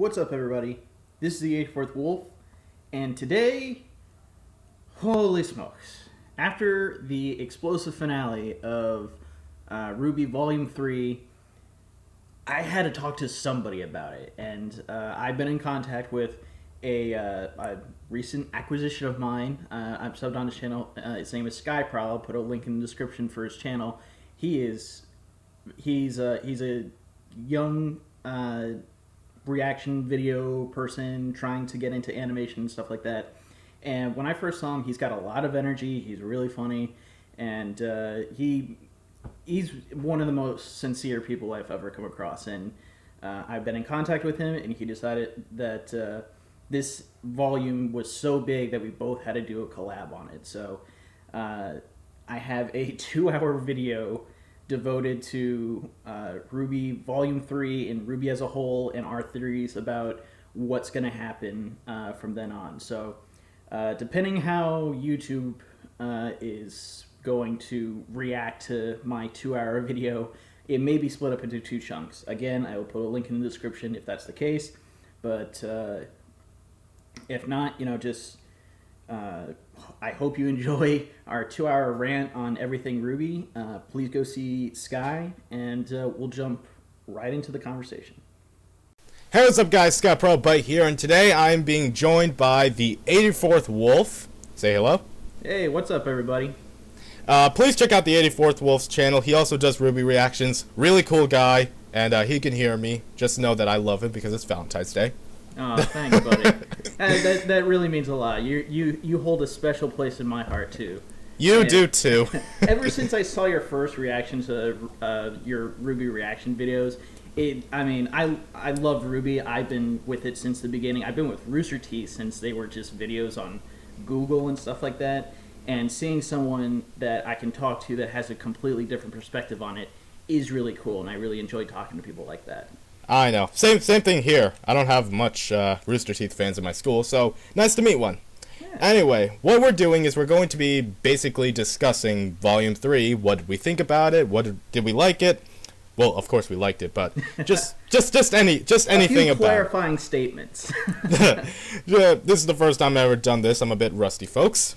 What's up, everybody? This is the 84th Wolf, and today, holy smokes, after the explosive finale of RWBY Volume 3, I had to talk to somebody about it, and I've been in contact with a recent acquisition of mine. I'm subbed on his channel. His name is Skyprowl. I'll put a link in the description for his channel. He's a young reaction video person trying to get into animation and stuff like that. And when I first saw him, he's got a lot of energy. He's really funny, and he's one of the most sincere people I've ever come across. And I've been in contact with him, and he decided that this volume was so big that we both had to do a collab on it. So I have a 2-hour video devoted to RWBY Volume 3 and RWBY as a whole and our theories about what's going to happen from then on. So depending how YouTube is going to react to my 2-hour video, it may be split up into 2 chunks. Again, I will put a link in the description if that's the case, but if not, just I hope you enjoy our 2-hour rant on everything RWBY. Please go see Sky, and we'll jump right into the conversation. Hey, what's up, guys? Skyprowlbyte here, and today I'm being joined by the 84th Wolf. Say hello. Hey, what's up, everybody? Please check out the 84th Wolf's channel. He also does RWBY reactions. Really cool guy, and he can hear me. Just know that I love him because it's Valentine's Day. Oh, thanks, buddy. That really means a lot. You hold a special place in my heart too. You do too. Ever since I saw your first reaction to your RWBY reaction videos, I loved RWBY. I've been with it since the beginning. I've been with Rooster Teeth since they were just videos on Google and stuff like that. And seeing someone that I can talk to that has a completely different perspective on it is really cool, and I really enjoy talking to people like that. I know. Same thing here. I don't have much Rooster Teeth fans in my school, so nice to meet one. Yeah. Anyway, what we're doing is we're going to be basically discussing Volume 3. What did we think about it? Did we like it? Well, of course we liked it, but just anything about clarifying statements. Yeah, this is the first time I've ever done this. I'm a bit rusty, folks.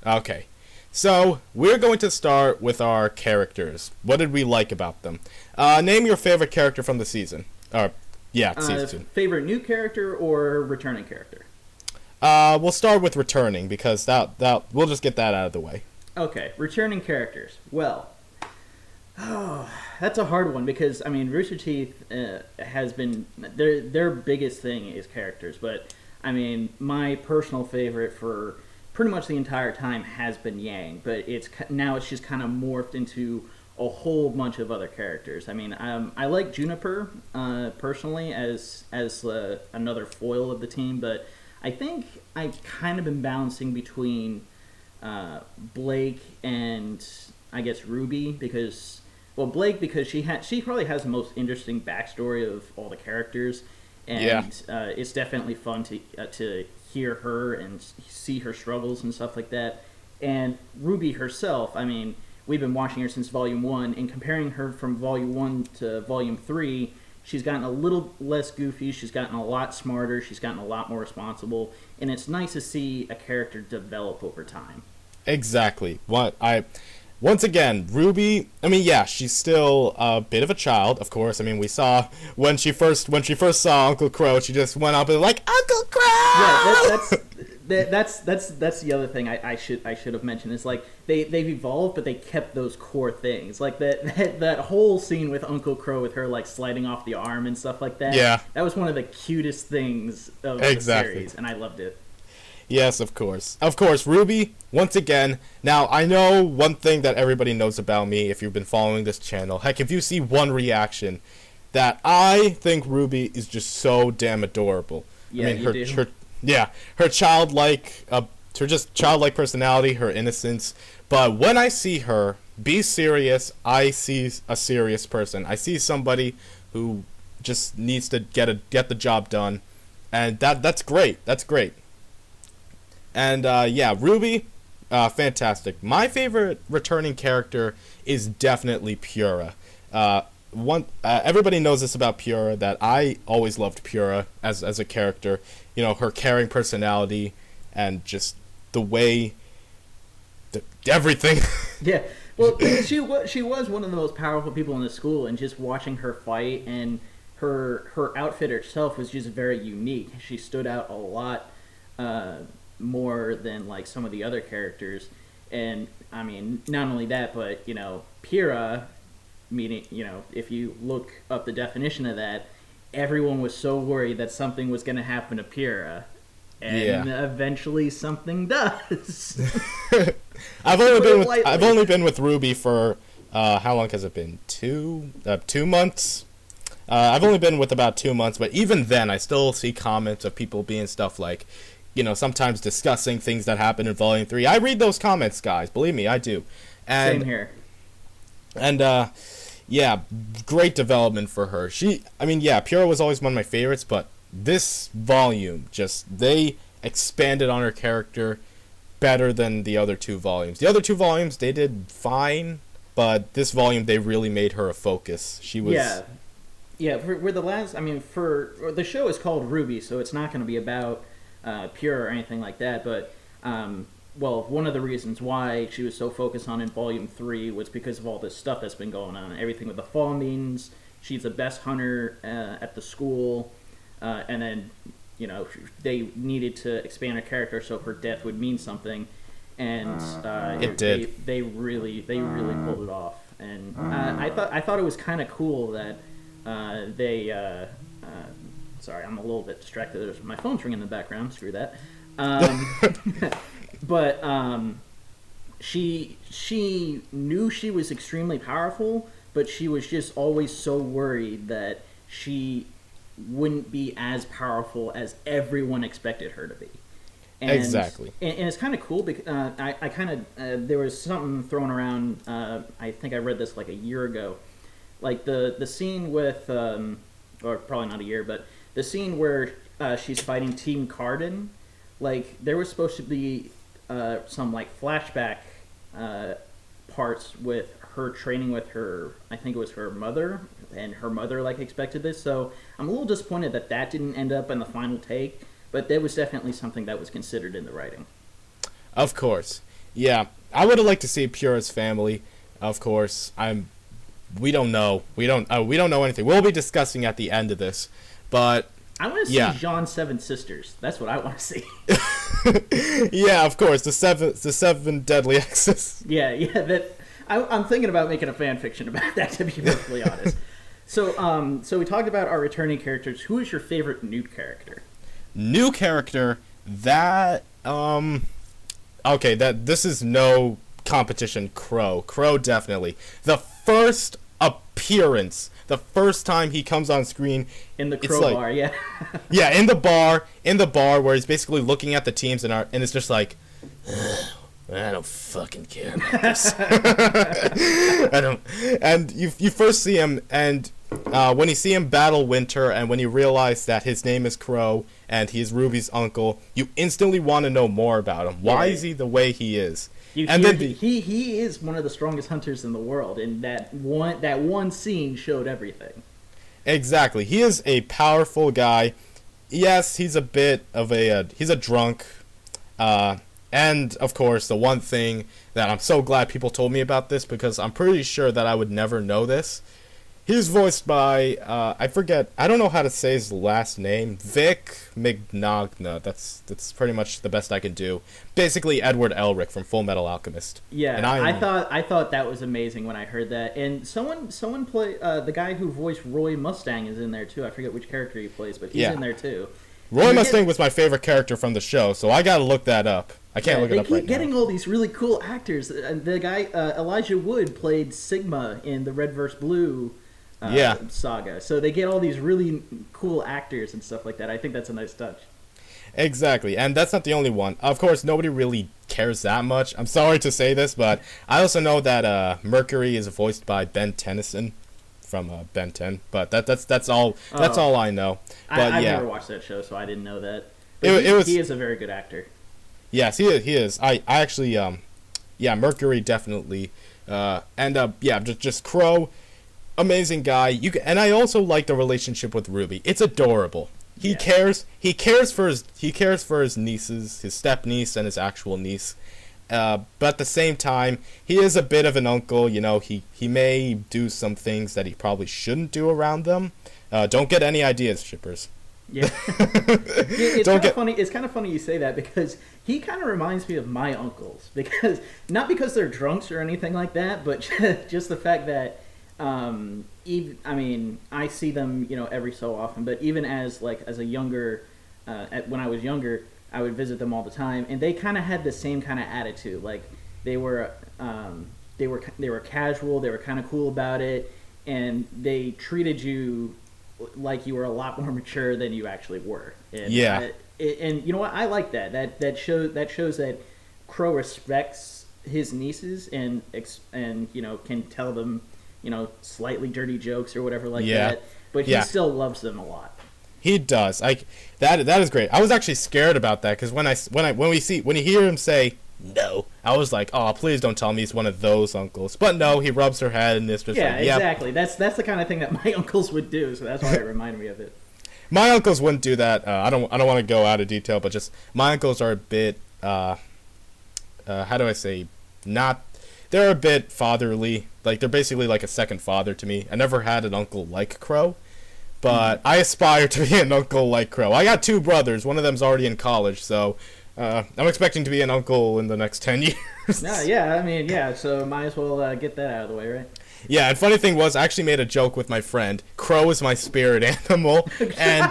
Okay. So, we're going to start with our characters. What did we like about them? Name your favorite character from the season. Season 2. Favorite new character or returning character? We'll start with returning, because that we'll just get that out of the way. Okay, returning characters. Well, that's a hard one, because, Rooster Teeth has been... Their biggest thing is characters, but, my personal favorite for pretty much the entire time has been Yang, but now it's just kind of morphed into a whole bunch of other characters. I like Juniper personally as another foil of the team, but I think I've kind of been balancing between Blake and I guess RWBY, because Blake, because she probably has the most interesting backstory of all the characters, and it's definitely fun to hear her and see her struggles and stuff like that. And RWBY herself, we've been watching her since Volume 1, and comparing her from Volume 1 to Volume 3, she's gotten a little less goofy, she's gotten a lot smarter, she's gotten a lot more responsible, and it's nice to see a character develop over time. Exactly. Once again, RWBY, she's still a bit of a child, of course. We saw when she first saw Uncle Crow, she just went up and like, Uncle Crow! Yeah, that's the other thing I should have mentioned. Is like they've evolved, but they kept those core things. Like that whole scene with Uncle Crow with her like sliding off the arm and stuff like that. Yeah. That was one of the cutest things of the series, and I loved it. Yes, of course. Of course, RWBY, once again. Now, I know one thing that everybody knows about me if you've been following this channel. Heck, if you see one reaction, that I think RWBY is just so damn adorable. Yeah, her childlike personality, her innocence. But when I see her be serious, I see a serious person. I see somebody who just needs to get the job done, and that's great. That's great. And RWBY, fantastic. My favorite returning character is definitely Pura. everybody knows this about Pura, that I always loved Pura as a character. You know, her caring personality and just the way, everything. Yeah. Well, she was one of the most powerful people in the school, and just watching her fight, and her outfit herself was just very unique. She stood out a lot more than like some of the other characters. And I mean, not only that, but you know, Pura, meaning, you know, if you look up the definition of that, everyone was so worried that something was going to happen to Pura, and eventually something does. I've only been with RWBY for how long has it been? 2 months. I've only been with about 2 months, but even then, I still see comments of people being stuff like, you know, sometimes discussing things that happened in Volume 3. I read those comments, guys. Believe me, I do. Same here. And yeah, great development for her. Pura was always one of my favorites, but this volume, they expanded on her character better than the other 2 volumes. The other 2 volumes, they did fine, but this volume, they really made her a focus. She was... Yeah, for the last... I mean, the show is called RWBY, so it's not going to be about Pura or anything like that, but... one of the reasons why she was so focused on in Volume 3 was because of all this stuff that's been going on. Everything with the Fallmeans, she's the best hunter at the school, and then, you know, they needed to expand her character so her death would mean something, and it did. They really pulled it off, and I thought it was kind of cool that sorry, I'm a little bit distracted. There's my phone's ringing in the background. Screw that. But she knew she was extremely powerful, but she was just always so worried that she wouldn't be as powerful as everyone expected her to be. And, exactly. And it's kind of cool because I kind of there was something thrown around. I think I read this like a year ago, like the scene with, or probably not a year, but the scene where she's fighting Team Cardin. Like there was supposed to be some like flashback parts with her training with her, I think it was her mother, and her mother like expected this. So I'm a little disappointed that didn't end up in the final take, but that was definitely something that was considered in the writing. Of course, yeah. I would have liked to see Pura's family. Of course, we don't know. We don't know anything. We'll be discussing at the end of this, but. I want to see Jean's 7 sisters. That's what I want to see. Yeah, of course, the seven deadly exes. Yeah. I'm thinking about making a fan fiction about that, to be perfectly honest. So we talked about our returning characters. Who is your favorite new character? New character that okay, that this is no competition. Crow definitely. The first appearance. The first time he comes on screen in the Crow bar, yeah. Yeah, in the bar where he's basically looking at the teams and it's just like, I don't fucking care about this. And you first see him, and when you see him battle Winter, and when you realize that his name is Crow and he's RWBY's uncle, you instantly want to know more about him. Why is he the way he is? He is one of the strongest hunters in the world, and that one scene showed everything. Exactly. He is a powerful guy. Yes, he's a bit of he's a drunk. And, of course, the one thing that I'm so glad people told me about this, because I'm pretty sure that I would never know this. He's voiced by, I don't know how to say his last name, Vic Mignogna. That's pretty much the best I can do. Basically, Edward Elric from Full Metal Alchemist. Yeah, and I thought that was amazing when I heard that. And someone play the guy who voiced Roy Mustang is in there too. I forget which character he plays, but he's in there too. Roy Mustang was my favorite character from the show, so I gotta look that up. I can't look it up right now. They keep getting all these really cool actors. The guy Elijah Wood played Sigma in the Red vs. Blue saga. So they get all these really cool actors and stuff like that. I think that's a nice touch. Exactly, and that's not the only one. Of course, nobody really cares that much. I'm sorry to say this, but I also know that Mercury is voiced by Ben Tennyson from Ben 10. But that's all I know. But I've never watched that show, so I didn't know that. He is a very good actor. Yes, he is. I actually Mercury definitely, and just Crow. amazing guy. And I also like the relationship with Ruby. It's adorable. He cares for his nieces, his step niece and his actual niece. But at the same time, he is a bit of an uncle. You know, he may do some things that he probably shouldn't do around them. Don't get any ideas, shippers. Yeah, it's kind of funny you say that, because he kind of reminds me of my uncles, because not because they're drunks or anything like that, but just the fact that I see them, you know, every so often. But even as a younger, when I was younger, I would visit them all the time, and they kind of had the same kind of attitude. Like they were casual, they were kind of cool about it, and they treated you like you were a lot more mature than you actually were. And, and you know what? I like that. That shows that Crow respects his nieces and you know, can tell them, you know, slightly dirty jokes or whatever like that. But he still loves them a lot. He does. That is great. I was actually scared about that, because when you hear him say no, I was like, oh, please don't tell me he's one of those uncles. But no, he rubs her head and it's just exactly. That's the kind of thing that my uncles would do. So that's why it reminded me of it. My uncles wouldn't do that. I don't want to go out of detail, but just my uncles are a bit how do I say, they're a bit fatherly. Like, they're basically like a second father to me. I never had an uncle like Crow, but I aspire to be an uncle like Crow. I got 2 brothers. One of them's already in college, so I'm expecting to be an uncle in the next 10 years. So might as well get that out of the way, right? Yeah, and funny thing was, I actually made a joke with my friend. Crow is my spirit animal, and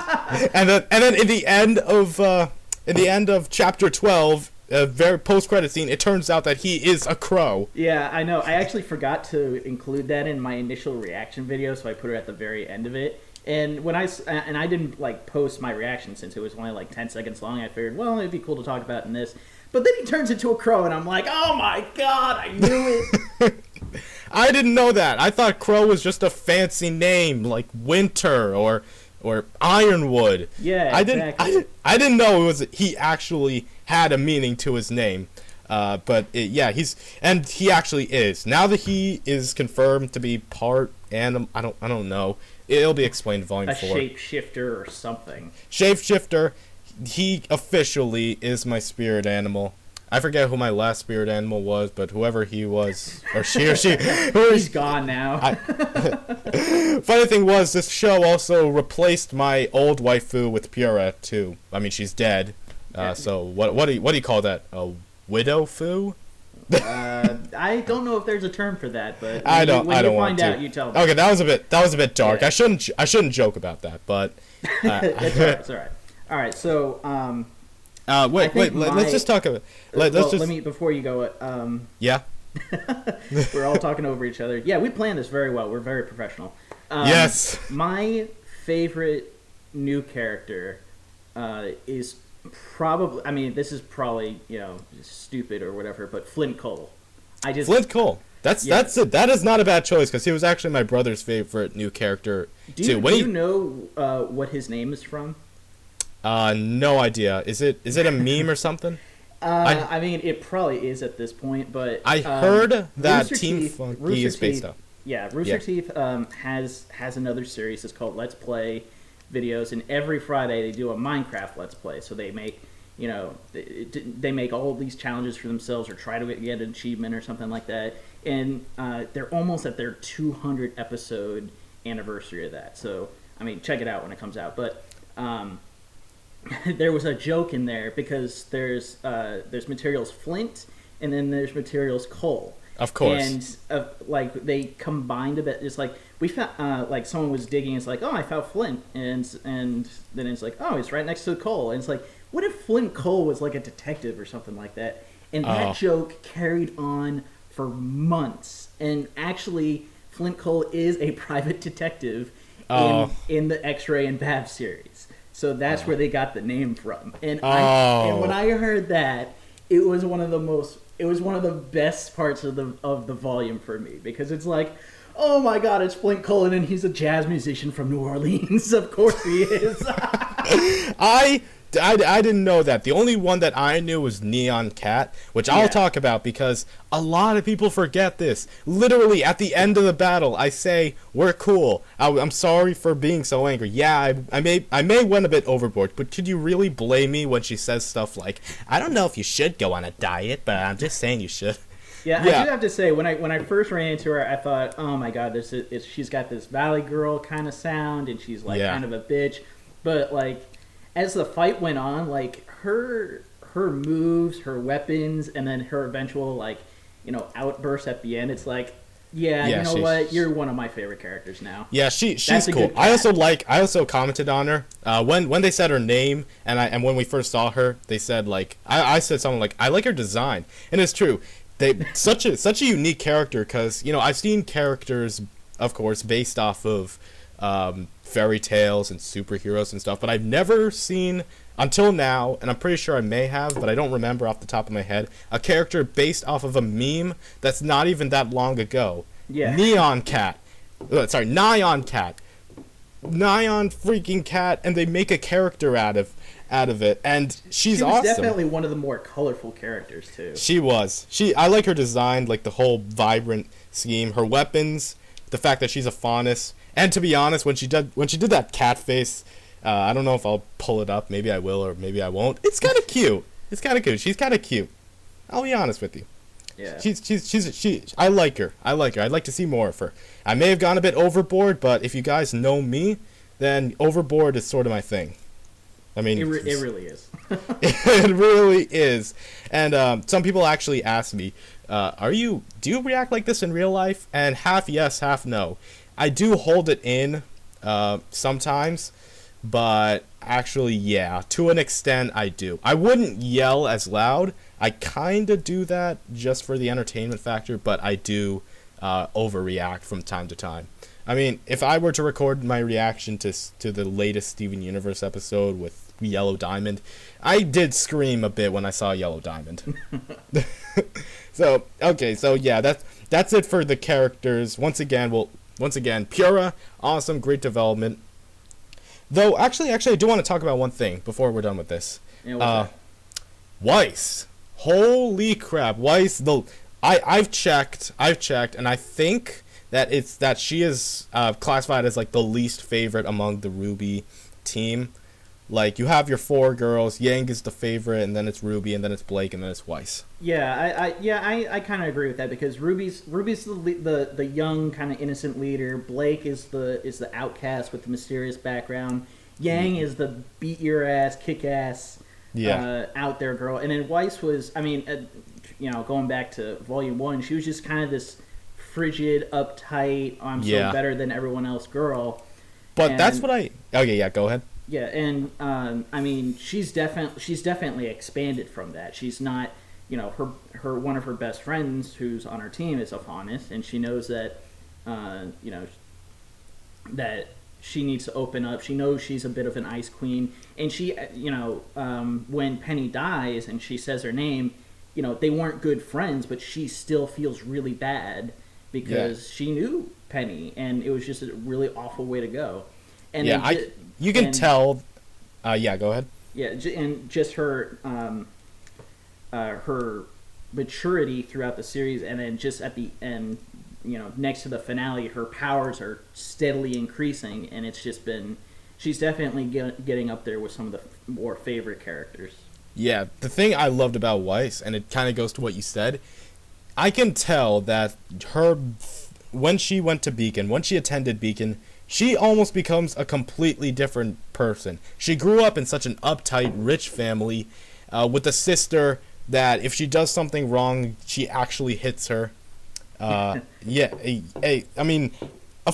then in the end of chapter 12, a very post-credit scene, it turns out that he is a crow. Yeah, I know. I actually forgot to include that in my initial reaction video, so I put it at the very end of it. And I didn't like post my reaction since it was only like 10 seconds long. I figured, well, it'd be cool to talk about in this. But then he turns into a crow, and I'm like, oh my god, I knew it. I didn't know that. I thought Crow was just a fancy name like Winter or Ironwood. Yeah, exactly. I didn't know he actually had a meaning to his name. He actually is. Now that he is confirmed to be part animal, I don't know. It'll be explained in Volume 4. A shapeshifter or something. Shapeshifter. He officially is my spirit animal. I forget who my last spirit animal was, but whoever he was, or she, he's gone now. Funny thing was, this show also replaced my old waifu with Pura too. I mean, she's dead. So what do you call that? A widow fu? I don't know if there's a term for that, but I don't want to. You tell me. Okay, that was a bit dark. Yeah. I shouldn't joke about that, but it's all right. All right, so let's just talk about. Let me before you go. Yeah. We're all talking over each other. Yeah, we planned this very well. We're very professional. Yes. My favorite new character is probably. I mean, this is probably, you know, stupid or whatever, but Flint Cole. Flint Cole. That's it. That is not a bad choice, because he was actually my brother's favorite new character too. Do you know what his name is from? No idea. Is it a meme or something? I mean, it probably is at this point, but I heard that Team Teeth, Funky is based off. Yeah, Rooster Teeth has another series. It's called Let's Play videos, and every Friday they do a Minecraft Let's Play. So they make, you know, they make all these challenges for themselves or try to get an achievement or something like that. And they're almost at their 200 episode anniversary of that. So I mean, check it out when it comes out. But there was a joke in there because there's materials Flint and then there's materials Coal. Of course. And like they combined a bit. It's like we found like someone was digging. It's like, oh, I found Flint, and then it's like, oh, it's right next to Coal. And it's like, what if Flint Cole was like a detective or something like that? And that joke carried on for months. And actually, Flint Cole is a private detective in the X-Ray and Bav series. So that's where they got the name from. And and when I heard that, it was one of the best parts of the volume for me, because it's like, oh my god, it's Flint Cole, and he's a jazz musician from New Orleans. Of course he is. I didn't know that. The only one that I knew was Neon Cat, which I'll talk about because a lot of people forget this. Literally, at the end of the battle, I say, we're cool. I'm sorry for being so angry. Yeah, I may went a bit overboard, but could you really blame me when she says stuff like, I don't know if you should go on a diet, but I'm just saying you should. Yeah, I do have to say, when I first ran into her, I thought, oh my god, she's got this Valley Girl kind of sound, and she's like kind of a bitch. But like, as the fight went on, like her moves, her weapons, and then her eventual like, outburst at the end, it's like, you know what, you're one of my favorite characters now. Yeah, she's cool. I also commented on her when they said her name, and when we first saw her, they said like I said something like, I like her design, and it's true. They such a unique character because I've seen characters, of course, based off of fairy tales and superheroes and stuff, but I've never seen until now, and I'm pretty sure I may have, but I don't remember off the top of my head, a character based off of a meme that's not even that long ago. Yeah. Neon Cat. Nyan Cat. Nyan freaking Cat, and they make a character out of it, and she's awesome. She was definitely one of the more colorful characters too. She was. I like her design, like the whole vibrant scheme, her weapons, the fact that she's a faunus, and to be honest, when she did that cat face, I don't know if I'll pull it up. Maybe I will, or maybe I won't. It's kind of cute. She's kind of cute. I'll be honest with you. Yeah. I like her. I'd like to see more of her. I may have gone a bit overboard, but if you guys know me, then overboard is sort of my thing. I mean, it really is. It really is. And some people actually ask me, do you react like this in real life? And half yes, half no. I do hold it in sometimes, but actually, yeah, to an extent I do. I wouldn't yell as loud. I kind of do that just for the entertainment factor, but I do overreact from time to time. I mean, if I were to record my reaction to the latest Steven Universe episode with Yellow Diamond, I did scream a bit when I saw Yellow Diamond. So yeah, that's it for the characters. Once again, Pura, awesome, great development. Though, actually, I do want to talk about one thing before we're done with this. Yeah, Weiss. Holy crap, Weiss. I've checked, and I think that she is classified as like the least favorite among the RWBY team. Like, you have your four girls. Yang is the favorite, and then it's Ruby, and then it's Blake, and then it's Weiss. Yeah, I kind of agree with that because Ruby's the young kind of innocent leader. Blake is the outcast with the mysterious background. Yang is the beat your ass, kick ass, out there girl. And then Weiss was, going back to Volume 1, she was just kind of this frigid, uptight, I'm so better than everyone else girl. But that's what okay, yeah, go ahead. Yeah, and she's definitely expanded from that. She's not, her one of her best friends who's on her team is a faunus, and she knows that, that she needs to open up. She knows she's a bit of an ice queen, and she, when Penny dies and she says her name, they weren't good friends, but she still feels really bad because she knew Penny, and it was just a really awful way to go. And you can tell. Go ahead. Yeah, and just her her maturity throughout the series, and then just at the end, next to the finale, her powers are steadily increasing, and it's just been. She's definitely getting up there with some of the more favorite characters. Yeah, the thing I loved about Weiss, and it kind of goes to what you said, I can tell that when she went to Beacon, when she attended Beacon, she almost becomes a completely different person. She grew up in such an uptight, rich family with a sister that if she does something wrong, she actually hits her. Of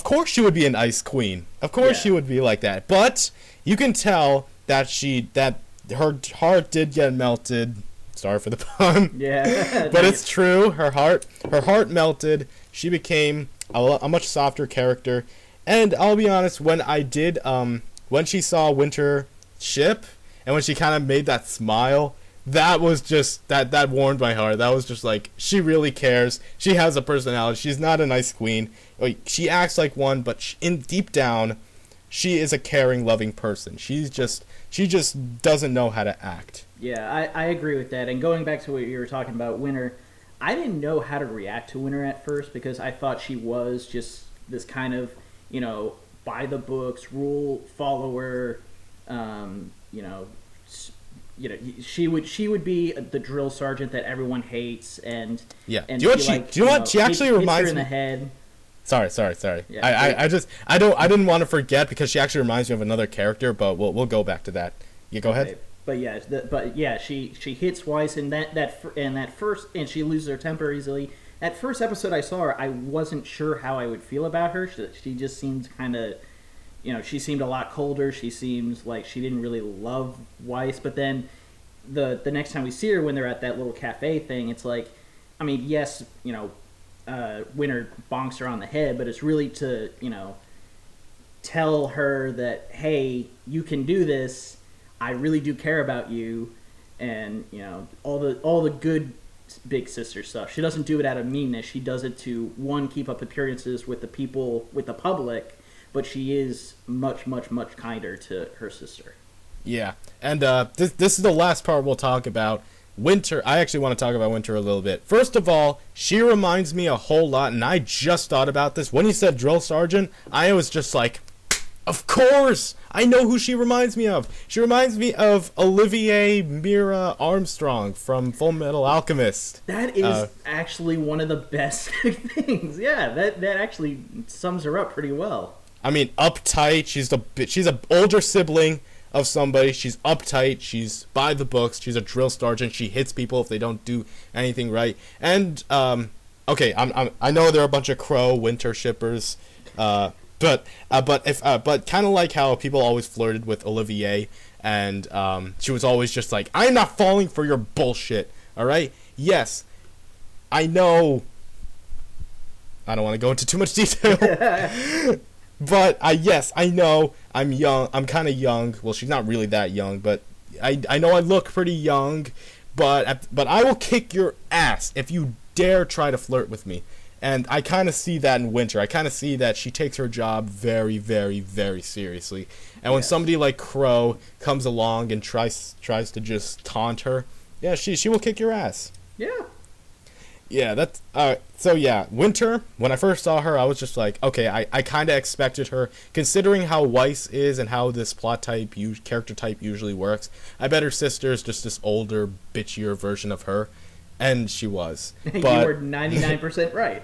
course she would be an ice queen. Of course she would be like that. But you can tell that her heart did get melted. Sorry for the pun. Yeah. But it's true. Her heart melted. She became a much softer character. And I'll be honest, when she saw Winter ship, and when she kind of made that smile, that was just, that warmed my heart. That was just like, she really cares. She has a personality. She's not a nice queen. Like, she acts like one, but deep down, she is a caring, loving person. She just doesn't know how to act. Yeah, I agree with that. And going back to what you were talking about, Winter, I didn't know how to react to Winter at first because I thought she was just this kind of, by the books, rule follower, she would be the drill sergeant that everyone hates, and yeah. And do you know what? She actually reminds her in me. The head. Sorry. Yeah, I didn't want to forget because she actually reminds me of another character, but we'll go back to that. You go ahead. But yeah, she hits Weiss, and and she loses her temper easily. That first episode I saw her, I wasn't sure how I would feel about her. She just seemed kind of, she seemed a lot colder. She seems like she didn't really love Weiss. But then the next time we see her, when they're at that little cafe thing, it's like, I mean, yes, Winter bonks her on the head, but it's really to, tell her that, hey, you can do this. I really do care about you, and all the good big sister stuff. She doesn't do it out of meanness. She does it to, one, keep up appearances with the people, with the public, but she is much, much, much kinder to her sister. Yeah, and this is the last part we'll talk about. Winter. I actually want to talk about Winter a little bit. First of all, she reminds me a whole lot, and I just thought about this when you said drill sergeant. I was just like, of course! I know who she reminds me of. She reminds me of Olivier Mira Armstrong from Full Metal Alchemist. That is actually one of the best things. Yeah, that actually sums her up pretty well. I mean, uptight. She's an older sibling of somebody. She's uptight. She's by the books. She's a drill sergeant. She hits people if they don't do anything right. And okay, I know there are a bunch of Crow Winter shippers. But kind of like how people always flirted with Olivier, and she was always just like, I'm not falling for your bullshit, alright? Yes, I know, I don't want to go into too much detail, but yes, I know, I'm young, I'm kind of young, well, she's not really that young, but I know I look pretty young, but I will kick your ass if you dare try to flirt with me. And I kind of see that in Winter. I kind of see that she takes her job very, very, very seriously. And when somebody like Crow comes along and tries to just taunt her, yeah, she will kick your ass. Yeah. Yeah, that's so yeah, Winter, when I first saw her, I was just like, okay, I kind of expected her, considering how Weiss is and how this character type usually works. I bet her sister is just this older, bitchier version of her. And she was. But, you were 99% right.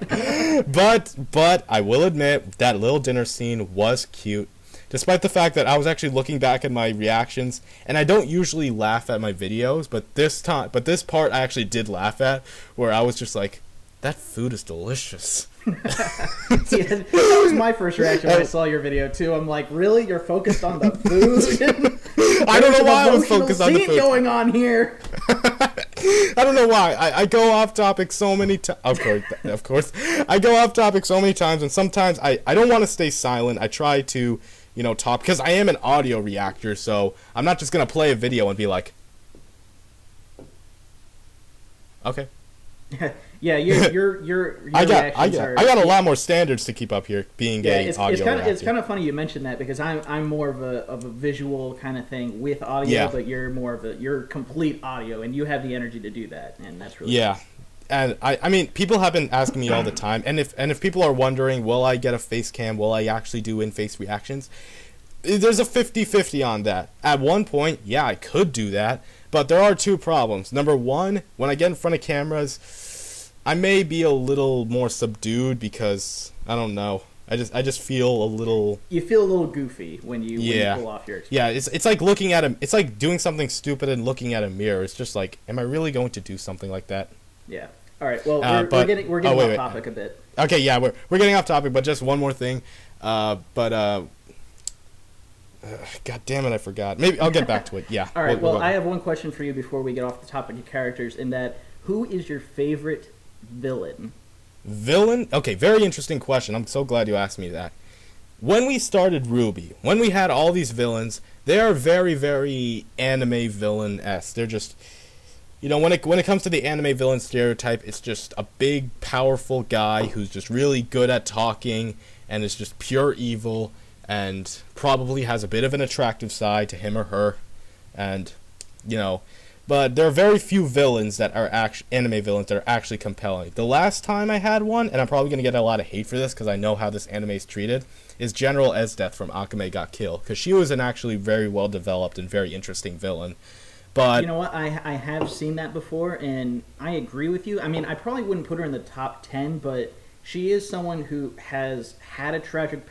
but I will admit that little dinner scene was cute. Despite the fact that I was actually looking back at my reactions, and I don't usually laugh at my videos, but this part I actually did laugh at, where I was just like, that food is delicious. Yeah, that was my first reaction when I saw your video too. I'm like, really? You're focused on the food? I don't know why I was focused on the food. Going on here. I don't know why. I go off topic so many times. Of course. I go off topic so many times, and sometimes I don't want to stay silent. I try to, talk, because I am an audio reactor, so I'm not just going to play a video and be like, okay. Yeah, your I got a lot more standards to keep up here, being a audio reactor. It's kind of funny you mentioned that, because I'm more of a visual kind of thing with audio, but you're more of you're complete audio, and you have the energy to do that, and that's really cool. And I mean, people have been asking me all the time, and if people are wondering, will I get a face cam? Will I actually do in-face reactions? There's a 50-50 on that. At one point, yeah, I could do that, but there are two problems. Number one, when I get in front of cameras, I may be a little more subdued because I don't know. I just feel a little. You feel a little goofy when you pull off your experience. Yeah, it's like looking at it's like doing something stupid and looking at a mirror. It's just like, am I really going to do something like that? Yeah. All right. Well, we're getting off topic a bit. Okay. Yeah, we're getting off topic, but just one more thing. God damn it, I forgot. Maybe I'll get back to it. Yeah. All right. Well, I have one question for you before we get off the topic of characters. In that, who is your favorite villain? Villain? Okay, very interesting question. I'm so glad you asked me that. When we started RWBY, when we had all these villains, they are very, very anime villain-esque. They're just, when it comes to the anime villain stereotype, it's just a big, powerful guy who's just really good at talking and is just pure evil. and probably has a bit of an attractive side to him or her, and but there are very few villains that are anime villains that are actually compelling. The last time I had one, and I'm probably gonna get a lot of hate for this because I know how this anime is treated, is General Esdeath from Akame ga Kill, because she was an actually very well developed and very interesting villain. But you know what? I have seen that before, and I agree with you. I mean, I probably wouldn't put her in the top 10, but she is someone who has had a tragic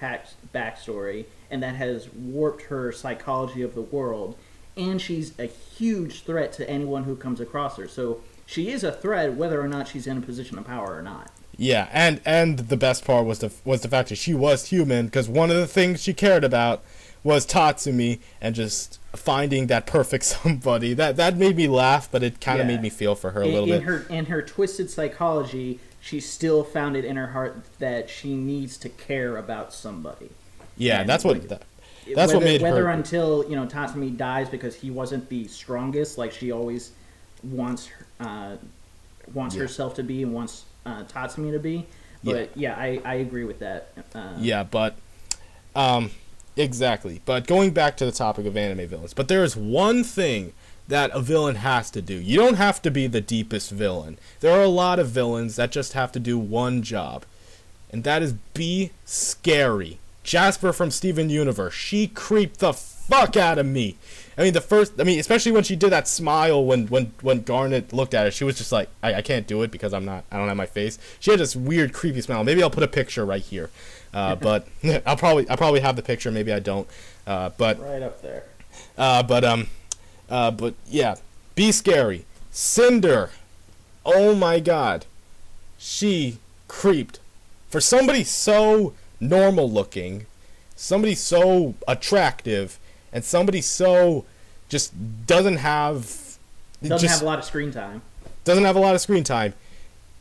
backstory, and that has warped her psychology of the world, and she's a huge threat to anyone who comes across her. So she is a threat whether or not she's in a position of power or not. Yeah, and the best part was the fact that she was human, because one of the things she cared about was Tatsumi and just finding that perfect somebody. That made me laugh, but it kind of made me feel for her a little bit. In her twisted psychology, she still found it in her heart that she needs to care about somebody. Yeah, and that's what made her. Whether until Tatsumi dies because he wasn't the strongest, like she always wants herself to be and wants Tatsumi to be. But I agree with that. Exactly. But going back to the topic of anime villains, but there is one thing that a villain has to do. You don't have to be the deepest villain. There are a lot of villains that just have to do one job, and that is be scary. Jasper from Steven Universe, she creeped the fuck out of me. Especially when she did that smile when Garnet looked at her, she was just like, I can't do it because I don't have my face. She had this weird creepy smile. Maybe I'll put a picture right here. But I'll probably have the picture. Maybe I don't. But right up there. But yeah, be scary. Cinder, oh my god, she creeped. For somebody so normal looking, somebody so attractive, and somebody so just doesn't have a lot of screen time. Doesn't have a lot of screen time.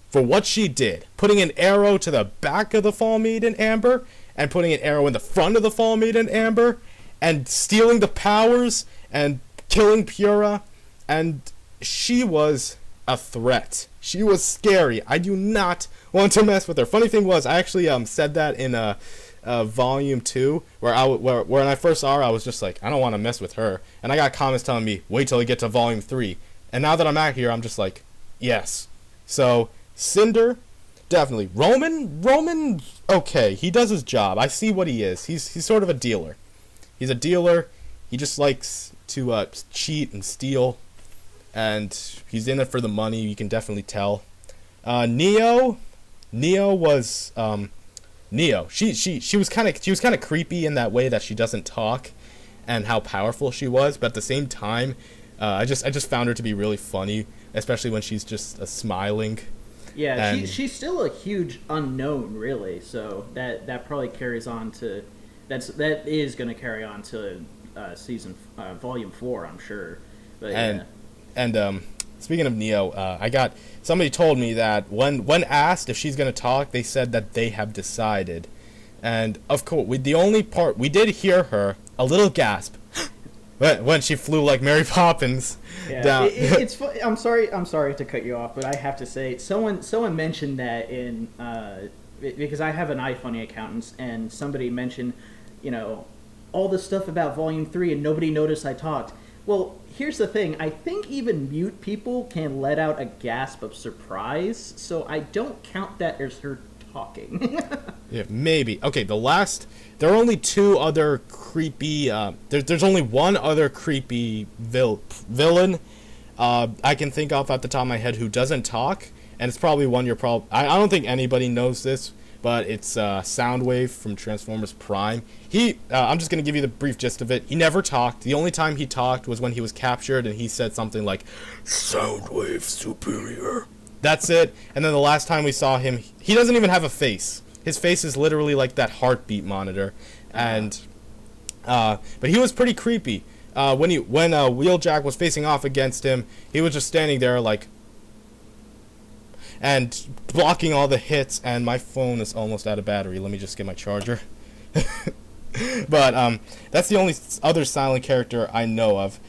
For what she did, putting an arrow to the back of the Fall Maiden Amber, and putting an arrow in the front of the Fall Maiden Amber, and stealing the powers, and killing Pura, and she was a threat. She was scary. I do not want to mess with her. Funny thing was, I actually said that in Volume 2, where when I first saw her, I was just like, I don't want to mess with her. And I got comments telling me, wait till I get to Volume 3. And now that I'm out here, I'm just like, yes. So Cinder, definitely. Roman, okay, he does his job. I see what he is. He's sort of a dealer. He's a dealer. He just likes to cheat and steal, and he's in it for the money. You can definitely tell. Neo was Neo. She was kind of creepy in that way that she doesn't talk, and how powerful she was. But at the same time, I just found her to be really funny, especially when she's just smiling. Yeah, she's still a huge unknown, really. So that probably carries on to that is going to carry on to season Volume 4, I'm sure. But speaking of Neo, somebody told me that when asked if she's going to talk, they said that they have decided. And of course, the only part we did hear her a little gasp when she flew like Mary Poppins down. It's I'm sorry to cut you off, but I have to say someone mentioned that in because I have an iFunny account, and somebody mentioned all the stuff about Volume 3 and nobody noticed I talked. Well, here's the thing. I think even mute people can let out a gasp of surprise, so I don't count that as her talking. Yeah, maybe. Okay, there are only two other creepy, there's only one other creepy villain I can think of at the top of my head who doesn't talk, and it's probably one I don't think anybody knows this, but it's Soundwave from Transformers Prime. I'm just going to give you the brief gist of it. He never talked. The only time he talked was when he was captured, and he said something like, Soundwave Superior. That's it. And then the last time we saw him, he doesn't even have a face. His face is literally like that heartbeat monitor. And but he was pretty creepy. When Wheeljack was facing off against him, he was just standing there like, and blocking all the hits, and my phone is almost out of battery. Let me just get my charger. But that's the only other silent character I know of.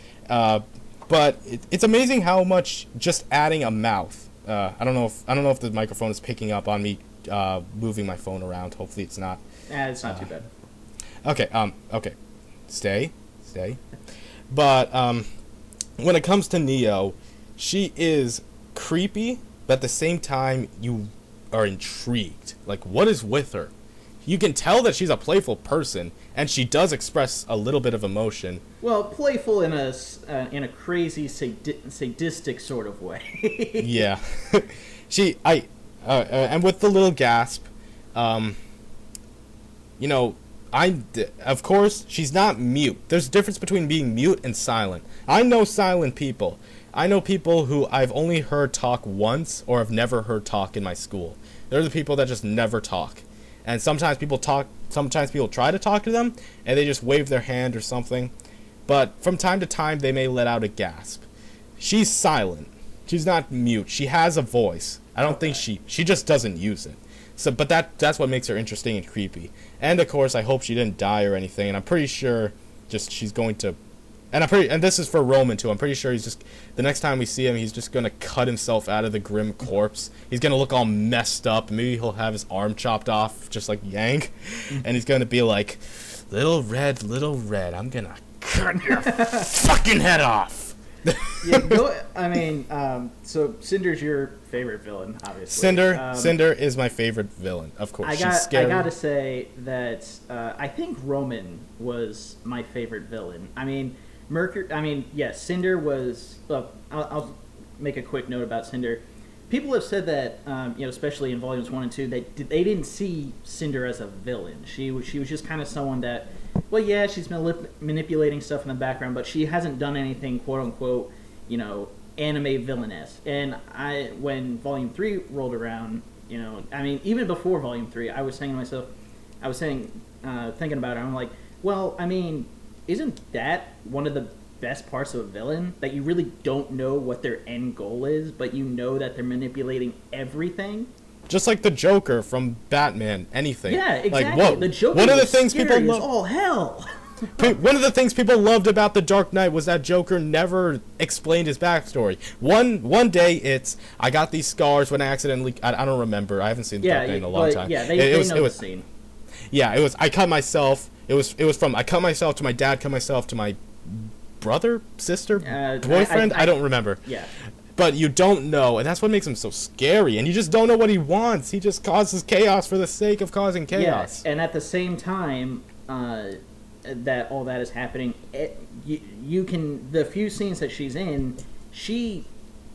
But it's amazing how much just adding a mouth. I don't know if the microphone is picking up on me moving my phone around. Hopefully it's not. It's not too bad. Okay. Stay. But when it comes to Neo, she is creepy, but at the same time you are intrigued. Like, what is with her? You can tell that she's a playful person, and she does express a little bit of emotion. Well, playful in a crazy sadistic sort of way. Yeah. And with the little gasp, of course, she's not mute. There's a difference between being mute and silent. I know silent people. I know people who I've only heard talk once or have never heard talk in my school. They're the people that just never talk. And sometimes people try to talk to them, and they just wave their hand or something. But from time to time, they may let out a gasp. She's silent. She's not mute. She has a voice. I don't think she just doesn't use it. So, but that's what makes her interesting and creepy. And of course, I hope she didn't die or anything. And I'm pretty sure she's going to. And this is for Roman too. I'm pretty sure the next time we see him, he's just gonna cut himself out of the grim corpse. He's gonna look all messed up. Maybe he'll have his arm chopped off, just like Yang, and he's gonna be like, little red, I'm gonna cut your fucking head off. So Cinder's your favorite villain, obviously. Cinder is my favorite villain, of course. She's scary. I gotta say that I think Roman was my favorite villain. Yes, Cinder was. Well, I'll make a quick note about Cinder. People have said that, especially in volumes 1 and 2, they didn't see Cinder as a villain. She was just kind of someone that, well, yeah, she's manipulating stuff in the background, but she hasn't done anything, quote unquote, anime villainess. And when volume 3 rolled around, even before volume 3, I was saying to myself, thinking about it, I'm like, well, isn't that one of the best parts of a villain, that you really don't know what their end goal is, but you know that they're manipulating everything? Just like the Joker from Batman, anything. Yeah, exactly. Like, the Joker one of the was things scary as all hell. One of the things people loved about The Dark Knight was that Joker never explained his backstory. One day I got these scars when I accidentally, I don't remember. I haven't seen The Dark Knight in a long time. Yeah, they know the scene. Yeah, it was, I cut myself. It was from I cut myself to my dad, cut myself to my brother, sister, boyfriend. I don't remember. Yeah. But you don't know, and that's what makes him so scary. And you just don't know what he wants. He just causes chaos for the sake of causing chaos. Yeah, and at the same time that all that is happening, the few scenes that she's in, she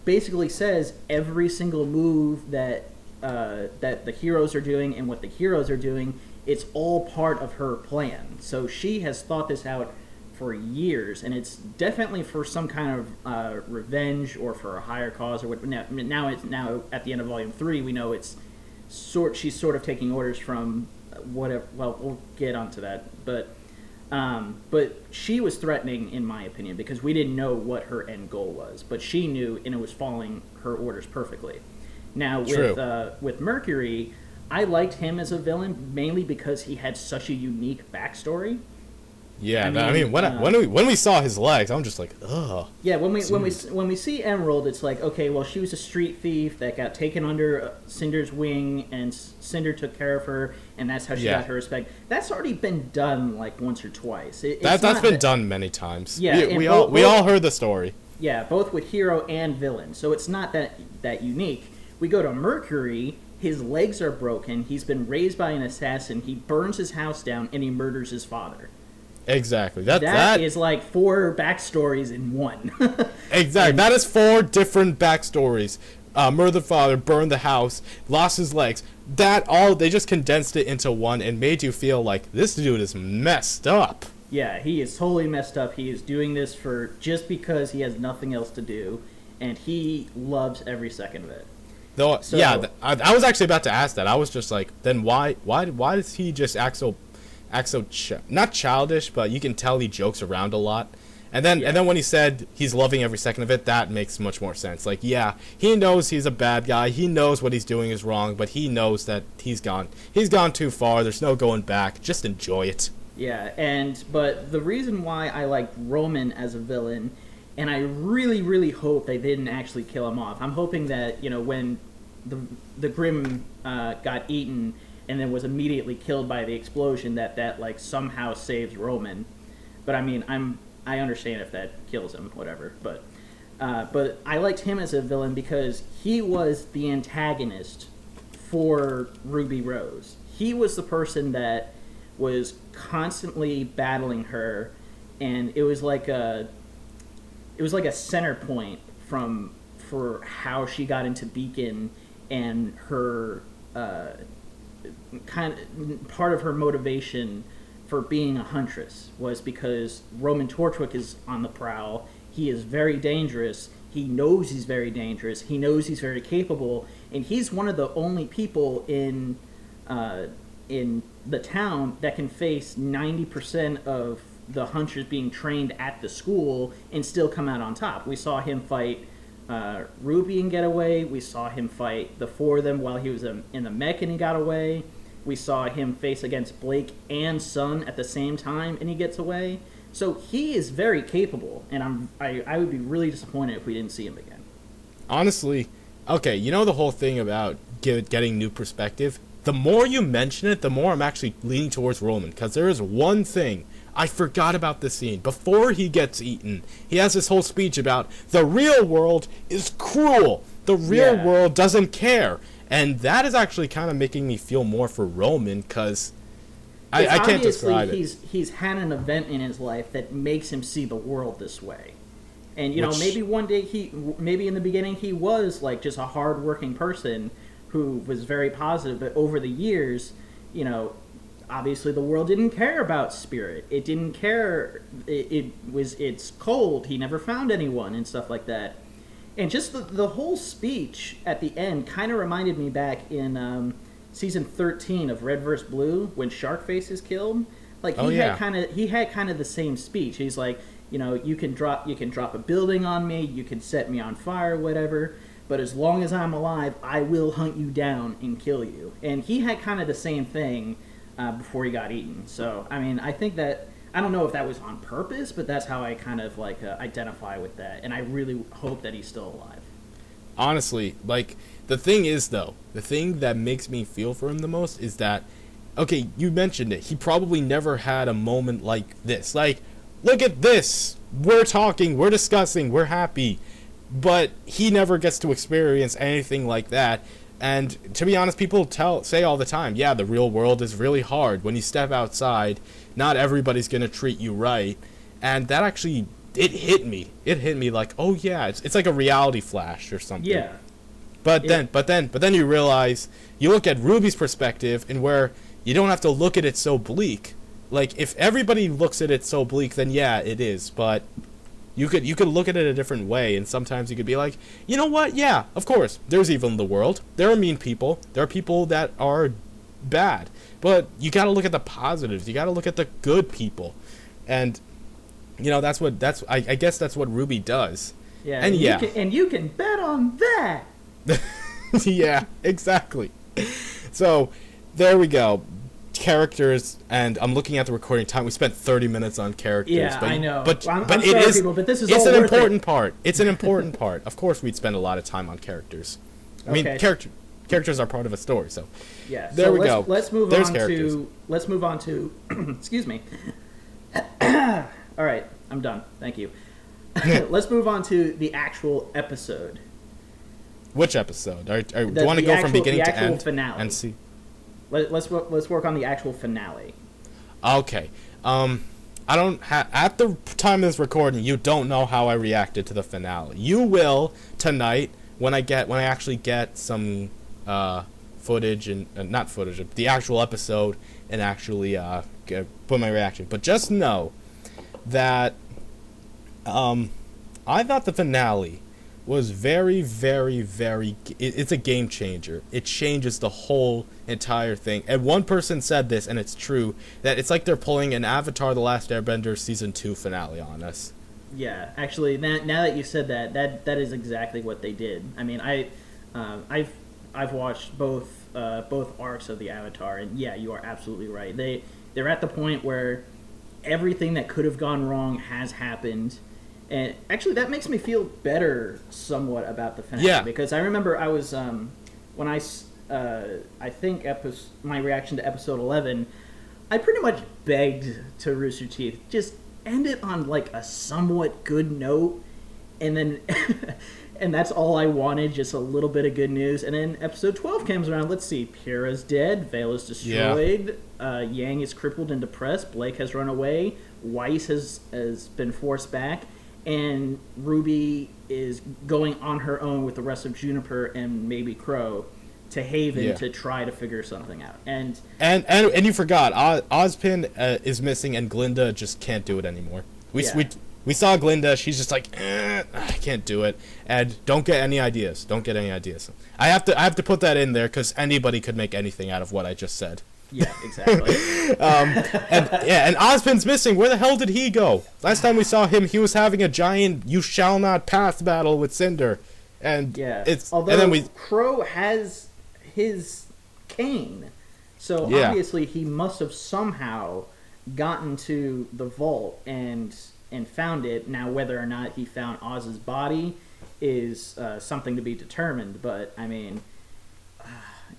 basically says every single move that the heroes are doing and what the heroes are doing. It's all part of her plan. So she has thought this out for years, and it's definitely for some kind of revenge or for a higher cause or what. Now at the end of volume 3, we know she's sort of taking orders from whatever. Well, we'll get onto that, but she was threatening, in my opinion, because we didn't know what her end goal was, but she knew, and it was following her orders perfectly. Now with Mercury, I liked him as a villain mainly because he had such a unique backstory. Yeah, when we saw his legs, I'm just like, ugh. Yeah, when we see Emerald, it's like, okay, well, she was a street thief that got taken under Cinder's wing, and Cinder took care of her, and that's how she got her respect. That's already been done like once or twice. That's been done many times. Yeah, we all heard the story. Yeah, both with hero and villain, so it's not that unique. We go to Mercury. His legs are broken. He's been raised by an assassin. He burns his house down, and he murders his father. Exactly. That is like 4 backstories in one. Exactly. That is 4 different backstories. Murdered the father, burned the house, lost his legs. They just condensed it into one and made you feel like this dude is messed up. Yeah, he is totally messed up. He is doing this just because he has nothing else to do, and he loves every second of it. Though, so, yeah, I was actually about to ask that. I was just like, then why does he just act so not childish, but you can tell he jokes around a lot. And then when he said he's loving every second of it, that makes much more sense. Like, yeah, he knows he's a bad guy. He knows what he's doing is wrong, but he knows that he's gone too far. There's no going back. Just enjoy it. Yeah, but the reason why I like Roman as a villain, and I really, really hope they didn't actually kill him off. I'm hoping that, when the Grimm got eaten, and then was immediately killed by the explosion, that like somehow saves Roman. But I mean, I understand if that kills him, whatever. But I liked him as a villain because he was the antagonist for Ruby Rose. He was the person that was constantly battling her, and it was like a center point for how she got into Beacon, and her part of her motivation for being a huntress was because Roman Torchwick is on the prowl. He is very dangerous. He knows he's very dangerous. He knows he's very capable, and he's one of the only people in the town that can face 90% of the hunters being trained at the school and still come out on top. We saw him fight Ruby and get away. We saw him fight the four of them while he was in the mech and he got away. We saw him face against Blake and Sun at the same time and he gets away. So he is very capable, and I would be really disappointed if we didn't see him again. Honestly, okay, you know the whole thing about getting new perspective? The more you mention it, the more I'm actually leaning towards Roman, because there is one thing I forgot about this scene. Before he gets eaten, he has this whole speech about the real world is cruel. The real world doesn't care. And that is actually kind of making me feel more for Roman, because I can't describe it. He's had an event in his life that makes him see the world this way. And, you know, maybe one day maybe in the beginning he was like just a hard-working person who was very positive, but over the years, you know, obviously the world didn't care about spirit. It didn't care. It's cold. He never found anyone and stuff like that. And just the whole speech at the end kind of reminded me back in season 13 of Red vs. Blue when Sharkface is killed. Like he had kind of the same speech. He's like, you know, you can drop a building on me, you can set me on fire, whatever. But as long as I'm alive, I will hunt you down and kill you. And he had kind of the same thing before he got eaten. So, I mean, I think that, I don't know if that was on purpose, but that's how I kind of, like, identify with that. And I really hope that he's still alive. Honestly, like, the thing is, though, the thing that makes me feel for him the most is that, okay, you mentioned it, he probably never had a moment like this. Like, look at this! We're talking, we're discussing, we're happy. But he never gets to experience anything like that. And to be honest, people say all the time, yeah, the real world is really hard. When you step outside, not everybody's going to treat you right. And that actually, it hit me. It hit me like, oh yeah, it's like a reality flash or something. Yeah. But then you realize, you look at Ruby's perspective and where you don't have to look at it so bleak. Like, if everybody looks at it so bleak, then yeah, it is. But you could look at it a different way, and sometimes you could be like, you know what? Yeah, of course, there's evil in the world. There are mean people. There are people that are bad. But you got to look at the positives. You got to look at the good people, and you know I guess that's what RWBY does. Yeah, and you can bet on that. Yeah, exactly. So there we go. Characters, and I'm looking at the recording time. We spent 30 minutes on characters. Yeah, but, I know. But I'm it sorry, is. people, but this is it's all an worth important it. part. It's an important part. Of course, we'd spend a lot of time on characters. I mean, characters are part of a story. So yeah. There we go. Let's move There's on characters. Let's move on to. Excuse me. All right, I'm done. Thank you. Let's move on to the actual episode. Which episode? Do you want to go from beginning to end finale. and see? Let's work on the actual finale. Okay. I don't at the time of this recording, you don't know how I reacted to the finale. You will tonight when I actually get some footage and not footage of the actual episode and actually put my reaction. But just know that I thought the finale was very, very, very... It's a game changer. It changes the whole entire thing. And one person said this, and it's true, that it's like they're pulling an Avatar: The Last Airbender Season 2 finale on us. Yeah, actually, now that you said that is exactly what they did. I mean, I've watched both arcs of the Avatar, and yeah, you are absolutely right. They're at the point where everything that could have gone wrong has happened. And actually, that makes me feel better somewhat about the finale. Yeah. Because I remember I was, when I I think my reaction to episode 11, I pretty much begged to Rooster Teeth, just end it on like a somewhat good note, and then and that's all I wanted, just a little bit of good news. And then episode 12 comes around. Let's see, Pyrrha's dead, Vale is destroyed, Yang is crippled and depressed, Blake has run away, Weiss has been forced back, and Ruby is going on her own with the rest of Juniper and maybe Crow to Haven to try to figure something out. And you forgot, Ozpin is missing, and Glinda just can't do it anymore. We saw Glinda, she's just like, I can't do it. And don't get any ideas. I have to put that in there because anybody could make anything out of what I just said. Yeah, exactly. and Ozpin's missing. Where the hell did he go? Last time we saw him, he was having a giant "you shall not pass" battle with Cinder. And Crow has his cane, so obviously he must have somehow gotten to the vault and found it. Now, whether or not he found Oz's body is something to be determined, but I mean,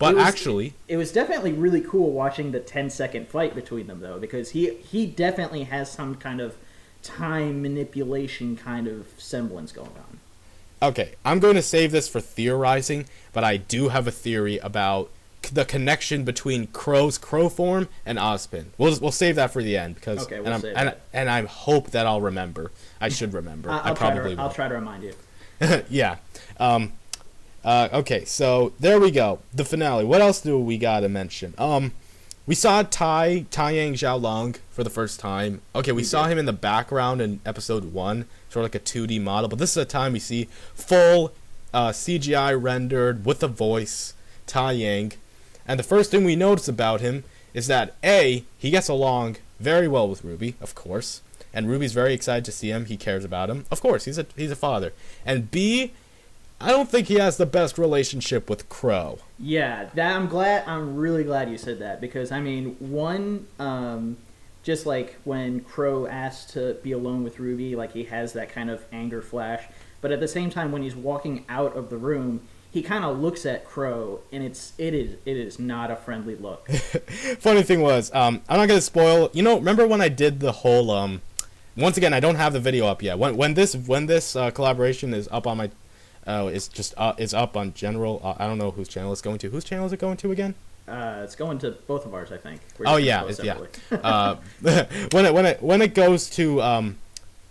it was definitely really cool watching the 10-second fight between them, though, because he definitely has some kind of time manipulation kind of semblance going on. Okay, I'm going to save this for theorizing, but I do have a theory about the connection between Crow's crow form and Ozpin. We'll save that for the end because and I hope that I'll remember. I should remember. I'll try to remind you. Yeah. Okay, so there we go. The finale. What else do we gotta mention? We saw Tai Yang Xiaolong for the first time. Okay, we saw him in the background in episode 1, sort of like a 2D model, but this is the time we see full CGI rendered with a voice Tai Yang. And the first thing we notice about him is that A, he gets along very well with Ruby, of course, and Ruby's very excited to see him. He cares about him, of course. He's a father. And B, I don't think he has the best relationship with Crow. Yeah, I'm really glad you said that, because I mean, one, just like when Crow asks to be alone with Ruby, like he has that kind of anger flash, but at the same time, when he's walking out of the room, he kind of looks at Crow, and it is not a friendly look. Funny thing was, I'm not gonna spoil. Remember when I did the whole? Once again, I don't have the video up yet. When this collaboration is up on my, it's up on general. I don't know whose channel it's going to. Whose channel is it going to again? It's going to both of ours, I think. Oh yeah, when it goes to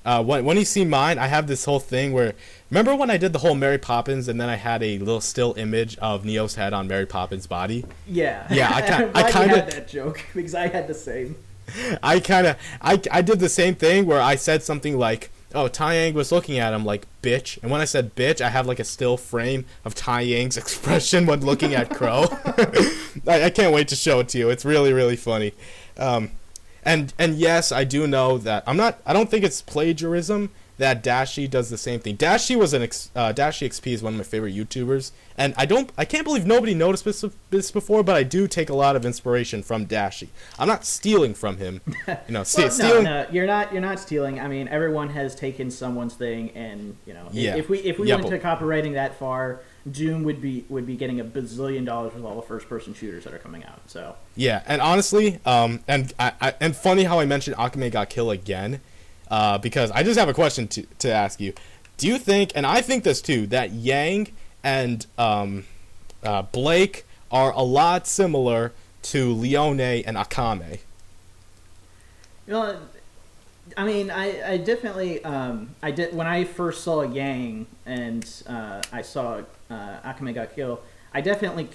when you see mine, I have this whole thing where, remember when I did the whole Mary Poppins and then I had a little still image of Neo's head on Mary Poppins' body? Yeah. Yeah, I kind of had that joke because I had the same. I did the same thing where I said something like, "Oh, Tai Yang was looking at him like bitch," and when I said bitch, I have like a still frame of Tai Yang's expression when looking at Crow. I can't wait to show it to you. It's really, really funny. And yes, I do know that I don't think it's plagiarism that Dashi does the same thing. Dashi XP is one of my favorite YouTubers, and I can't believe nobody noticed this before, but I do take a lot of inspiration from Dashi. I'm not stealing from him. Stealing. No, you're not stealing. I mean, everyone has taken someone's thing, and if we went to copywriting that far, Doom would be getting $1 bazillion with all the first-person shooters that are coming out. So yeah, and honestly, and funny how I mentioned Akame ga Kill again, because I just have a question to ask you. Do you think, and I think this too, that Yang and Blake are a lot similar to Leone and Akame? I mean, I definitely I did when I first saw Yang and I saw Akame ga Kill. I definitely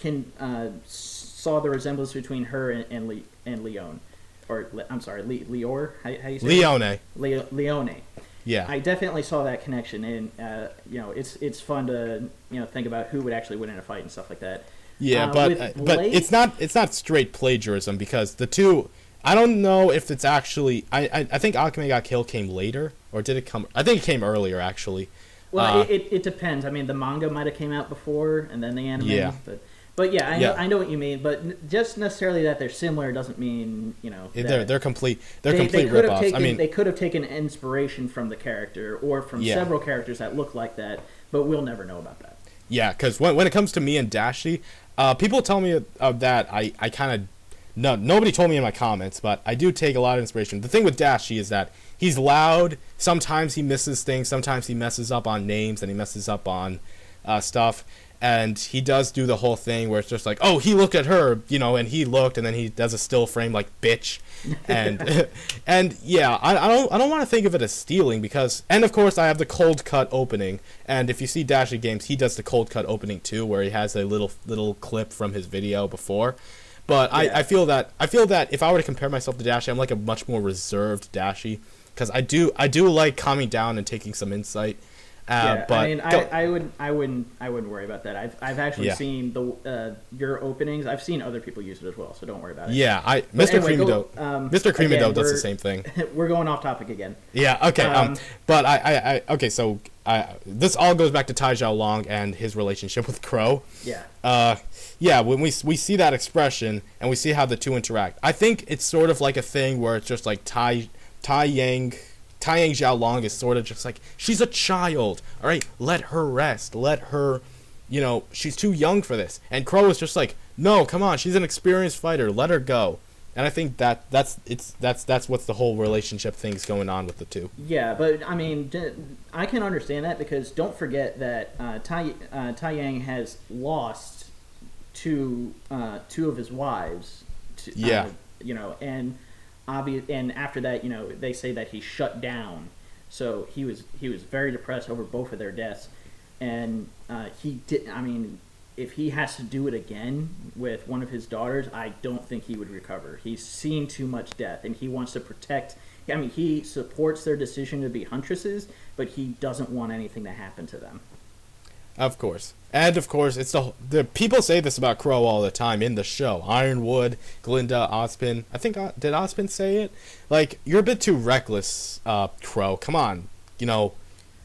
saw the resemblance between her and Leone, or I'm sorry, Leore. How you say Leone. Leone. Yeah. I definitely saw that connection, and it's fun to think about who would actually win in a fight and stuff like that. Yeah, but it's not straight plagiarism, because the two. I don't know if it's actually. I think Akame ga Kill came later, or did it come? I think it came earlier, actually. Well, it depends. I mean, the manga might have came out before, and then the anime. Yeah. But yeah, I know what you mean. But just necessarily that they're similar doesn't mean they're complete. They're complete ripoffs. I mean, they could have taken inspiration from the character or from several characters that look like that, but we'll never know about that. Yeah, because when it comes to me and Dashi, People tell me of that. I kind of no, nobody told me in my comments, but I do take a lot of inspiration. The thing with Dashi is that he's loud. Sometimes he misses things. Sometimes he messes up on names and he messes up on stuff. And he does do the whole thing where it's just like, oh, he looked at her, you know, and he looked, and then he does a still frame like bitch, and and yeah, I don't want to think of it as stealing because, and of course I have the cold cut opening, and if you see Dashi games, he does the cold cut opening too, where he has a little clip from his video before. But yeah. I feel that if I were to compare myself to Dashi, I'm like a much more reserved Dashi because I do like calming down and taking some insight. Yeah, but I mean, I wouldn't worry about that. I've actually seen your openings. I've seen other people use it as well, so don't worry about it. Yeah, Mr. Creamido does the same thing. We're going off topic again. Yeah, okay. But okay, so this all goes back to Tai Xiaolong and his relationship with Crow. Yeah. Yeah, when we see that expression and we see how the two interact, I think it's sort of like a thing where it's just like Tai Yang Xiaolong is sort of just like, she's a child, all right, let her rest, let her, you know, she's too young for this. And Crow is just like, no, come on, she's an experienced fighter, let her go. And I think that's what's the whole relationship thing's going on with the two. Yeah, but I mean, I can understand that because don't forget that Tai Yang has lost two of his wives. Yeah. You know, and after that, you know, they say that he shut down. So he was very depressed over both of their deaths, and he did. I mean, if he has to do it again with one of his daughters, I don't think he would recover. He's seen too much death, and he wants to protect. I mean, he supports their decision to be huntresses, but he doesn't want anything to happen to them. Of course. And of course, it's the people say this about Crow all the time in the show. Ironwood, Glinda, Ozpin. I think did Ozpin say it? Like, you're a bit too reckless, Crow. Come on, you know,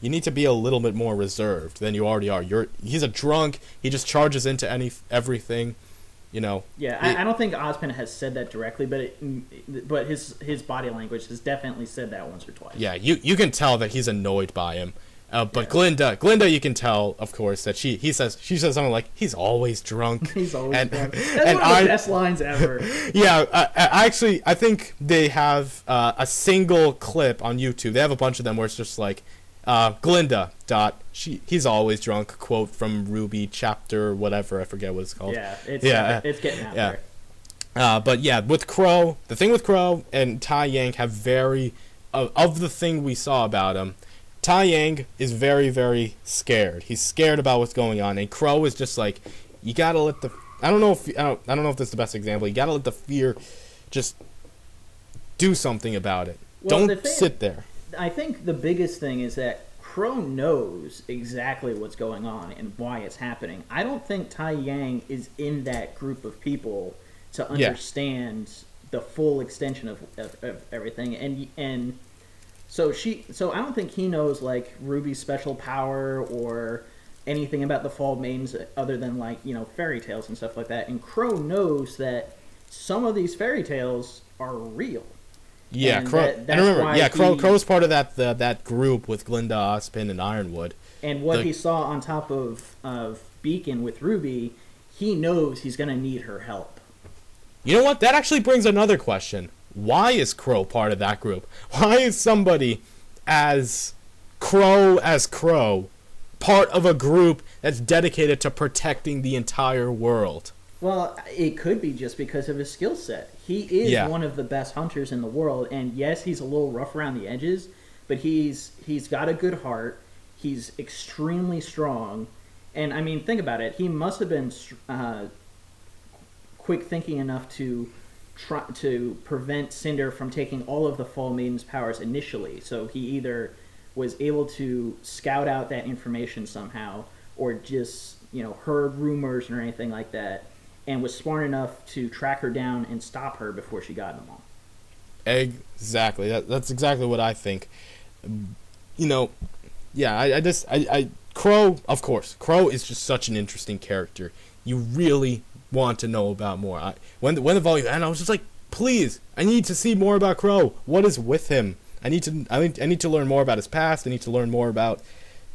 you need to be a little bit more reserved than you already are. He's a drunk. He just charges into everything, you know. Yeah, I don't think Ozpin has said that directly, but his body language has definitely said that once or twice. Yeah, you can tell that he's annoyed by him. But yeah. Glinda, you can tell, of course, that she says something like, "He's always drunk." He's always drunk. That's one of the best lines ever. Yeah, I think they have a single clip on YouTube. They have a bunch of them where it's just like, Glinda he's always drunk. Quote from RWBY chapter whatever, I forget what it's called. Yeah, it's getting out there. But yeah, with Crow, the thing with Crow and Tai Yang have of the thing we saw about him. Tai Yang is very, very scared. He's scared about what's going on, and Crow is just like, you gotta let the. I don't know if this is the best example. You gotta let the fear just do something about it. Well, don't sit there. I think the biggest thing is that Crow knows exactly what's going on and why it's happening. I don't think Tai Yang is in that group of people to understand the full extension of everything, and. So I don't think he knows like RWBY's special power or anything about the Fall Maidens other than like, you know, fairy tales and stuff like that. And Crow knows that some of these fairy tales are real. Yeah, and Crow. And remember, yeah, Crow's part of that group with Glinda, Ozpin, and Ironwood. And what he saw on top of Beacon with RWBY, he knows he's gonna need her help. You know what? That actually brings another question. Why is Crow part of that group? Why is somebody as Crow part of a group that's dedicated to protecting the entire world? Well, it could be just because of his skill set. He is one of the best hunters in the world, and yes, he's a little rough around the edges, but he's got a good heart. He's extremely strong, and I mean, think about it. He must have been quick thinking enough to try to prevent Cinder from taking all of the Fall Maiden's powers initially. So he either was able to scout out that information somehow, or just, you know, heard rumors or anything like that, and was smart enough to track her down and stop her before she got them all. Exactly. That's exactly what I think. You know, yeah, I Crow, of course. Crow is just such an interesting character. You really want to know about more. When the volume ended, I was just like, please, I need to see more about Crow. What is with him? I need to learn more about his past. I need to learn more about,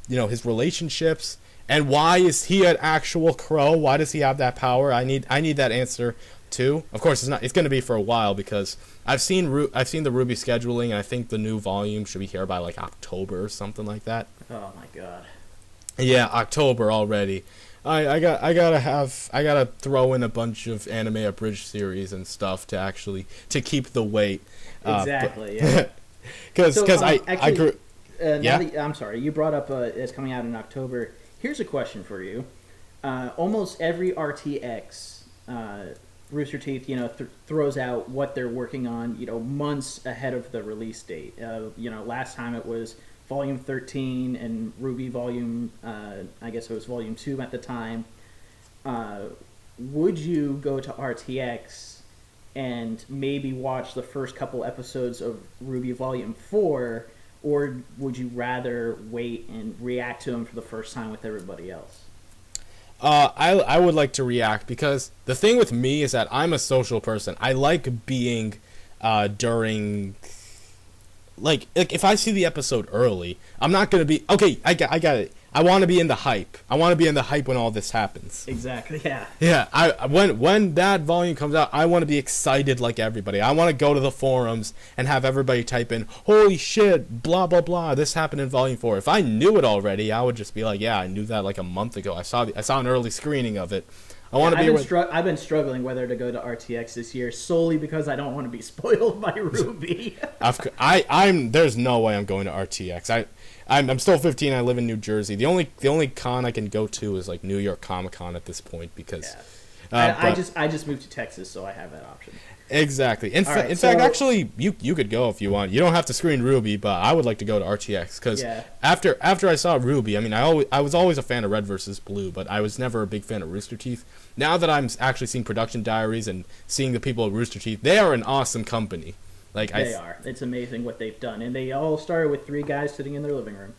you know, his relationships. And why is he an actual crow? Why does he have that power? I need that answer too. Of course, it's going to be for a while because I've seen the RWBY scheduling, and I think the new volume should be here by like October or something like that. Oh my god. Yeah, October already. I gotta throw in a bunch of anime abridged series and stuff to keep the weight. Exactly. Yeah. Because I grew. I'm sorry. You brought up it's coming out in October. Here's a question for you. Almost every RTX, Rooster Teeth, throws out what they're working on, months ahead of the release date. Last time it was Volume 13 and RWBY Volume, I guess it was Volume 2 at the time. Would you go to RTX and maybe watch the first couple episodes of RWBY Volume 4, or would you rather wait and react to them for the first time with everybody else? I would like to react because the thing with me is that I'm a social person. I like being during... Like if I see the episode early, I'm not going to be... Okay, I got it. I want to be in the hype. I want to be in the hype when all this happens. Exactly, yeah. Yeah, when that volume comes out, I want to be excited like everybody. I want to go to the forums and have everybody type in, holy shit, blah, blah, blah, this happened in Volume 4. If I knew it already, I would just be like, yeah, I knew that like a month ago. I saw an early screening of it. I've been struggling whether to go to RTX this year solely because I don't want to be spoiled by RWBY. There's no way I'm going to RTX. I'm still 15. I live in New Jersey. The only con I can go to is like New York Comic Con at this point because I just moved to Texas, so I have that option. Exactly. In fact, actually, you could go if you want. You don't have to screen RWBY, but I would like to go to RTX because after I saw RWBY, I mean, I was always a fan of Red vs. Blue, but I was never a big fan of Rooster Teeth. Now that I'm actually seeing Production Diaries and seeing the people at Rooster Teeth, they are an awesome company. They are. It's amazing what they've done, and they all started with 3 guys sitting in their living room.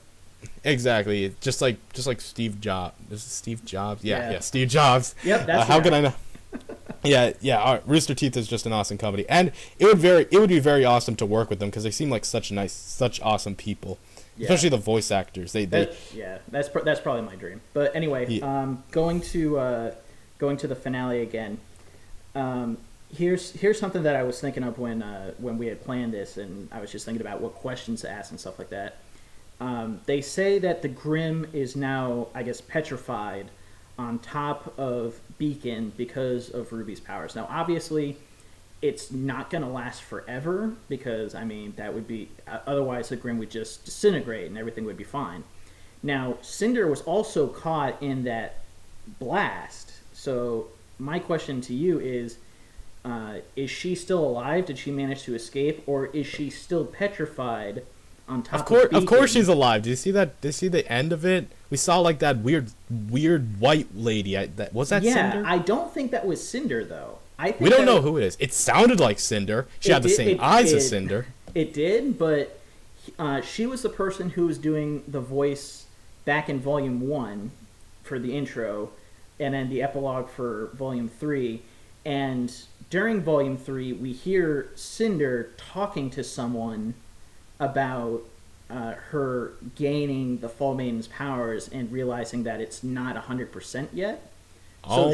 Exactly. Just like Steve Jobs. Is it Steve Jobs? Yeah, Steve Jobs. Yep, that's how can I know? Yeah. Rooster Teeth is just an awesome company, and it would be very awesome to work with them because they seem like such awesome people, especially the voice actors. That's probably my dream. But anyway, going to the finale again. Here's something that I was thinking of when we had planned this, and I was just thinking about what questions to ask and stuff like that. They say that the Grimm is now, I guess, petrified on top of Beacon because of RWBY's powers. Now, obviously, it's not going to last forever because, I mean, that would be... otherwise, the Grimm would just disintegrate and everything would be fine. Now, Cinder was also caught in that blast. So, my question to you is she still alive? Did she manage to escape? Or is she still petrified on top of Beacon? Of course she's alive. Did you see that? Did you see the end of it? We saw like that weird white lady. Was that Cinder? I don't think that was Cinder though. We don't know who it is. It sounded like Cinder. She had the same eyes as Cinder. It did, but she was the person who was doing the voice back in Volume 1 for the intro, and then the epilogue for Volume 3. And during Volume 3, we hear Cinder talking to someone about her gaining the Fall Maiden's powers and realizing that it's not 100% yet.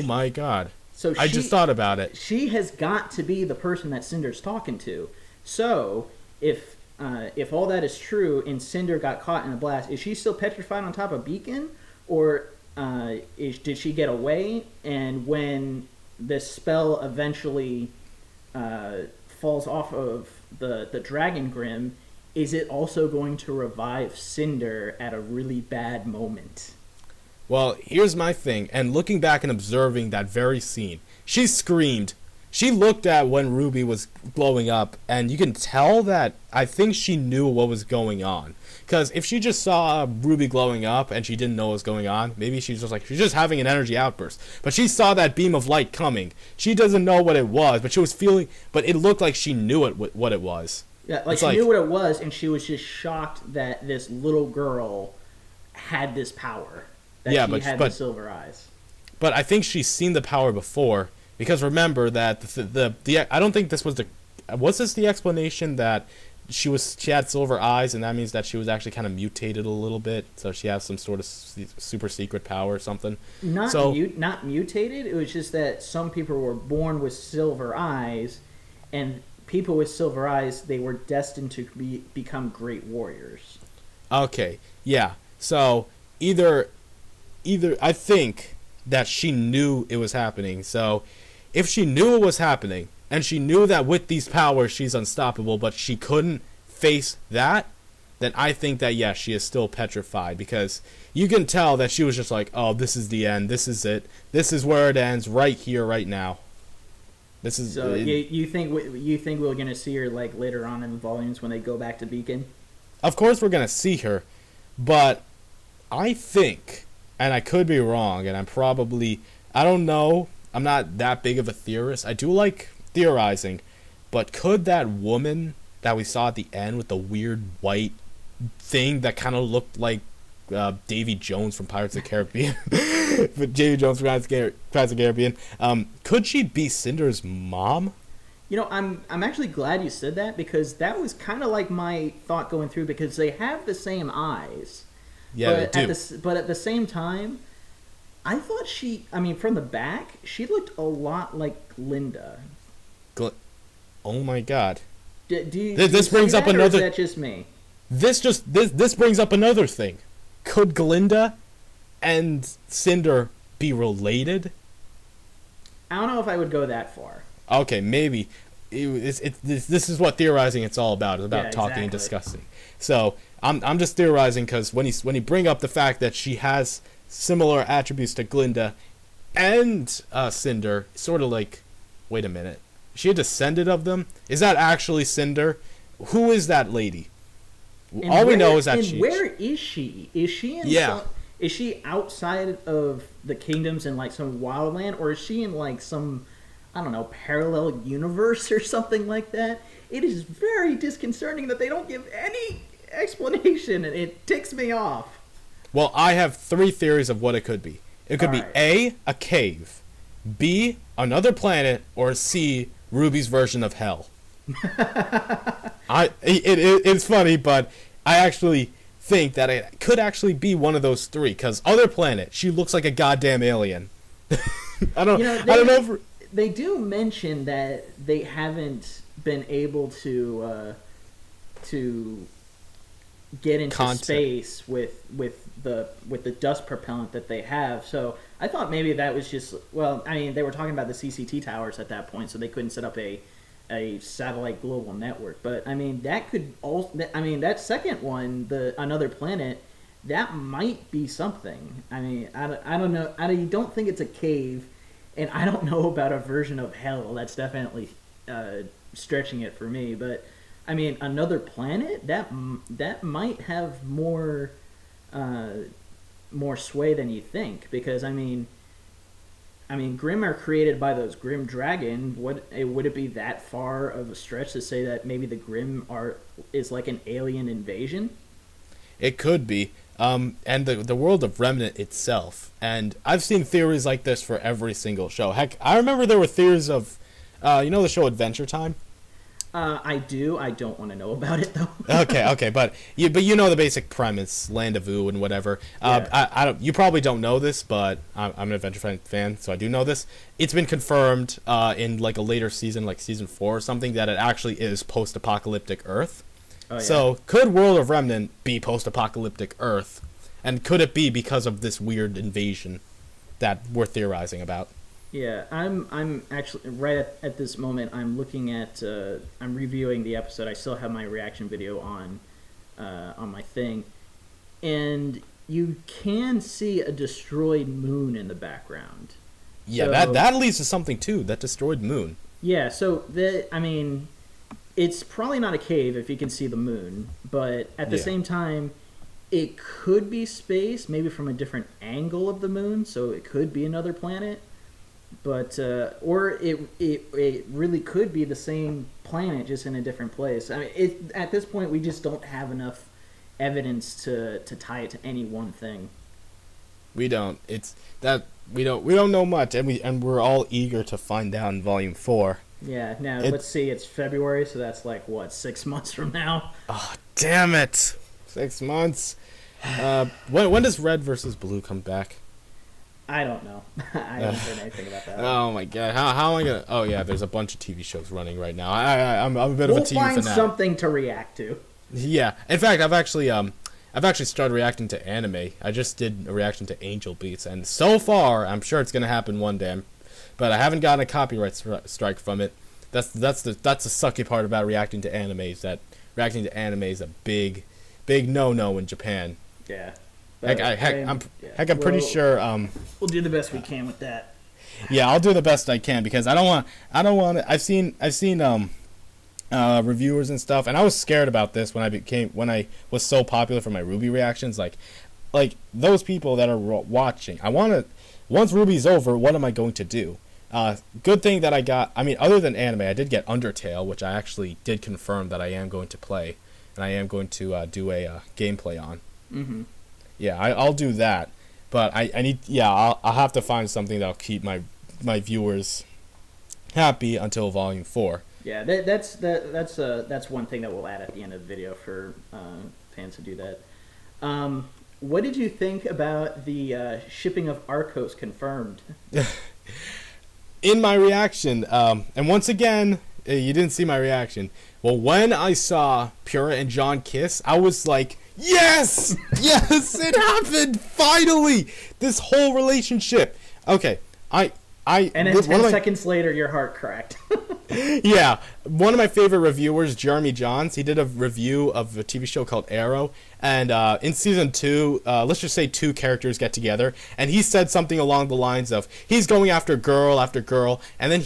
My god. So I just thought about it. She has got to be the person that Cinder's talking to. So, if all that is true and Cinder got caught in a blast, is she still petrified on top of Beacon? Or did she get away? And when this spell eventually falls off of the Dragon Grimm, is it also going to revive Cinder at a really bad moment? Well, here's my thing, and looking back and observing that very scene, she screamed. She looked at when RWBY was glowing up, and you can tell that I think she knew what was going on. Because if she just saw RWBY glowing up and she didn't know what was going on, maybe she's just having an energy outburst. But she saw that beam of light coming. She doesn't know what it was, but she was feeling, but it looked like she knew what it was. Yeah, she knew what it was, and she was just shocked that this little girl had this power. That she had the silver eyes. But I think she's seen the power before, because remember that I don't think this was was this the explanation that she had silver eyes, and that means that she was actually kind of mutated a little bit, so she has some sort of super secret power or something. Not mutated. It was just that some people were born with silver eyes, and people with silver eyes, they were destined to become great warriors. Okay, yeah. So either I think that she knew it was happening. So if she knew it was happening, and she knew that with these powers she's unstoppable, but she couldn't face that, then I think that, yes, she is still petrified, because you can tell that she was just like, oh, this is the end, this is it, this is where it ends, right here, right now. This is. So you think we're gonna see her like later on in the volumes when they go back to Beacon? Of course we're gonna see her, but I think, and I could be wrong, and I don't know, I'm not that big of a theorist. I do like theorizing, but could that woman that we saw at the end with the weird white thing that kind of looked like Davy Jones from Pirates of the Caribbean, but Davy Jones from Pirates of the Caribbean, could she be Cinder's mom? You know, I'm actually glad you said that, because that was kind of like my thought going through, because they have the same eyes. Yeah, they do. But at the same time, I thought from the back, she looked a lot like Glinda. Oh my God! This brings up another. Or is that just me? This brings up another thing. Could Glinda and Cinder be related? I don't know if I would go that far. Okay, maybe. This is what theorizing it's all about. It's about talking and discussing. So I'm just theorizing, because when you bring up the fact that she has similar attributes to Glinda and Cinder, sort of like, wait a minute, she a descendant of them? Is that actually Cinder? Who is that lady? All we know is that where is she? Is she in? Yeah. Is she outside of the kingdoms in like some wild land, or is she in like some, I don't know, parallel universe or something like that? It is very disconcerting that they don't give any explanation, and it ticks me off. Well, I have 3 theories of what it could be. It could be A, a cave, B, another planet, or C, Ruby's version of hell. It's funny, but I actually think that it could actually be one of those 3, because other planet, she looks like a goddamn alien. I don't know. They do mention that they haven't been able to get into space with the dust propellant that they have. So I thought maybe that was just, well, I mean, they were talking about the CCT towers at that point, so they couldn't set up a satellite global network. But I mean, that could also, I mean, that second one, another planet, that might be something. I mean, I don't know. I don't think it's a cave, and I don't know about a version of hell. That's definitely stretching it for me. But I mean, another planet, that might have more sway than you think, because I mean, Grimm are created by those Grimm dragon. Would it be that far of a stretch to say that maybe the Grimm is like an alien invasion? It could be. And the world of Remnant itself. And I've seen theories like this for every single show. Heck, I remember there were theories of, the show Adventure Time? I do. I don't want to know about it though. okay, but you know the basic premise, Land of Ooh and whatever. Yeah. You probably don't know this, but I'm an Adventure fan, so I do know this. It's been confirmed in like a later season, like season 4 or something, that it actually is post-apocalyptic Earth. Oh, yeah. So could World of Remnant be post-apocalyptic Earth, and could it be because of this weird invasion that we're theorizing about? Yeah, I'm actually right at this moment. I'm looking at I'm reviewing the episode. I still have my reaction video on my thing, and you can see a destroyed moon in the background. Yeah, so, that leads to something too. That destroyed moon. Yeah, so it's probably not a cave if you can see the moon, but at the same time, it could be space, maybe from a different angle of the moon. So it could be another planet. But or it really could be the same planet, just in a different place. I mean, at this point, we just don't have enough evidence to tie it to any one thing. We don't. We don't know much, and we're all eager to find out in Volume 4. Yeah. Now let's see. It's February, so that's like what, 6 months from now. Oh, damn it! 6 months. When does Red versus Blue come back? I don't know. I haven't heard anything about that. Oh my god! How am I gonna? Oh yeah, there's a bunch of TV shows running right now. I'm a bit of a TV fanatic. We'll find something to react to. Yeah. In fact, I've actually started reacting to anime. I just did a reaction to Angel Beats, and so far, I'm sure it's gonna happen one day. But I haven't gotten a copyright strike from it. That's the sucky part about reacting to anime, is that reacting to anime is a big no in Japan. Yeah. I'm pretty sure. We'll do the best we can with that. Yeah, I'll do the best I can, because I don't want. I've seen reviewers and stuff, and I was scared about this when I was so popular for my RWBY reactions. Like those people that are watching, once RWBY's over, what am I going to do? Good thing that I got. I mean, other than anime, I did get Undertale, which I actually did confirm that I am going to play, and I am going to do a gameplay on. Mm-hmm. Yeah, I'll do that, but I need. Yeah, I'll have to find something that'll keep my viewers happy until Volume 4. Yeah, that's one thing that we'll add at the end of the video for fans to do that. What did you think about the shipping of Arcos confirmed? In my reaction, and once again, you didn't see my reaction. Well, when I saw Pura and John kiss, I was like, yes! Yes, it happened! Finally! This whole relationship. Okay, and then 10 seconds later, your heart cracked. Yeah, one of my favorite reviewers, Jeremy Johns, he did a review of a TV show called Arrow, and in season 2, let's just say 2 characters get together, and he said something along the lines of, he's going after girl, and then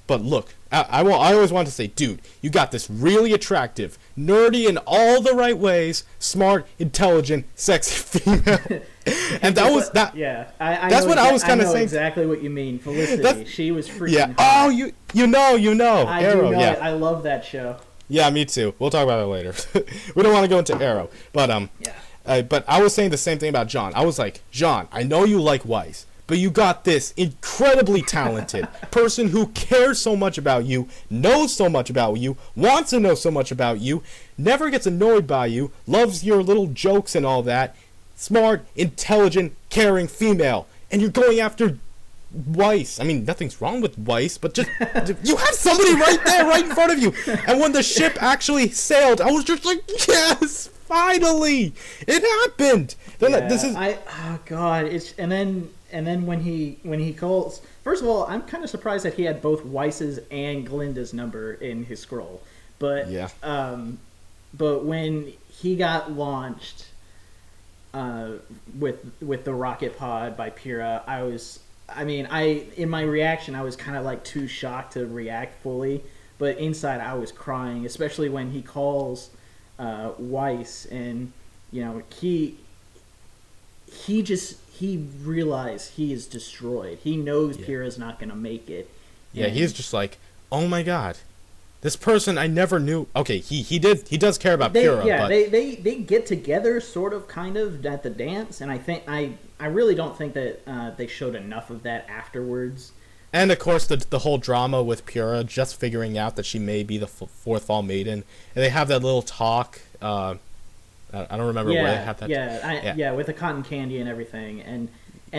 but look, I always want to say, dude, you got this really attractive, nerdy in all the right ways, smart, intelligent, sexy female. And that was that. Yeah, that's what I was kind of saying. Exactly what you mean, Felicity. She was freaking. Yeah. Hot. Oh, you know. I Arrow. do know yeah. it. I love that show. Yeah, me too. We'll talk about it later. We don't want to go into Arrow, but Yeah. But I was saying the same thing about John. I was like, John, I know you like Weiss, but you got this incredibly talented person who cares so much about you, knows so much about you, wants to know so much about you, never gets annoyed by you, loves your little jokes and all that. Smart, intelligent, caring female, and you're going after Weiss. I mean, nothing's wrong with Weiss, but just you have somebody right there, right in front of you. And when the ship actually sailed, I was just like, yes, finally, it happened. Oh god, and then when he calls. First of all, I'm kind of surprised that he had both Weiss's and Glinda's number in his scroll, but yeah. But when he got launched. With the rocket pod by Pyrrha, in my reaction, I was kind of like too shocked to react fully, but inside I was crying, especially when he calls Weiss, and he realized he is destroyed. He knows Pyrrha's not gonna make it. Yeah, he's just like, oh my god. This person I never knew. Okay, he does care about Pyrrha. Yeah, but they get together, sort of, kind of, at the dance, and I really don't think that they showed enough of that afterwards. And of course the whole drama with Pyrrha just figuring out that she may be the fourth fall maiden, and they have that little talk. I don't remember where they have that. Yeah, with the cotton candy and everything, and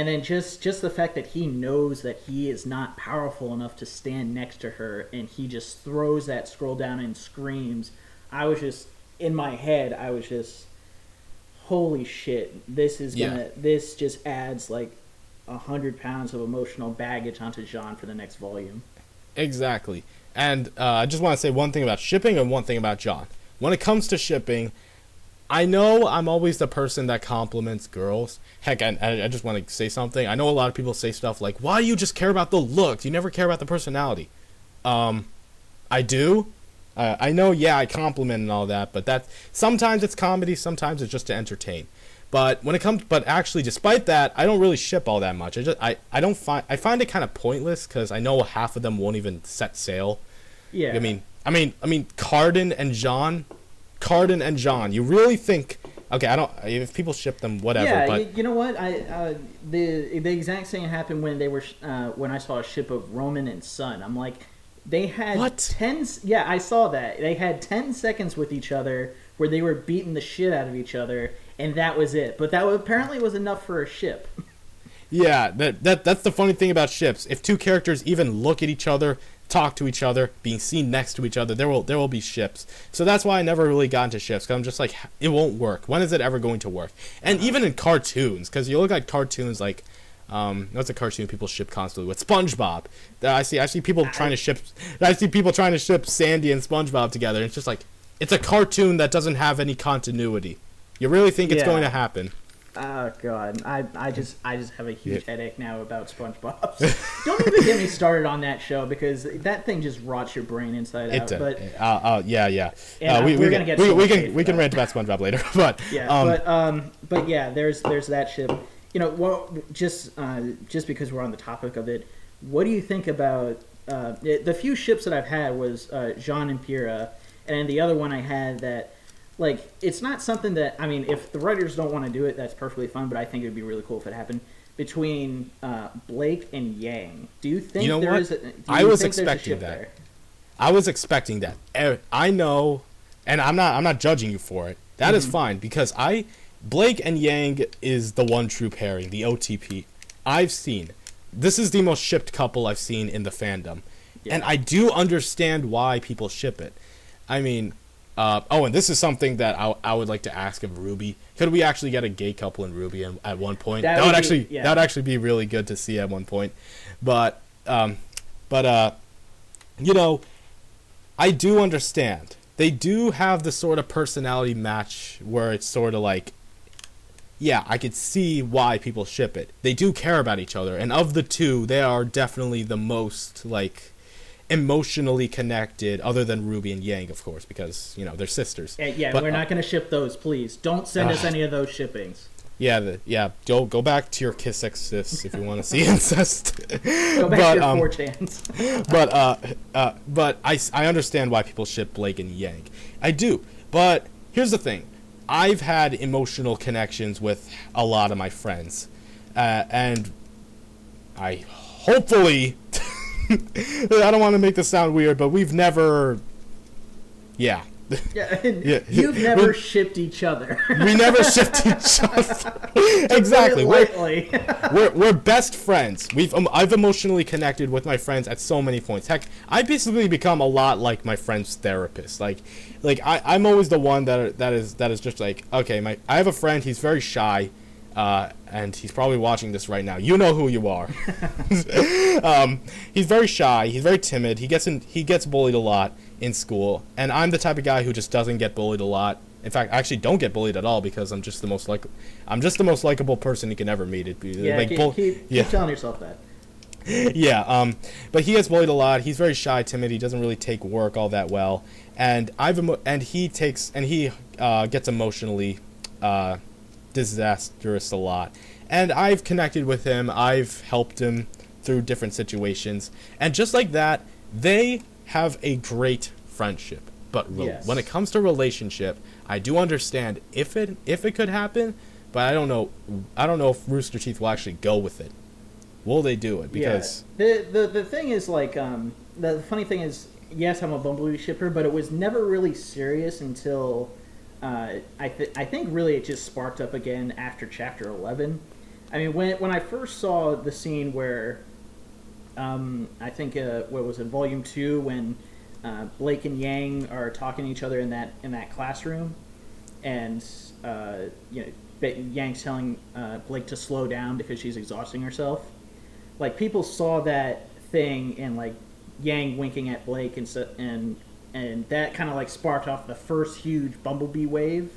then just the fact that he knows that he is not powerful enough to stand next to her, and he just throws that scroll down and screams. I was just, in my head, holy shit, this just adds like 100 pounds of emotional baggage onto Jean for the next volume. Exactly. And I just want to say one thing about shipping and one thing about John. When it comes to shipping, I know I'm always the person that compliments girls. Heck, I just want to say something. I know a lot of people say stuff like, why do you just care about the looks? You never care about the personality. I do. I know, I compliment and all that, but sometimes it's comedy, sometimes it's just to entertain. But actually, despite that, I don't really ship all that much. I find it kind of pointless, because I know half of them won't even set sail. Yeah. I mean, Cardin and John. You really think? Okay, I don't. If people ship them, whatever. Yeah, but you know what? The exact same happened when they were when I saw a ship of Roman and Sun. I'm like, They had What? 10. Yeah, I saw that. They had 10 seconds with each other where they were beating the shit out of each other, and that was it. But that apparently was enough for a ship. Yeah, that's the funny thing about ships. If two characters even look at each other, talk to each other, being seen next to each other, there will be ships. So that's why I never really got into ships, because I'm just like, it won't work. When is it ever going to work? And even in cartoons, because you look at cartoons like, what's a cartoon people ship constantly with? SpongeBob. I see people trying to ship Sandy and SpongeBob together. And it's just like, it's a cartoon that doesn't have any continuity. You really think it's going to happen? Oh God, I just have a huge headache now about SpongeBob. Don't even get me started on that show, because that thing just rots your brain inside out. But yeah. We can rant about SpongeBob later, but but yeah, there's that ship. You know, well, just because we're on the topic of it, what do you think about the few ships that I've had was Jean and Pyrrha, and then the other one I had that. Like, it's not something that, I mean, if the writers don't want to do it, that's perfectly fine, but I think it would be really cool if it happened. Between Blake and Yang. Do you think I was expecting that. There? I was expecting that. I know, and I'm not judging you for it. That is fine, because Blake and Yang is the one true pairing, the OTP. I've seen. This is the most shipped couple I've seen in the fandom. Yeah. And I do understand why people ship it. I mean... and this is something that I would like to ask of RWBY. Could we actually get a gay couple in RWBY at one point? That would actually be really good to see at one point. But you know, I do understand. They do have the sort of personality match where it's sort of like, yeah, I could see why people ship it. They do care about each other, and of the two, they are definitely the most like emotionally connected, other than RWBY and Yang, of course, because, you know, they're sisters. But we're not going to ship those, please. Don't send us any of those shippings. Go back to your Kiss X Sis if you want to see incest. Go back to your 4chans. But I understand why people ship Blake and Yang. I do. But here's the thing. I've had emotional connections with a lot of my friends. And I hopefully... I don't want to make this sound weird, but we've never... Yeah. You've never shipped each other. We never shipped each other. Exactly. We're best friends. I've emotionally connected with my friends at so many points. Heck, I basically become a lot like my friend's therapist. I'm always the one that is just like, okay, I have a friend, he's very shy. And he's probably watching this right now. You know who you are. He's very shy. He's very timid. He gets bullied a lot in school. And I'm the type of guy who just doesn't get bullied a lot. In fact, I actually don't get bullied at all, because I'm just the most likable person you can ever meet. Keep telling yourself that. Yeah. But he gets bullied a lot. He's very shy, timid. He doesn't really take work all that well. And he gets emotionally disastrous a lot. And I've connected with him. I've helped him through different situations. And just like that, they have a great friendship. But when it comes to relationship, I do understand if it could happen, but I don't know if Rooster Teeth will actually go with it. Will they do it? Because the thing is, like, the funny thing is, yes, I'm a Bumblebee shipper, but it was never really serious until I think really it just sparked up again after Chapter 11. I mean, when I first saw the scene where I think what was it, Volume 2, when Blake and Yang are talking to each other in that classroom, and Yang's telling Blake to slow down because she's exhausting herself. Like, people saw that thing, and like Yang winking at Blake, and that kind of like sparked off the first huge Bumblebee wave.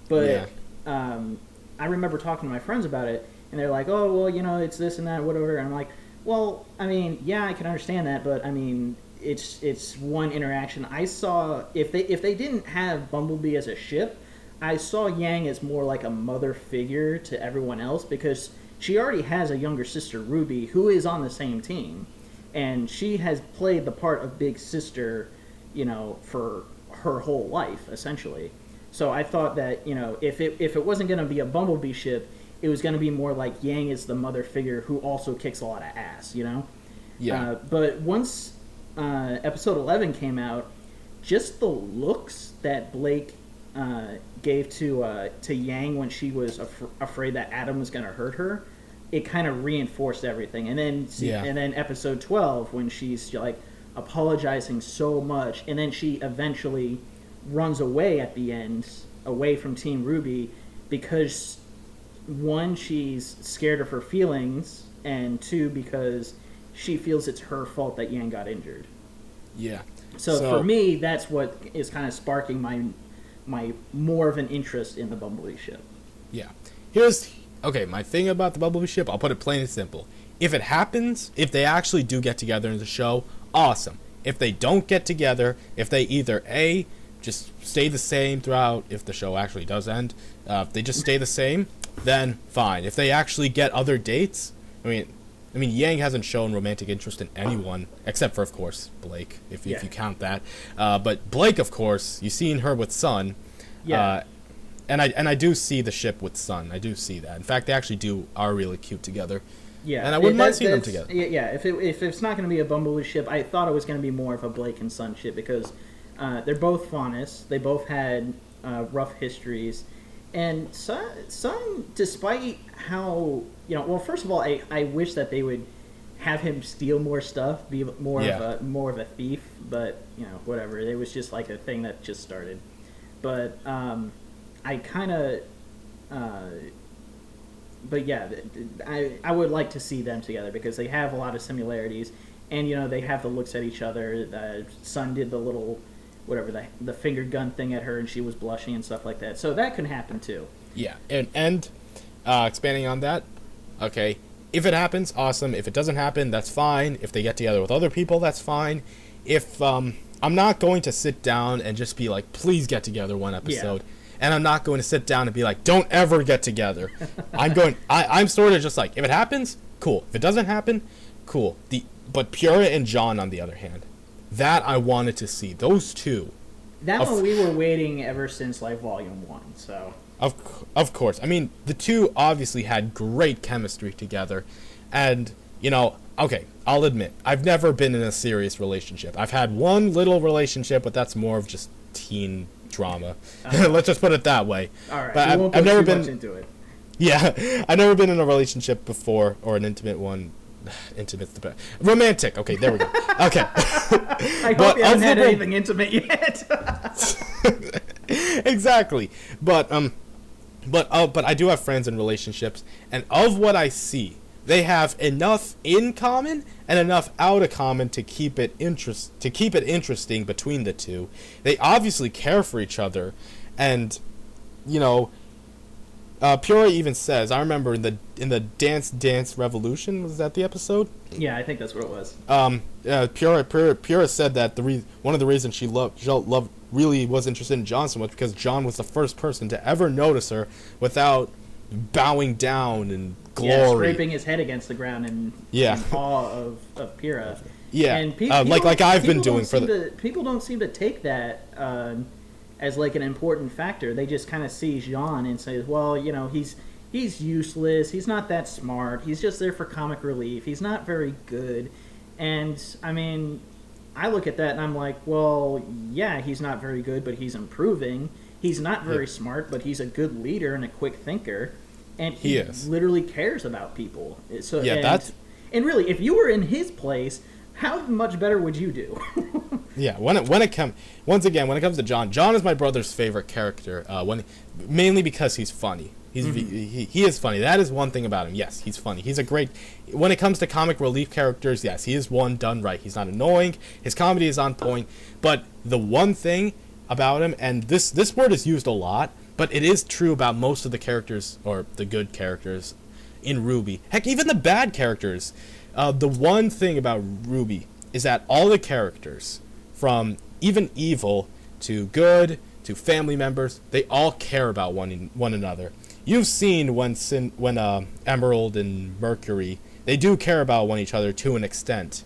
But I remember talking to my friends about it, and they're like, "Oh, well, you know, it's this and that, whatever." And I'm like, "Well, I mean, yeah, I can understand that, but I mean, it's one interaction." I saw if they didn't have Bumblebee as a ship, I saw Yang as more like a mother figure to everyone else, because she already has a younger sister, RWBY, who is on the same team, and she has played the part of big sister, you know, for her whole life, essentially. So I thought that, you know, if it wasn't going to be a Bumblebee ship, it was going to be more like Yang is the mother figure who also kicks a lot of ass, you know? Yeah. But once episode 11 came out, just the looks that Blake gave to Yang when she was afraid that Adam was going to hurt her, it kind of reinforced everything. And then and then episode 12 when she's like apologizing so much, and then she eventually runs away at the end, away from Team RWBY, because one, she's scared of her feelings, and two, because she feels it's her fault that Yang got injured. Yeah. So for me, that's what is kind of sparking my more of an interest in the Bumblebee ship. Yeah. My thing about the Bumblebee ship, I'll put it plain and simple. If it happens, if they actually do get together in the show, awesome. If they don't get together, if they either A, just stay the same throughout, if the show actually does end, if they just stay the same, then fine. If they actually get other dates, I mean, Yang hasn't shown romantic interest in anyone, except for, of course, Blake, if you count that. But Blake, of course, you've seen her with Sun. Yeah. And I do see the ship with Sun. I do see that. In fact, they actually are really cute together. Yeah. And I wouldn't mind seeing them together. Yeah, if it's not going to be a Bumblebee ship, I thought it was going to be more of a Blake and Sun ship, because they're both Faunus. They both had rough histories. And Sun, despite how, well, first of all, I wish that they would have him steal more stuff, be more of a thief, but whatever. It was just like a thing that just started. But I kind of, but yeah, I would like to see them together, because they have a lot of similarities, and they have the looks at each other. Sun did the little, whatever, the finger gun thing at her, and she was blushing and stuff like that. So that can happen too. Yeah, and expanding on that, okay, if it happens, awesome. If it doesn't happen, that's fine. If they get together with other people, that's fine. If I'm not going to sit down and just be like, please get together one episode. Yeah. And I'm not going to sit down and be like, don't ever get together. I'm sort of just like, if it happens, cool. If it doesn't happen, cool. But Pura and John, on the other hand, that I wanted to see. Those two. That one we were waiting ever since like Volume 1, so. Of course. I mean, the two obviously had great chemistry together. And, okay, I'll admit, I've never been in a serious relationship. I've had one little relationship, but that's more of just teen drama. Let's just put it that way. All right. But I've never been into it. Yeah, I've never been in a relationship before, or an intimate one. Intimate's the best. Romantic. Okay, there we go. Okay. I hope you haven't had anything intimate yet. Exactly. But I do have friends in relationships, and of what I see, they have enough in common and enough out of common to keep it interesting between the two. They obviously care for each other, and Pura even says, I remember in the Dance Revolution, was that the episode? Yeah, I think that's what it was. Pura said that one of the reasons she really was interested in John so much, because John was the first person to ever notice her without bowing down in glory. Yeah, scraping his head against the ground in awe of Pura. Yeah, and like I've been doing people don't seem to take that as like an important factor. They just kind of see Jean and say, well, he's useless. He's not that smart. He's just there for comic relief. He's not very good. And I mean, I look at that and I'm like, well, yeah, he's not very good, but he's improving. He's not very smart, but he's a good leader and a quick thinker. And he literally cares about people. So and really, if you were in his place, how much better would you do? Yeah, when it comes to John is my brother's favorite character. Mainly because he's funny. He is funny. That is one thing about him. Yes, he's funny. He's a great. When it comes to comic relief characters, yes, he is one done right. He's not annoying. His comedy is on point. But the one thing about him, and this word is used a lot, but it is true about most of the characters, or the good characters in RWBY. Heck, even the bad characters. The one thing about RWBY is that all the characters, from even evil to good to family members, they all care about one another. You've seen when Emerald and Mercury, they do care about each other to an extent.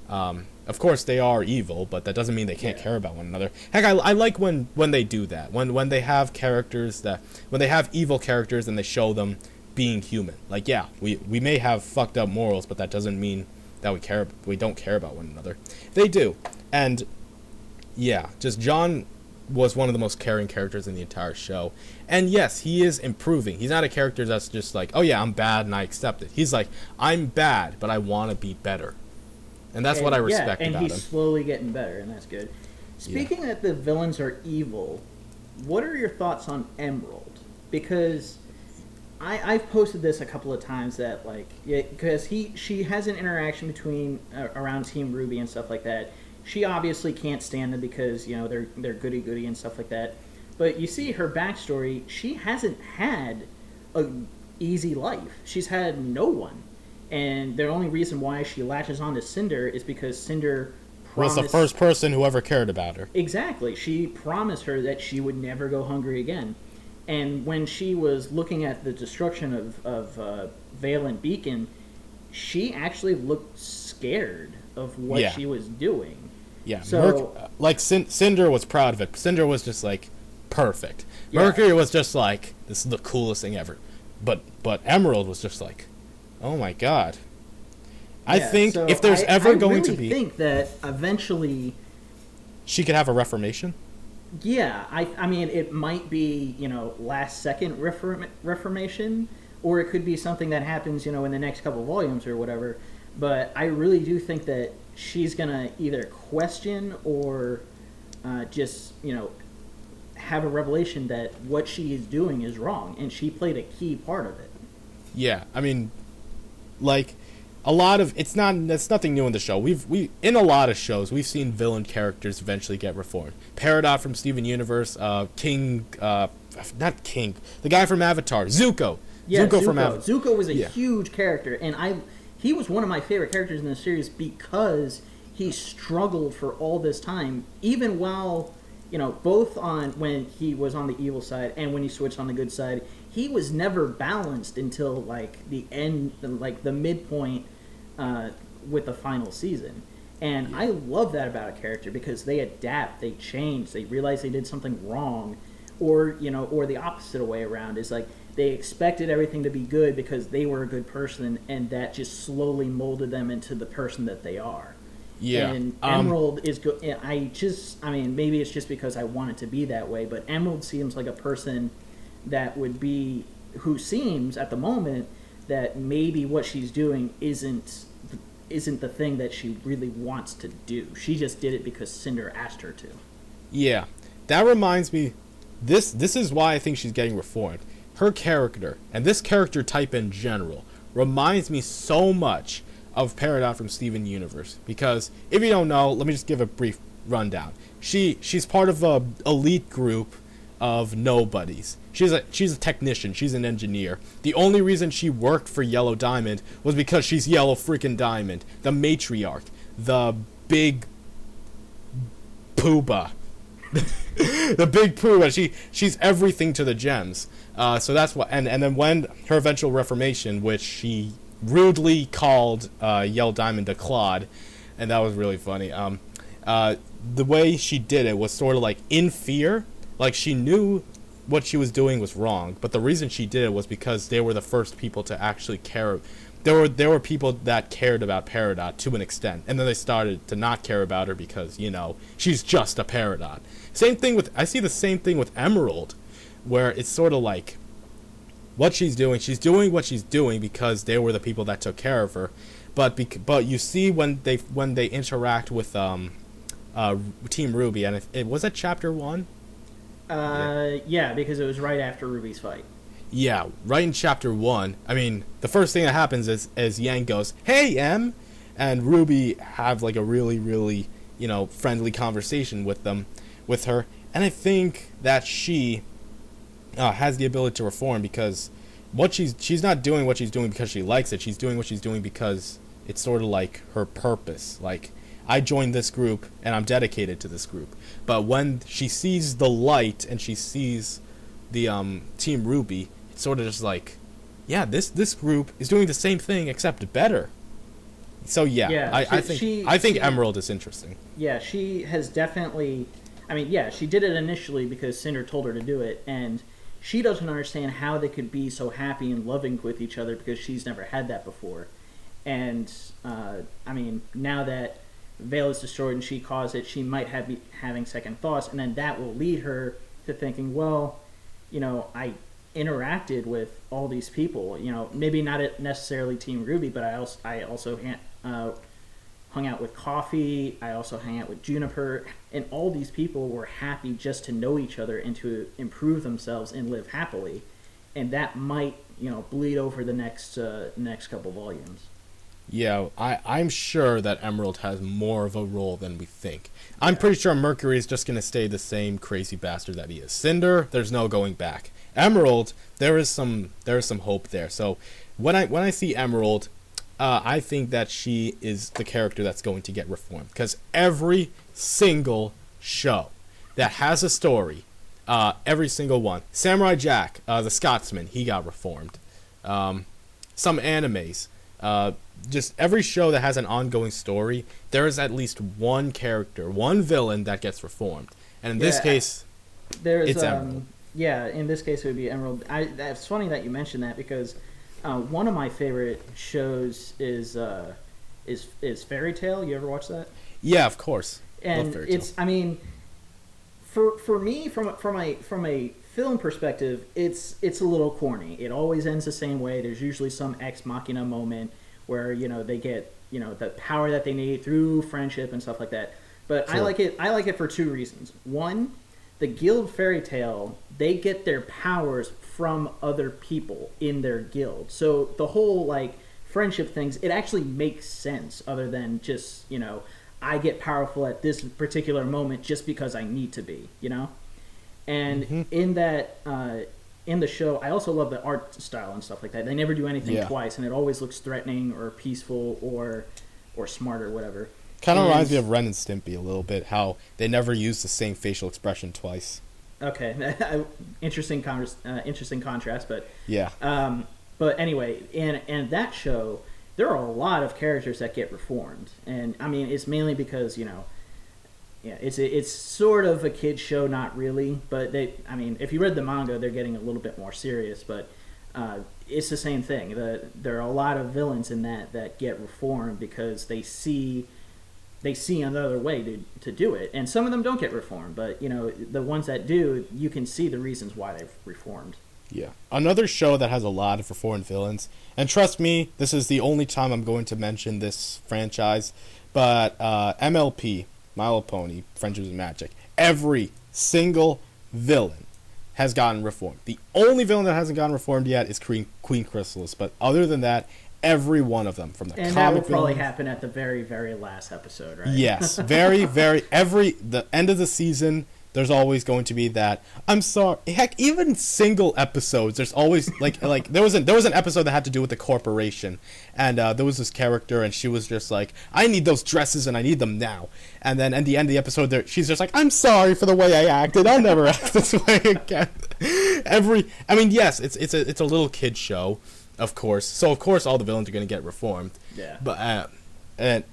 Of course, they are evil, but that doesn't mean they can't care about one another. Heck, I like when they do that. When they have characters when they have evil characters and they show them being human. Like, yeah, we may have fucked up morals, but that doesn't mean that we don't care about one another. They do. And yeah, just John was one of the most caring characters in the entire show. And yes, he is improving. He's not a character that's just like, oh yeah, I'm bad and I accept it. He's like, I'm bad, but I want to be better. And that's what I respect about him. And he's slowly getting better, and that's good. Speaking that the villains are evil, what are your thoughts on Emerald? Because I've posted this a couple of times that, like, because she has an interaction between around Team RWBY and stuff like that. She obviously can't stand them because, you know, they're goody-goody and stuff like that. But you see her backstory, she hasn't had an easy life. She's had no one. And the only reason why she latches on to Cinder is because Cinder promised... was the first person who ever cared about her. Exactly. She promised her that she would never go hungry again. And when she was looking at the destruction of Valent Beacon, she actually looked scared of what she was doing. Yeah, so Cinder was proud of it. Cinder was just like, perfect. Mercury was just like, this is the coolest thing ever. But Emerald was just like, oh my god. I think if there's ever going to be... I think that eventually... she could have a reformation? Yeah, I mean, it might be, you know, last second reformation, or it could be something that happens, you know, in the next couple volumes or whatever. But I really do think that she's going to either question or just, you know, have a revelation that what she is doing is wrong, and she played a key part of it. Yeah, I mean, like, a lot of it's nothing new in the show. We in a lot of shows we've seen villain characters eventually get reformed. Peridot from Steven Universe, King, not King, the guy from Avatar, Zuko. Yeah, Zuko from Avatar. Zuko was a huge character, and he was one of my favorite characters in the series because he struggled for all this time, even while, you know, both on when he was on the evil side and when he switched on the good side. He was never balanced until, like, the end, like, the midpoint with the final season. And I love that about a character because they adapt, they change, they realize they did something wrong. Or, you know, or the opposite way around is, like, they expected everything to be good because they were a good person, and that just slowly molded them into the person that they are. Yeah. And Emerald is good. I mean, maybe it's just because I want it to be that way, but Emerald seems like a person that would be, who seems at the moment that maybe what she's doing isn't the thing that she really wants to do. She just did it because Cinder asked her to. Yeah, that reminds me, this is why I think she's getting reformed. Her character, and this character type in general, reminds me so much of Peridot from Steven Universe. Because, if you don't know, let me just give a brief rundown. She's part of a elite group of nobodies. She's a technician. She's an engineer. The only reason she worked for Yellow Diamond was because she's Yellow freaking Diamond, the matriarch, the big poobah, the big poobah. She's everything to the gems. So that's what. And then when her eventual reformation, which she rudely called Yellow Diamond a clod, and that was really funny. The way she did it was sort of like in fear. Like, she knew what she was doing was wrong, but the reason she did it was because they were the first people to actually care. There were people that cared about Peridot to an extent, and then they started to not care about her because, you know, she's just a Peridot. I see the same thing with Emerald, where it's sort of like what she's doing what she's doing because they were the people that took care of her. But you see when they interact with Team RWBY, and it was at Chapter 1. Yeah, because it was right after Ruby's fight. Yeah, right in Chapter 1. I mean, the first thing that happens is Yang goes, "Hey, Em," and RWBY have like a really, really, you know, friendly conversation with her, and I think that she has the ability to reform because she's not doing what she's doing because she likes it. She's doing what she's doing because it's sort of like her purpose. Like, I joined this group and I'm dedicated to this group. But when she sees the light and she sees the Team RWBY, it's sort of just like, yeah, this group is doing the same thing except better. So I think Emerald is interesting. Yeah, she has definitely. I mean, yeah, she did it initially because Cinder told her to do it, and she doesn't understand how they could be so happy and loving with each other because she's never had that before. And I mean, now that Veil is destroyed and she caused it, she might be having second thoughts, and then that will lead her to thinking, well, you know, I interacted with all these people. You know, maybe not necessarily Team RWBY, but I also hung out with Coffee. I also hung out with Juniper, and all these people were happy just to know each other and to improve themselves and live happily. And that might, you know, bleed over the next couple volumes. Yeah, I'm sure that Emerald has more of a role than we think. I'm pretty sure Mercury is just going to stay the same crazy bastard that he is. Cinder, there's no going back. Emerald, there is some hope there. So when I see Emerald, I think that she is the character that's going to get reformed, because every single show that has a story, every single one, Samurai Jack, the Scotsman, he got reformed. Some animes. Just every show that has an ongoing story, there is at least one character, one villain that gets reformed. And in this case, it's Emerald. Yeah, in this case it would be Emerald. It's funny that you mentioned that, because one of my favorite shows is Fairy Tail. You ever watch that? Yeah, of course. And it's, I mean, for me, from a film perspective, it's a little corny. It always ends the same way. There's usually some ex machina moment where, you know, they get, you know, the power that they need through friendship and stuff like that. But sure. I like it for two reasons. One, the guild Fairy Tail, they get their powers from other people in their guild. So the whole, like, friendship things, it actually makes sense, other than just, you know, I get powerful at this particular moment just because I need to be, you know? And in that, in the show, I also love the art style and stuff like that. They never do anything twice, and it always looks threatening or peaceful or smart or whatever. Kind of reminds me of Ren and Stimpy a little bit, how they never use the same facial expression twice. Okay, interesting contrast, but yeah. But anyway, in that show, there are a lot of characters that get reformed, and I mean, it's mainly because, you know, yeah, it's sort of a kid's show, not really, but I mean, if you read the manga, they're getting a little bit more serious, but it's the same thing. There are a lot of villains in that get reformed because they see another way to do it, and some of them don't get reformed, but, you know, the ones that do, you can see the reasons why they've reformed. Yeah. Another show that has a lot of reformed villains, and trust me, this is the only time I'm going to mention this franchise, but MLP, My Little Pony, Friendships and Magic, every single villain has gotten reformed. The only villain that hasn't gotten reformed yet is Queen Chrysalis, but other than that, every one of them, from the and comic that will probably villains, happen at the very, very last episode, right? Yes, very, very, the end of the season, there's always going to be that. I'm sorry. Heck, even single episodes, there's always like there was an episode that had to do with the corporation, and there was this character, and she was just like, I need those dresses, and I need them now. And then at the end of the episode, she's just like, I'm sorry for the way I acted. I'll never act this way again. I mean, yes, it's a little kid show, of course. So of course all the villains are going to get reformed. Yeah. But But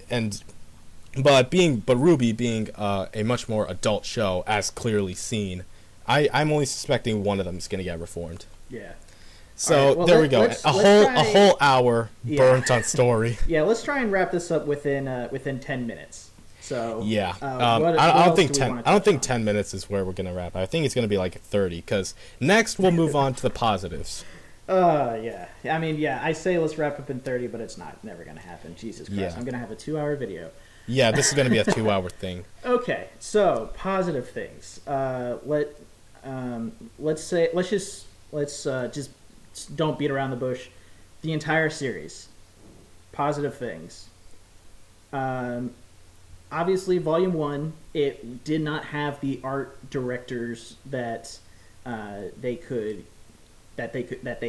RWBY being a much more adult show, as clearly seen, I'm only suspecting one of them is going to get reformed. Yeah. So right, well, there we go. A whole hour burnt on story. Yeah, let's try and wrap this up within 10 minutes. So yeah, I don't think 10 minutes is where we're going to wrap. I think it's going to be like 30, because next we'll move on to the positives. Yeah. I mean, yeah, I say let's wrap up in 30, but it's never going to happen. Jesus Christ. Yeah. I'm going to have a 2-hour video. Yeah, this is going to be a 2-hour thing. Okay, so positive things. Let's just don't beat around the bush. The entire series, positive things. Obviously, Volume 1, it did not have the art directors that they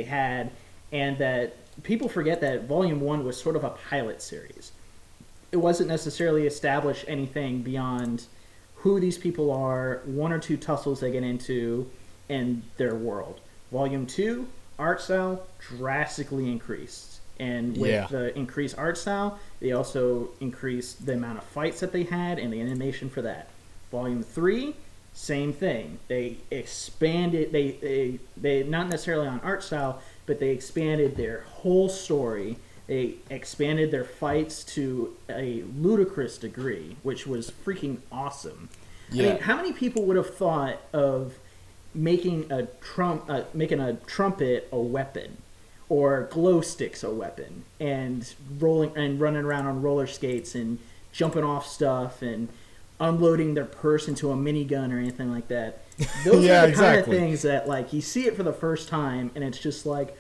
had, and that people forget that Volume 1 was sort of a pilot series. It wasn't necessarily establish anything beyond who these people are, one or two tussles they get into, and their world. Volume 2, art style drastically increased. And with the increased art style, they also increased the amount of fights that they had and the animation for that. Volume 3, same thing. They expanded, they not necessarily on art style, but they expanded their whole story. They expanded their fights to a ludicrous degree, which was freaking awesome. Yeah. I mean, how many people would have thought of making a trumpet a weapon, or glow sticks a weapon, and running around on roller skates and jumping off stuff and unloading their purse into a minigun or anything like that? Those Yeah, are the kind of exactly. things that, like, you see it for the first time and it's just like,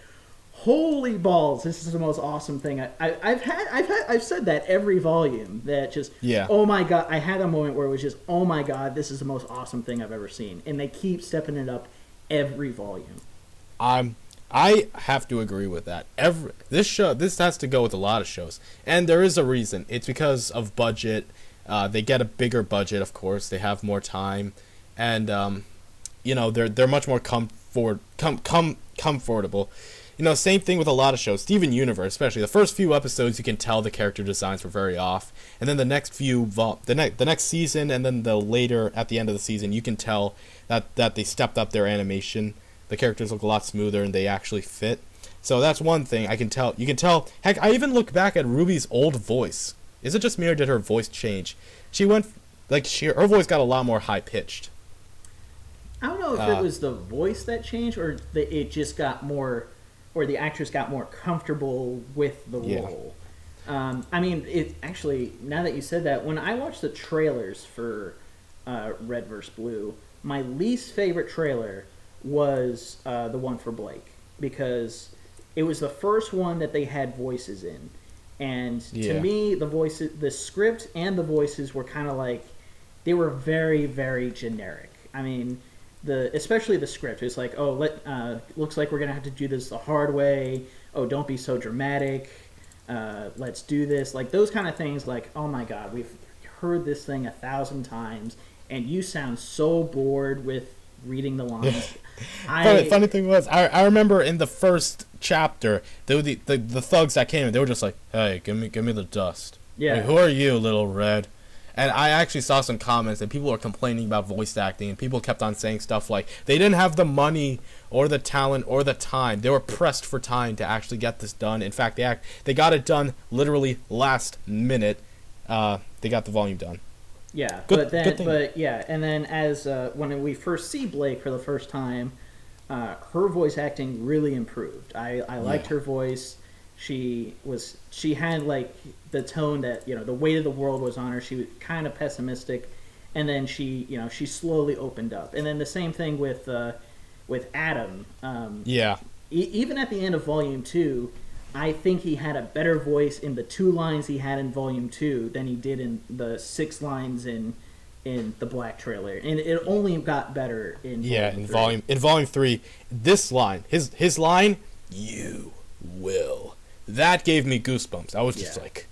holy balls, this is the most awesome thing. I've said that every volume, that just, Yeah. oh my god, I had a moment where it was just, oh my god, this is the most awesome thing I've ever seen. And they keep stepping it up every volume. I have to agree with that. This has to go with a lot of shows, and there is a reason. It's because of budget. They get a bigger budget, of course. They have more time, and they're much more comfortable. Same thing with a lot of shows. Steven Universe, especially the first few episodes, you can tell the character designs were very off, and then the next the next season, and then the later at the end of the season, you can tell that they stepped up their animation. The characters look a lot smoother and they actually fit. So that's one thing I can tell. You can tell. Heck, I even look back at Ruby's old voice. Is it just me or did her voice change? Her voice got a lot more high pitched. I don't know if it was the voice that changed, or it just got more, or the actress got more comfortable with the role. I mean, it actually, now that you said that, when I watched the trailers for Red vs. Blue, my least favorite trailer was the one for Blake, because it was the first one that they had voices in, and to me, the script and the voices were kind of like, they were very, very generic. I mean, especially the script. It's like, oh, looks like we're gonna have to do this the hard way. Oh, don't be so dramatic. Let's do this. Like, those kind of things. Like, oh my God, we've heard this thing 1,000 times, and you sound so bored with reading the lines. Funny thing was, I remember in the first chapter, the thugs that came in, they were just like, "Hey, give me the dust. Yeah. Hey, who are you, little red?" And I actually saw some comments and people were complaining about voice acting, and people kept on saying stuff like they didn't have the money or the talent or the time. They were pressed for time to actually get this done. In fact, they got it done literally last minute. They got the volume done. Yeah, good thing. And then as when we first see Blake for the first time, her voice acting really improved. I liked her voice. She had like the tone that, the weight of the world was on her. She was kind of pessimistic, and then she slowly opened up. And then the same thing with Adam. Even at the end of Volume 2, I think he had a better voice in the 2 lines he had in Volume 2 than he did in the 6 lines in the Black trailer, and it only got better in Volume 3. This line, his line, "You will," that gave me goosebumps. I was just like,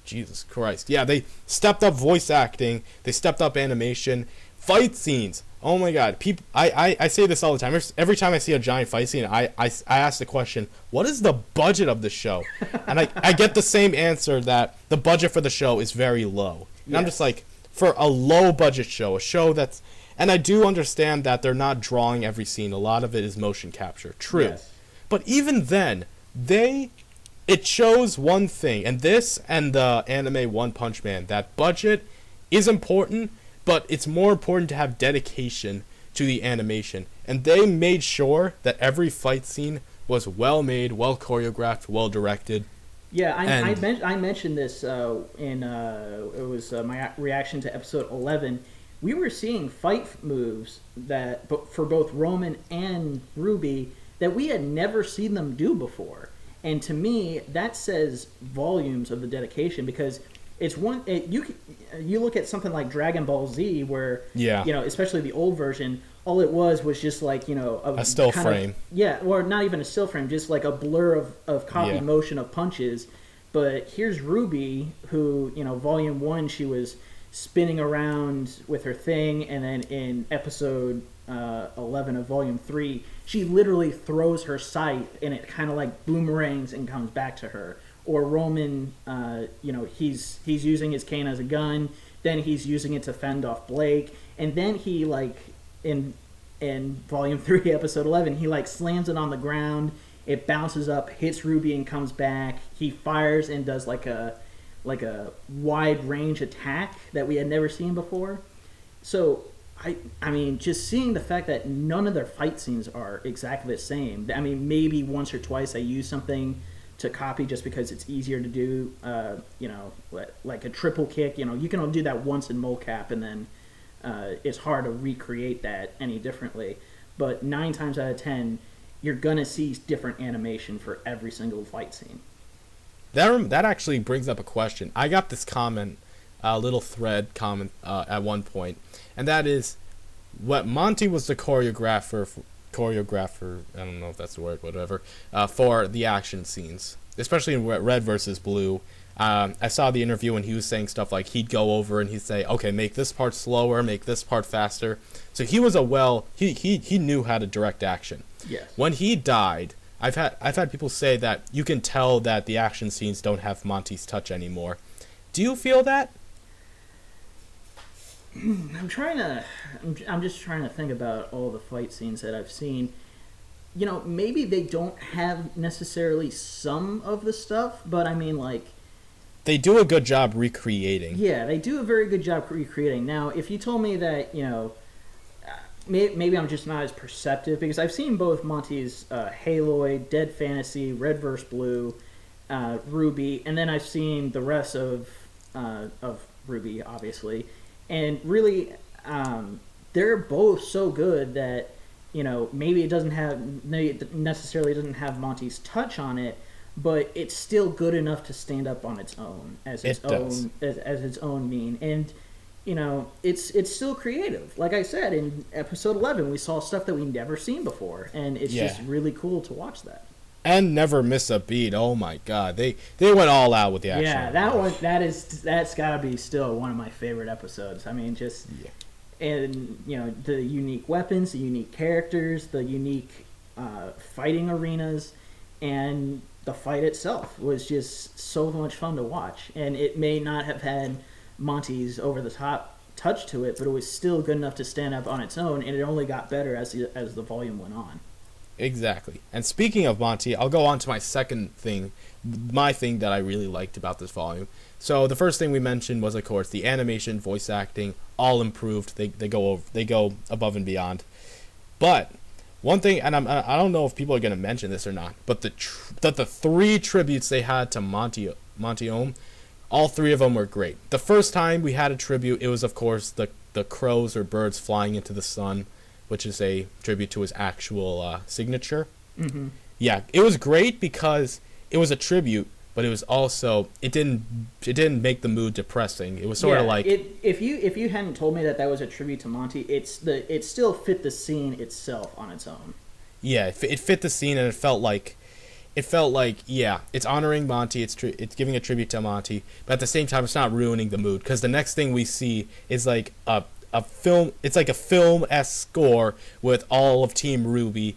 Jesus Christ. Yeah, they stepped up voice acting, they stepped up animation, fight scenes. Oh my God, people! I say this all the time. Every time I see a giant fight scene, I ask the question, what is the budget of the show? And I get the same answer, that the budget for the show is very low. And I'm just like, for a low budget show, a show that's, and I do understand that they're not drawing every scene. A lot of it is motion capture. True. Yes. But even then, it shows one thing, and this and the anime One Punch Man, that budget is important, but it's more important to have dedication to the animation. And they made sure that every fight scene was well made, well choreographed, well directed. Yeah, I mentioned this in it was my reaction to episode 11. We were seeing fight moves that for both Roman and RWBY that we had never seen them do before. And to me, that says volumes of the dedication, because it's you look at something like Dragon Ball Z, where especially the old version, all it was just like a still frame. Or not even a still frame, just like a blur of copy motion of punches. But here's RWBY, who Volume 1 she was spinning around with her thing, and then in episode 11 of Volume 3, she literally throws her sight, and it kind of like boomerangs and comes back to her. Or Roman, he's using his cane as a gun, then he's using it to fend off Blake, and then he, like, in Volume 3, Episode 11, he, like, slams it on the ground, it bounces up, hits Ruby, and comes back. He fires and does like a wide range attack that we had never seen before. So I mean, just seeing the fact that none of their fight scenes are exactly the same. I mean, maybe once or twice I use something to copy just because it's easier to do. You know, like a triple kick. You know, you can only do that once in mocap, and then it's hard to recreate that any differently. But 9 times out of 10, you're gonna see different animation for every single fight scene. That actually brings up a question. I got this comment, a little thread comment at one point, and that is, what Monty was the choreographer. I don't know if that's the word, whatever, for the action scenes, especially in Red versus Blue. I saw the interview and he was saying stuff like he'd go over and he'd say, okay, make this part slower, make this part faster. So he was he knew how to direct action. Yes. When he died, I've had people say that you can tell that the action scenes don't have Monty's touch anymore. Do you feel that? I'm just trying to think about all the fight scenes that I've seen. You know, maybe they don't have necessarily some of the stuff, but I mean, like, they do a good job recreating. Yeah, they do a very good job recreating. Now, if you told me that, you know, maybe I'm just not as perceptive, because I've seen both Monty's Haloid, Dead Fantasy, Red vs. Blue, RWBY, and then I've seen the rest of RWBY, obviously. And really, they're both so good that, you know, maybe it necessarily doesn't have Monty's touch on it, but it's still good enough to stand up on its own as its own mean. And, you know, it's still creative. Like I said, in episode 11, we saw stuff that we never seen before, and it's just really cool to watch that. And never miss a beat. Oh my God, they went all out with the action. Yeah, that's got to be still one of my favorite episodes. I mean, and you know, the unique weapons, the unique characters, the unique fighting arenas, and the fight itself was just so much fun to watch. And it may not have had Monty's over the top touch to it, but it was still good enough to stand up on its own, and it only got better as the volume went on. Exactly. And speaking of Monty, I'll go on to my second thing, my thing that I really liked about this volume. So the first thing we mentioned was, of course, the animation, voice acting, all improved. They go above and beyond. But one thing, and I don't know if people are going to mention this or not, but the 3 tributes they had to Monty Ohm, all 3 of them were great. The first time we had a tribute, it was, of course, the crows or birds flying into the sun, which is a tribute to his actual signature. Mm-hmm. Yeah, it was great because it was a tribute, but it was also it didn't make the mood depressing. It was sort of like if you hadn't told me that was a tribute to Monty, it still fit the scene itself on its own. Yeah, it fit the scene, and it felt like it's honoring Monty, it's giving a tribute to Monty, but at the same time it's not ruining the mood, because the next thing we see is like a film. It's like a film-esque score with all of Team RWBY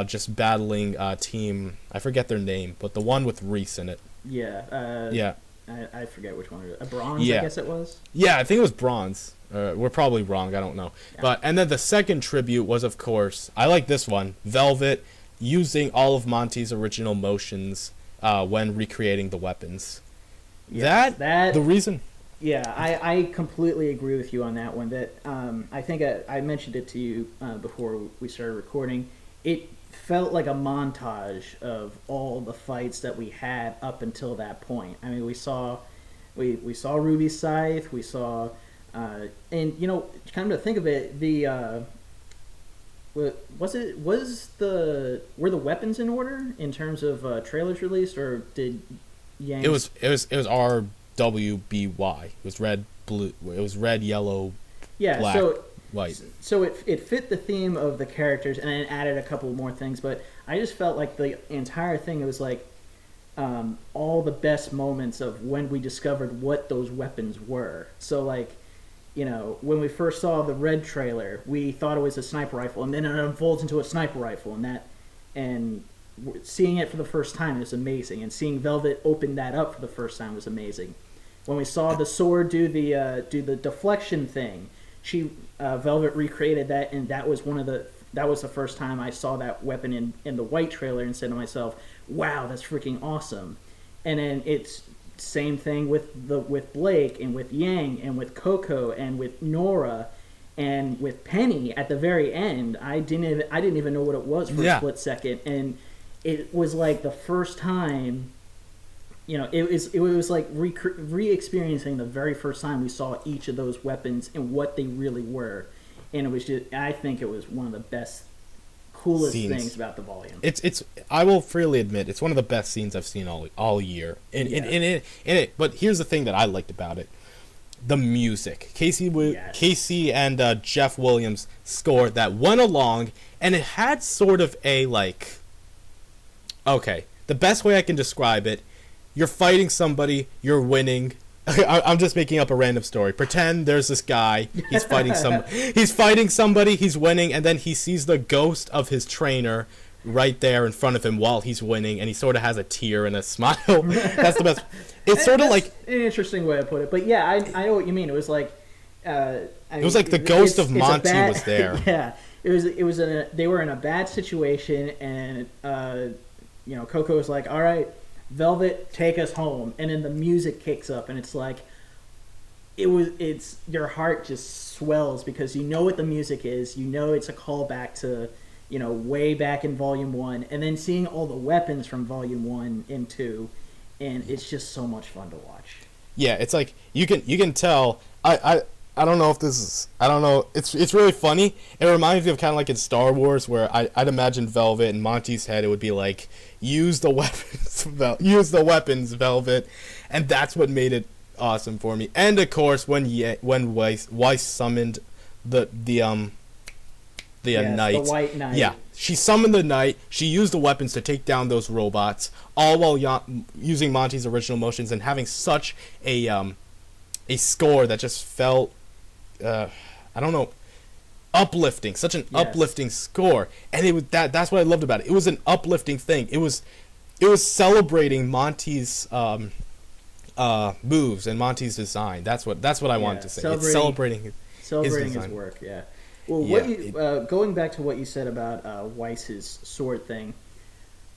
just battling team, I forget their name, but the one with Reese in it. Yeah. I forget which one it is. A bronze, yeah. I guess it was. Yeah, I think it was bronze. We're probably wrong. I don't know. Yeah. And then the second tribute was, of course, I like this one, Velvet, using all of Monty's original motions when recreating the weapons. Yes, the reason. Yeah, I completely agree with you on that one. That I think I mentioned it to you before we started recording. It felt like a montage of all the fights that we had up until that point. I mean, we saw Ruby's Scythe, we saw, and you know, kind of to think of it, were the weapons in order in terms of trailers released, or did Yang? It was RWBY. It was red, blue. It was red, yellow, black, white. So it fit the theme of the characters, and it added a couple more things. But I just felt like the entire thing, it was like all the best moments of when we discovered what those weapons were. So like, you know, when we first saw the red trailer, we thought it was a sniper rifle, and then it unfolds into a sniper rifle, and seeing it for the first time was amazing, and seeing Velvet open that up for the first time was amazing. When we saw the sword do the deflection thing, Velvet recreated that, and that was one of the that was the first time I saw that weapon in the White trailer and said to myself, wow, that's freaking awesome. And then it's same thing with Blake and with Yang and with Coco and with Nora and with Penny at the very end. I didn't even know what it was for a split second, and it was like the first time, it was like re-experiencing the very first time we saw each of those weapons and what they really were. And it was just, I think it was one of the best, coolest things about the volume. It's I will freely admit, it's one of the best scenes I've seen all year. In it. But here's the thing that I liked about it: the music. Casey and Jeff Williams score that went along, and it had sort of a like. Okay, the best way I can describe it: you're fighting somebody, you're winning. I'm just making up a random story. Pretend there's this guy. He's fighting somebody. He's winning, and then he sees the ghost of his trainer right there in front of him while he's winning, and he sort of has a tear and a smile. That's the best. It's sort of like an interesting way to put it, but yeah, I know what you mean. It was like it was like the ghost of Monty was there. Yeah, they were in a bad situation, and Coco was like, all right, Velvet, take us home. And then the music kicks up, and it's like, it's your heart just swells because you know what the music is. You know it's a callback to, way back in Volume 1. And then seeing all the weapons from Volume 1 and 2, and it's just so much fun to watch. Yeah, it's like, you can tell, I don't know if this is, I don't know, it's really funny. It reminds me of kind of like in Star Wars, where I'd imagine Velvet in Monty's head, it would be like, use the weapons, Velvet, and that's what made it awesome for me. And of course, when Weiss summoned the knight, the White Knight. Yeah, she summoned the knight. She used the weapons to take down those robots, all while using Monty's original motions and having such a score that just felt, I don't know, uplifting. Such an uplifting score, and it was that's what I loved about it. It was an uplifting thing. It was celebrating Monty's moves and Monty's design. That's what I wanted to say. It's celebrating his work. Yeah. Well, going back to what you said about Weiss's sword thing,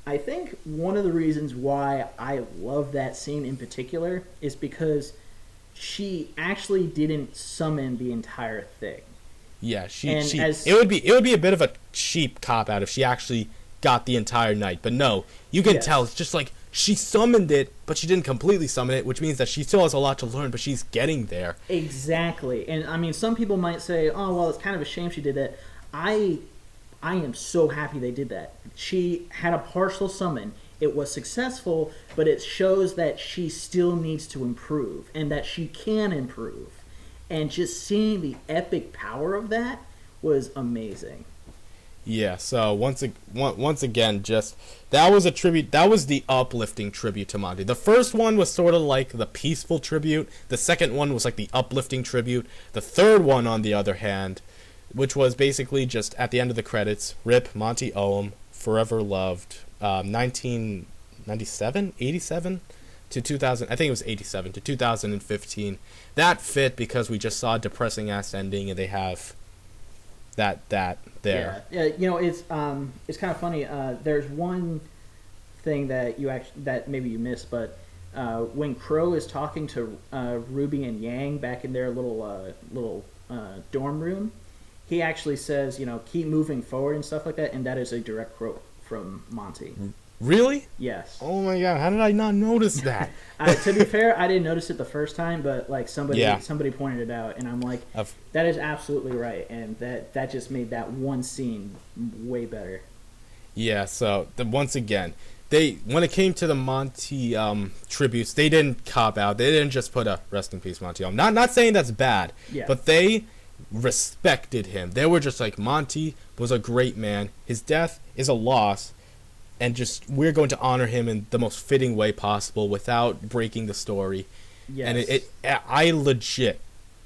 I think one of the reasons why I love that scene in particular is because she actually didn't summon the entire thing. Yeah, it would be a bit of a cheap cop out if she actually got the entire night. But no, you can tell it's just like she summoned it, but she didn't completely summon it, which means that she still has a lot to learn, but she's getting there. Exactly. And I mean, some people might say, "Oh, well, it's kind of a shame she did that." I am so happy they did that. She had a partial summon. It was successful, but it shows that she still needs to improve and that she can improve. And just seeing the epic power of that was amazing. Yeah, so once again, just that was a tribute. That was the uplifting tribute to Monty. The first one was sort of like the peaceful tribute. The second one was like the uplifting tribute. The third one, on the other hand, which was basically just at the end of the credits, RIP Monty Oum, forever loved. 1997, 87 to 2000. I think it was 87 to 2015. That fit because we just saw a depressing ass ending, and they have that there. Yeah. It's kind of funny. There's one thing that that maybe you missed, but when Crow is talking to Ruby and Yang back in their little dorm room, he actually says, keep moving forward and stuff like that, and that is a direct quote from Monty. Really? Yes. Oh my god, how did I not notice that? To be fair, I didn't notice it the first time, but like somebody pointed it out, and I'm like, that is absolutely right, and that just made that one scene way better. Yeah, so once again, when it came to the Monty tributes, they didn't cop out. They didn't just put a rest in peace Monty. Not saying that's bad, but they respected him. They were just like, Monty was a great man. His death is a loss, and just we're going to honor him in the most fitting way possible without breaking the story. Yes. And I legit,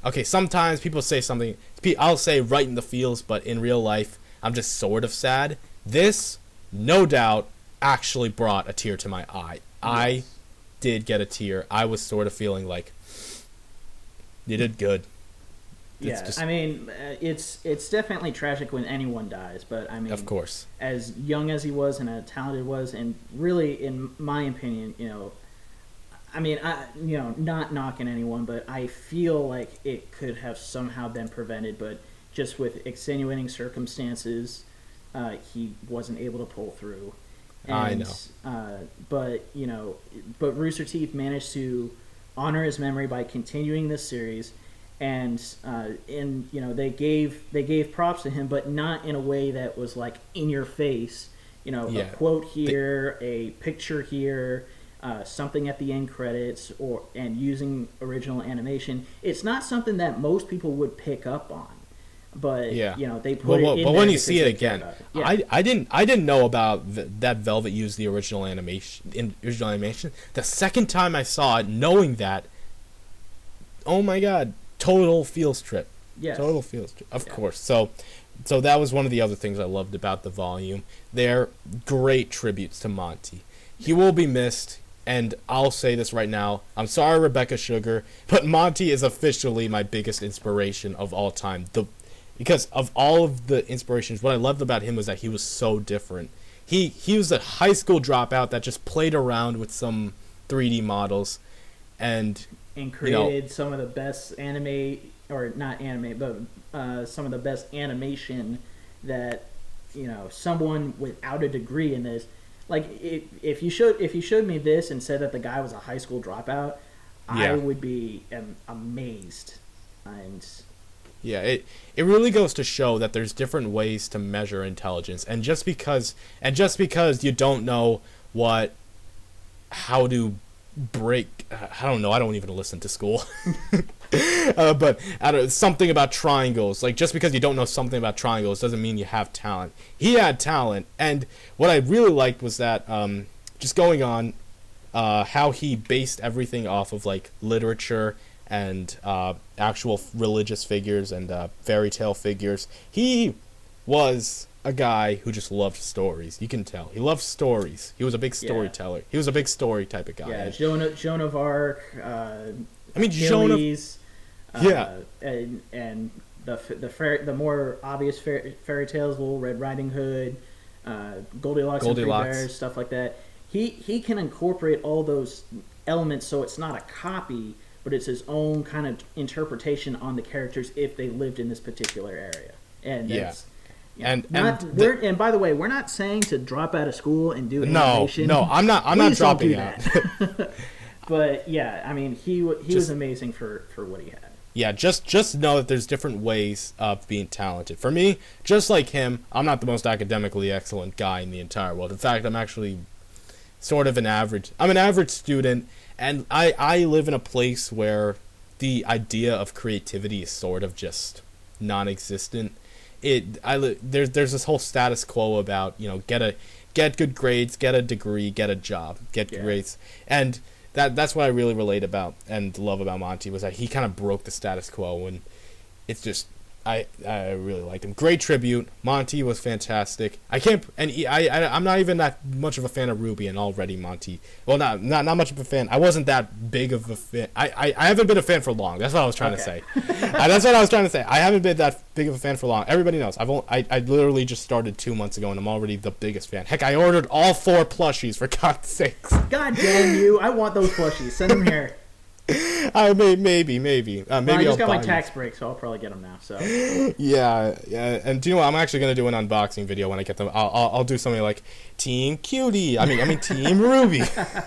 okay, sometimes people say something, I'll say right in the feels, but in real life, I'm just sort of sad. This, no doubt, actually brought a tear to my eye. Yes. I did get a tear. I was sort of feeling like, you did good. Yeah, just, I mean, it's definitely tragic when anyone dies, but I mean, of course, as young as he was and as talented was, and really, in my opinion, I mean, not knocking anyone, but I feel like it could have somehow been prevented, but just with extenuating circumstances, he wasn't able to pull through. And, I know. but Rooster Teeth managed to honor his memory by continuing this series, and they gave props to him, but not in a way that was like in your face. A quote here, a picture here, something at the end credits, and using original animation. It's not something that most people would pick up on. But they put it in but there when you see it they again, care about it. I didn't know about that Velvet used the original animation. The second time I saw it, knowing that, oh my god, total feels trip. Yes. Total feels trip. Of course. So that was one of the other things I loved about the volume. They're great tributes to Monty. He will be missed. And I'll say this right now. I'm sorry, Rebecca Sugar, but Monty is officially my biggest inspiration of all time. Because of all of the inspirations, what I loved about him was that he was so different. He was a high school dropout that just played around with some 3D models and created some of the best anime, or not anime, but some of the best animation that someone without a degree in this. Like if you showed me this and said that the guy was a high school dropout, I would be amazed. And yeah, it really goes to show that there's different ways to measure intelligence, and just because you don't know how to break, I don't know, I don't even listen to school. But something about triangles, like just because you don't know something about triangles doesn't mean you have talent. He had talent, and what I really liked was that just going on how he based everything off of like literature and actual religious figures and fairy tale figures. He was a guy who just loved stories. You can tell. He loved stories. He was a big storyteller. Yeah. He was a big story type of guy. Yeah, Joan of Arc, Achilles, and the more obvious fairy tales, Little Red Riding Hood, Goldilocks and Three Bears, stuff like that. He can incorporate all those elements so it's not a copy, but it's his own kind of interpretation on the characters if they lived in this particular area. And that's, and by the way, we're not saying to drop out of school and do animation. No, I'm not dropping out. But yeah, I mean, he was amazing for what he had. Yeah, just know that there's different ways of being talented. For me, just like him, I'm not the most academically excellent guy in the entire world. In fact, I'm actually sort of an average student, and I live in a place where the idea of creativity is sort of just non-existent. There's this whole status quo about, get good grades, get a degree, get a job, get grades, and that's what I really relate about and love about Monty, was that he kind of broke the status quo, and it's just I really liked him. Great tribute. Monty was fantastic. I'm not even that much of a fan of RWBY, and already Monty. Well, not much of a fan. I wasn't that big of a fan. I haven't been a fan for long. That's what I was trying to say. That's what I was trying to say. I haven't been that big of a fan for long. Everybody knows. I literally just started 2 months ago, and I'm already the biggest fan. Heck, I ordered all 4 plushies, for God's sakes. God damn you! I want those plushies. Send them here. Maybe. I just got my tax break, so I'll probably get them now. So yeah. And do you know what? I'm actually gonna do an unboxing video when I get them. I'll do something like Team Cutie. I mean Team RWBY.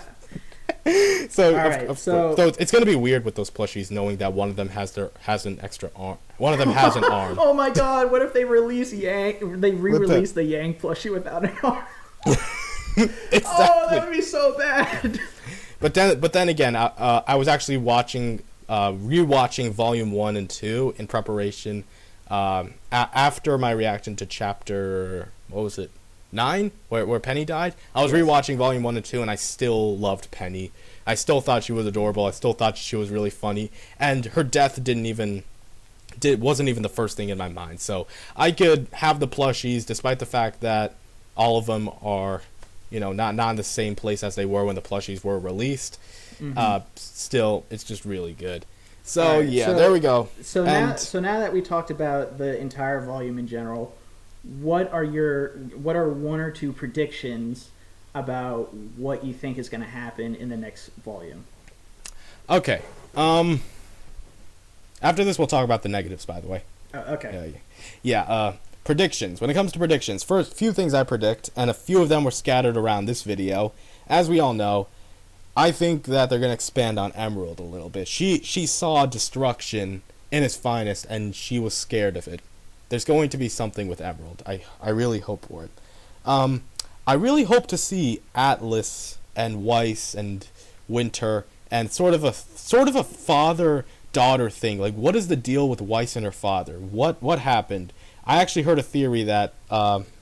So it's gonna be weird with those plushies, knowing that one of them has an extra arm. One of them has an arm. Oh my God! What if they release Yang? They re-release the Yang plushie without an arm. Exactly. Oh, that would be so bad. But then again, I was actually rewatching Volume 1 and 2 in preparation after my reaction to Chapter, what was it, 9, where Penny died. I was rewatching Volume 1 and 2, and I still loved Penny. I still thought she was adorable. I still thought she was really funny, and her death wasn't even the first thing in my mind. So I could have the plushies, despite the fact that all of them are, not in the same place as they were when the plushies were released. Mm-hmm. Still, it's just really good. So right, yeah, there we go. So now that we talked about the entire volume in general, what are one or two predictions about what you think is going to happen in the next volume? Okay. After this, we'll talk about the negatives, by the way. Okay. Predictions. When it comes to predictions, first, few things I predict, and a few of them were scattered around this video. As we all know, I think that they're going to expand on Emerald a little bit. She saw destruction in its finest, and she was scared of it. There's going to be something with Emerald. I really hope for it. I really hope to see Atlas and Weiss and Winter and sort of a father-daughter thing. Like, what is the deal with Weiss and her father? What happened? I actually heard a theory that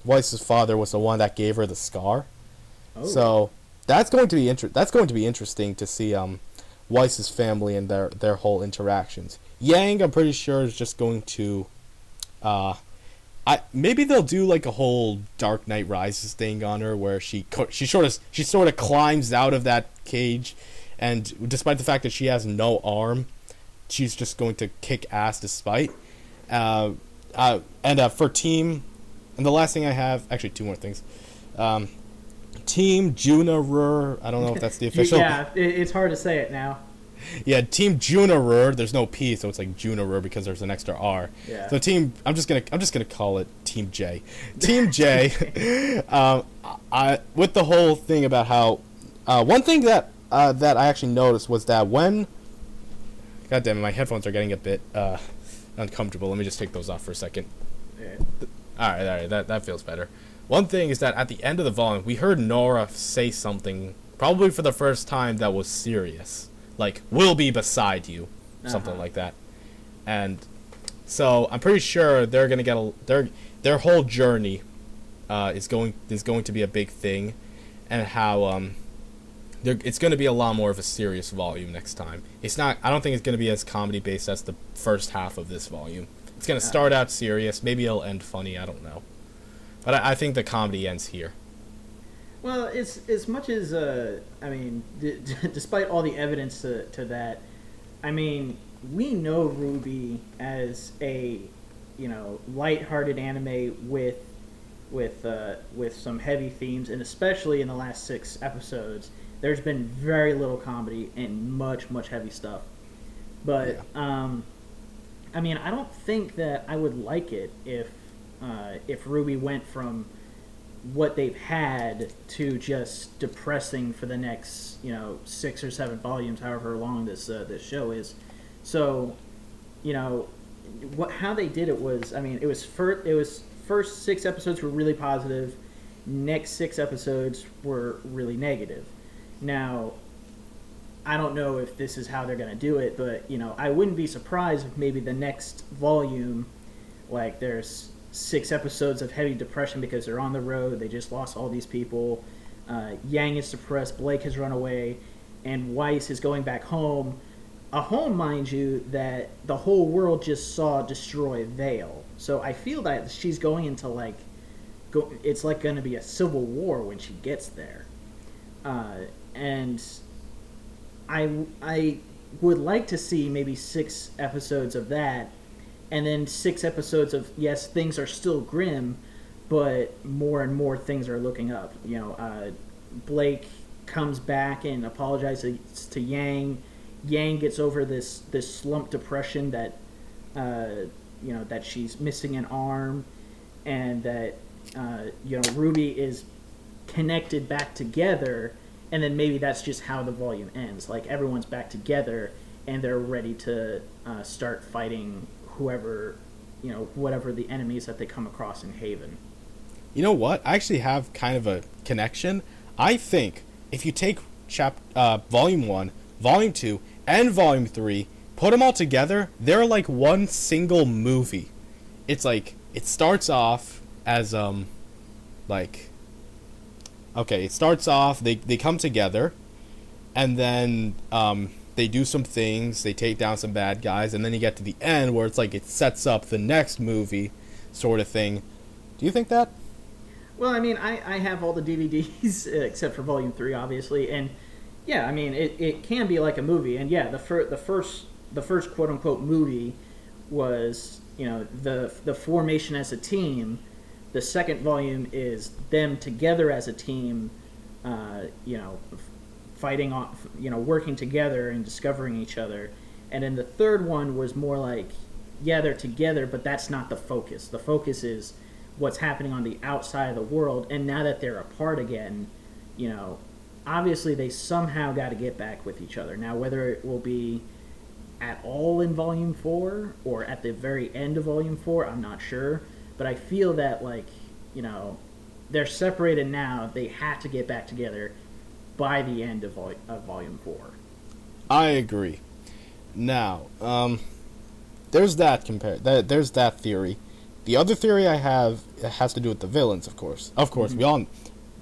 Weiss's father was the one that gave her the scar. Oh. So that's going to be interesting to see Weiss's family and their whole interactions. Yang, I'm pretty sure, is just going to maybe they'll do like a whole Dark Knight Rises thing on her, where she sort of climbs out of that cage, and despite the fact that she has no arm, she's just going to kick ass despite. For Team, and the last thing I have, actually two more things. Team Junarur, I don't know if that's the official. Yeah, it's hard to say it now. Yeah, Team Junarur. There's no P, so it's like Junarur because there's an extra R. Yeah. So I'm just gonna call it Team J. Team J. With the whole thing about how one thing that I actually noticed was that when, God damn it, my headphones are getting a bit uncomfortable. Let me just take those off for a second. Yeah. All right, that feels better. One thing is that at the end of the volume, we heard Nora say something, probably for the first time, that was serious. Like, we'll be beside you, something like that. And so I'm pretty sure they're gonna get their whole journey is going to be a big thing, and how it's going to be a lot more of a serious volume next time. I don't think it's going to be as comedy based as the first half of this volume. It's going to start out serious, maybe it'll end funny, I don't know. But I think the comedy ends here. Well, it's as much as despite all the evidence to that, I mean, we know RWBY as a, lighthearted anime with some heavy themes, and especially in the last 6 episodes, there's been very little comedy and much heavy stuff. But yeah. I don't think that I would like it if RWBY went from what they've had to just depressing for the next 6 or 7 volumes, however long this show is. So, how they did it was, it was first 6 episodes were really positive, next 6 episodes were really negative. Now, I don't know if this is how they're going to do it, but I wouldn't be surprised if maybe the next volume, like, there's 6 episodes of heavy depression because they're on the road, they just lost all these people, Yang is depressed, Blake has run away, and Weiss is going back home. A home, mind you, that the whole world just saw destroy Vale. So I feel that she's going into it's like going to be a civil war when she gets there. And I would like to see maybe 6 episodes of that, and then 6 episodes of, yes, things are still grim, but more and more things are looking up. Blake comes back and apologizes to Yang. Yang gets over this slump depression that that she's missing an arm, and that RWBY is connected back together, and then maybe that's just how the volume ends. Like, everyone's back together and they're ready to start fighting whoever, whatever the enemies that they come across in Haven. You know what? I actually have kind of a connection. I think if you take Volume 1, Volume 2, and Volume 3, put them all together, they're like one single movie. It's like, it starts off as, it starts off, they come together, and then they do some things, they take down some bad guys, and then you get to the end where it's like it sets up the next movie sort of thing. Do you think that? Well, I have all the DVDs except for Volume 3, obviously, and yeah, it can be like a movie, and yeah, the first quote unquote movie was, you know, the formation as a team. The second volume is them together as a team, you know, fighting on, you know, working together and discovering each other. And then the third one was more like, yeah, they're together, but that's not the focus. The focus is what's happening on the outside of the world. And now that they're apart again, you know, obviously they somehow got to get back with each other. Now, whether it will be at all in Volume 4 or at the very end of Volume 4, I'm not sure. But I feel that, like, you know, they're separated now. They have to get back together by the end of Volume 4. I agree. Now, there's that there's that theory. The other theory I have has to do with the villains, of course. Of course, we all.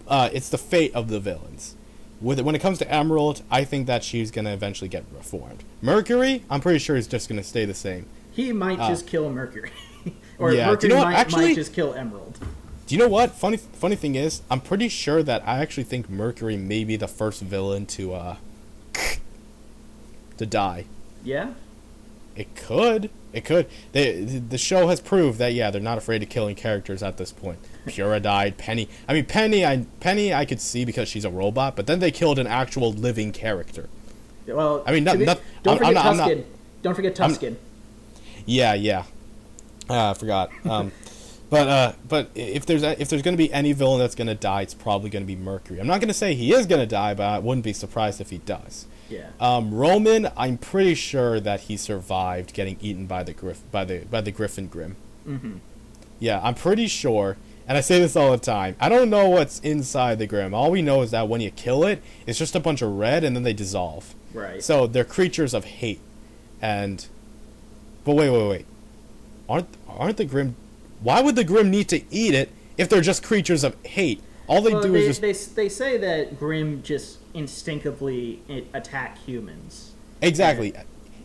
It's the fate of the villains. When it comes to Emerald, I think that she's gonna eventually get reformed. Mercury, I'm pretty sure is just gonna stay the same. He might just kill Mercury, or yeah. Mercury Do you know what? might just kill Emerald. Do you know what? Funny thing is, I'm pretty sure that I actually think Mercury may be the first villain to die. Yeah? It could. The show has proved that, yeah, they're not afraid of killing characters at this point. Pura died. Penny. I mean, Penny I could see because she's a robot, but then they killed an actual living character. Well, I mean, don't forget Tusken. Don't forget Tusken. Yeah. I forgot. But if there's going to be any villain that's going to die, it's probably going to be Mercury. I'm not going to say he is going to die, but I wouldn't be surprised if he does. Yeah. Roman, I'm pretty sure that he survived getting eaten by the Griffin Grimm. Mm-hmm. Yeah, I'm pretty sure, and I say this all the time. I don't know what's inside the Grimm. All we know is that when you kill it, it's just a bunch of red, and then they dissolve. Right. So they're creatures of hate, but wait. Aren't the Grimm? Why would the Grimm need to eat it if they're just creatures of hate? All they do is just... They say that Grimm just instinctively attack humans. Exactly.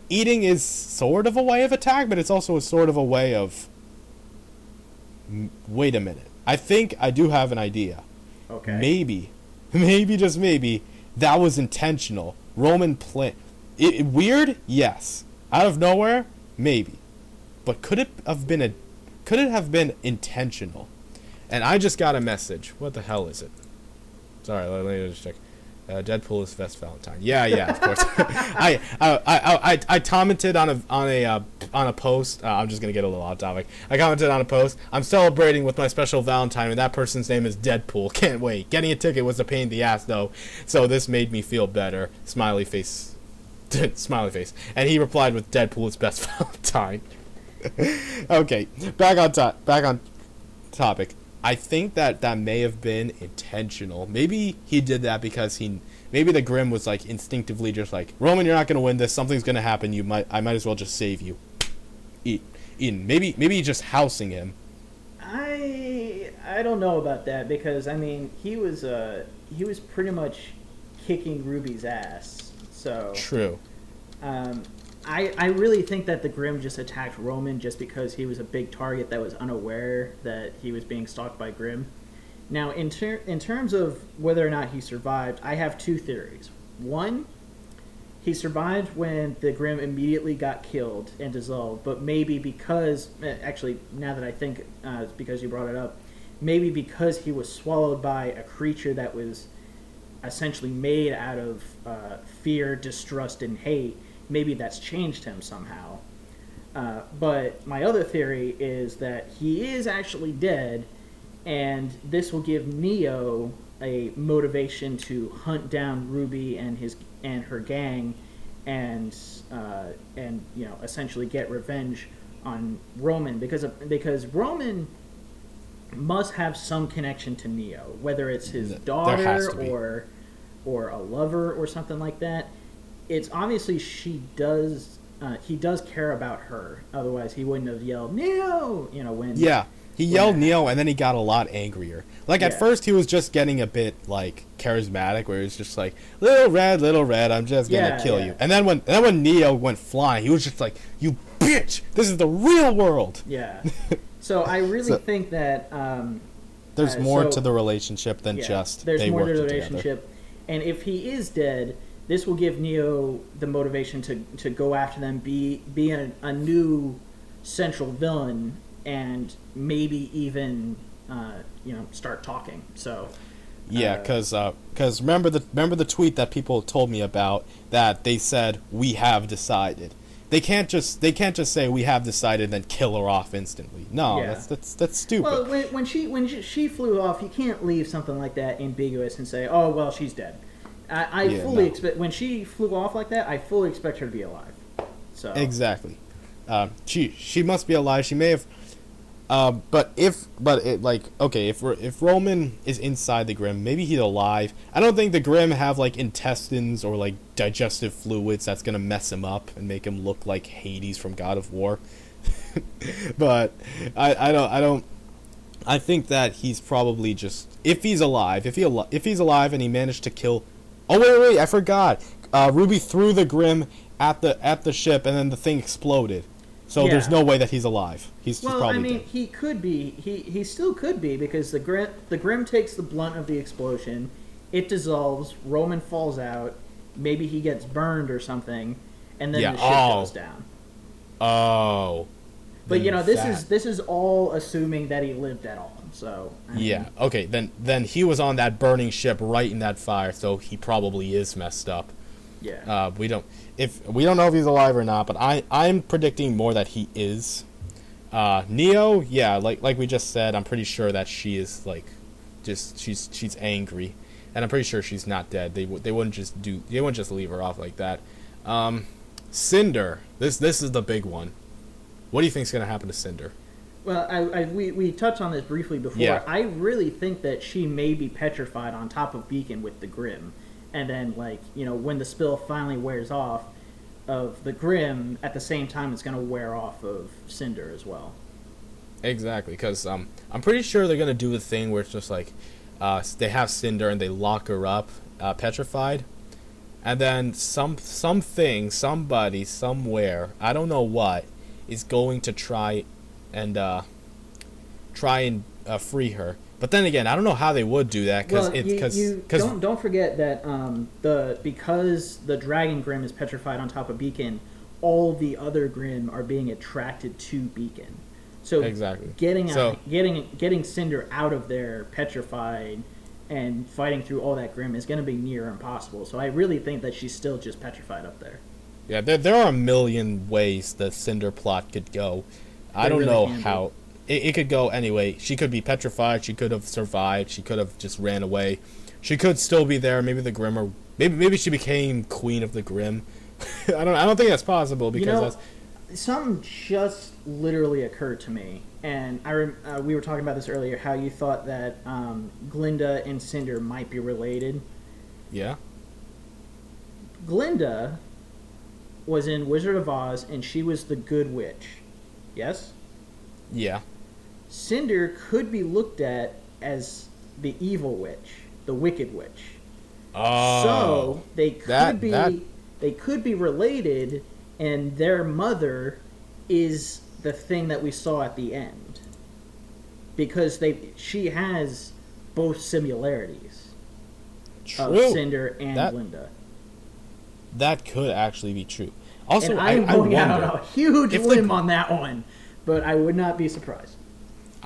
Eating is sort of a way of attack, but it's also a sort of a way of... Wait a minute. I think I do have an idea. Okay. Maybe, just maybe, that was intentional. Roman weird? Yes. Out of nowhere? Maybe. But could it have been intentional? And I just got a message. What the hell is it? Sorry, let me just check. Deadpool is best Valentine. Yeah, of course. I commented on a post. I'm just gonna get a little off topic. I commented on a post. I'm celebrating with my special Valentine, and that person's name is Deadpool. Can't wait. Getting a ticket was a pain in the ass though, so this made me feel better. Smiley face. Smiley face. And he replied with Deadpool is best Valentine. Okay, back on topic. I think that may have been intentional. Maybe he did that because maybe the Grimm was like instinctively just like, Roman, you're not gonna win this. Something's gonna happen. I might as well just save you. Eden. Maybe just housing him. I don't know about that because I mean he was pretty much kicking Ruby's ass. So true. I really think that the Grimm just attacked Roman just because he was a big target that was unaware that he was being stalked by Grimm. Now, in terms of whether or not he survived, I have two theories. One, he survived when the Grimm immediately got killed and dissolved, but maybe because, actually, now that I think, because you brought it up, maybe because he was swallowed by a creature that was essentially made out of fear, distrust, and hate. Maybe that's changed him somehow. But my other theory is that he is actually dead, and this will give Neo a motivation to hunt down Ruby and her gang, and essentially get revenge on Roman because Roman must have some connection to Neo, whether it's his daughter or a lover or something like that. It's obviously he does care about her. Otherwise, he wouldn't have yelled Neo. When he yelled Neo, and then he got a lot angrier. Like at first, he was just getting a bit like charismatic, where he was just like little red, I'm just gonna kill you. And then when Neo went flying, he was just like, you bitch, this is the real world. Yeah. So I really think that there's more to the relationship than just there's they more worked to the together. relationship. And if he is dead, this will give Neo the motivation to go after them, be a new central villain, and maybe even start talking. So yeah, because remember the tweet that people told me about, that they said we have decided. They can't just say we have decided and then kill her off instantly. No, Yeah. that's stupid. Well, when she flew off, you can't leave something like that ambiguous and say, "Oh, well, she's dead." I fully expect when she flew off like that. I fully expect her to be alive. So Exactly. She must be alive. She may have. If Roman is inside the Grim, maybe he's alive. I don't think the Grim have like intestines or like digestive fluids that's gonna mess him up and make him look like Hades from God of War. But I don't. I think that he's probably just, if he's alive and he managed to kill. Oh wait! I forgot. Ruby threw the Grim at the ship and then the thing exploded. So there's no way that he's alive. He's probably dead. He could be. He still could be, because the Grim takes the blunt of the explosion. It dissolves. Roman falls out. Maybe he gets burned or something, and then the ship goes down. Oh. But this is all assuming that he lived at all. So okay. Then he was on that burning ship right in that fire, so he probably is messed up. Yeah. We don't know if he's alive or not, but I'm predicting more that he is. Neo, yeah, like we just said, I'm pretty sure that she is like, just she's angry, and I'm pretty sure she's not dead. They wouldn't just leave her off like that. Cinder, this is the big one. What do you think is gonna happen to Cinder? Well, we touched on this briefly before. Yeah. I really think that she may be petrified on top of Beacon with the Grim. And then, when the spill finally wears off of the Grim, at the same time, it's going to wear off of Cinder as well. Exactly, because I'm pretty sure they're going to do the thing where it's just like, they have Cinder and they lock her up, petrified. And then something, somebody, somewhere, I don't know what, is going to try and free her. But then again, I don't know how they would do that, because don't forget that because the Dragon Grim is petrified on top of Beacon, all the other Grim are being attracted to Beacon. So exactly, getting Cinder out of there petrified and fighting through all that Grim is going to be near impossible. So I really think that she's still just petrified up there. Yeah, there are a million ways the Cinder plot could go. I don't know how. It could go anyway. She could be petrified. She could have survived. She could have just ran away. She could still be there. Maybe the Grim, or maybe she became Queen of the Grim. I don't think that's possible, because something just literally occurred to me, and we were talking about this earlier. How you thought that Glinda and Cinder might be related. Yeah. Glinda was in Wizard of Oz, and she was the good witch. Yes? Yeah. Cinder could be looked at as the evil witch, the wicked witch. Oh. So they could be related, and their mother is the thing that we saw at the end, because she has both similarities of Cinder and Glinda. That could actually be true. Also, and I'm going out on a huge limb on that one, but I would not be surprised.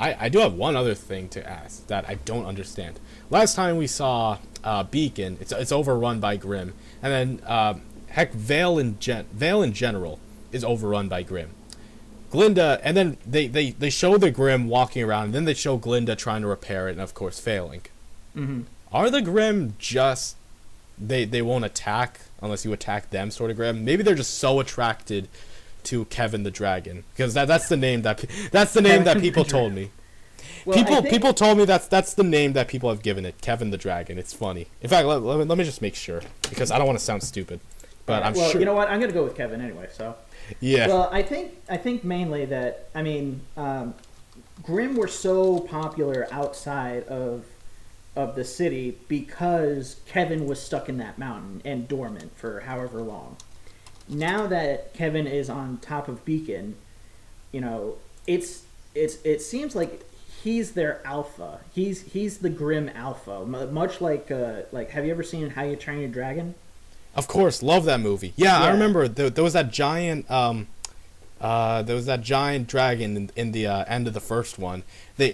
I do have one other thing to ask that I don't understand. Last time we saw Beacon, it's overrun by Grim, and then Vale in general is overrun by Grim. Glinda, and then they show the Grim walking around, and then they show Glinda trying to repair it, and of course failing. Mm-hmm. Are the Grim just they won't attack unless you attack them, sort of Grim? Maybe they're just so attracted to Kevin the Dragon, because that's the name that people told me. Well, people told me that's the name that people have given it, Kevin the Dragon. It's funny. In fact, let me just make sure, because I don't want to sound stupid, but I'm sure. You know what? I'm gonna go with Kevin anyway. So. Yeah. Well, I think mainly that Grim were so popular outside of the city because Kevin was stuck in that mountain and dormant for however long. Now that Kevin is on top of Beacon, it seems like he's their alpha. He's the Grim alpha, much like have you ever seen How You Train Your Dragon? Of course, love that movie. Yeah, Yeah. I remember there was that giant dragon in the end of the first one.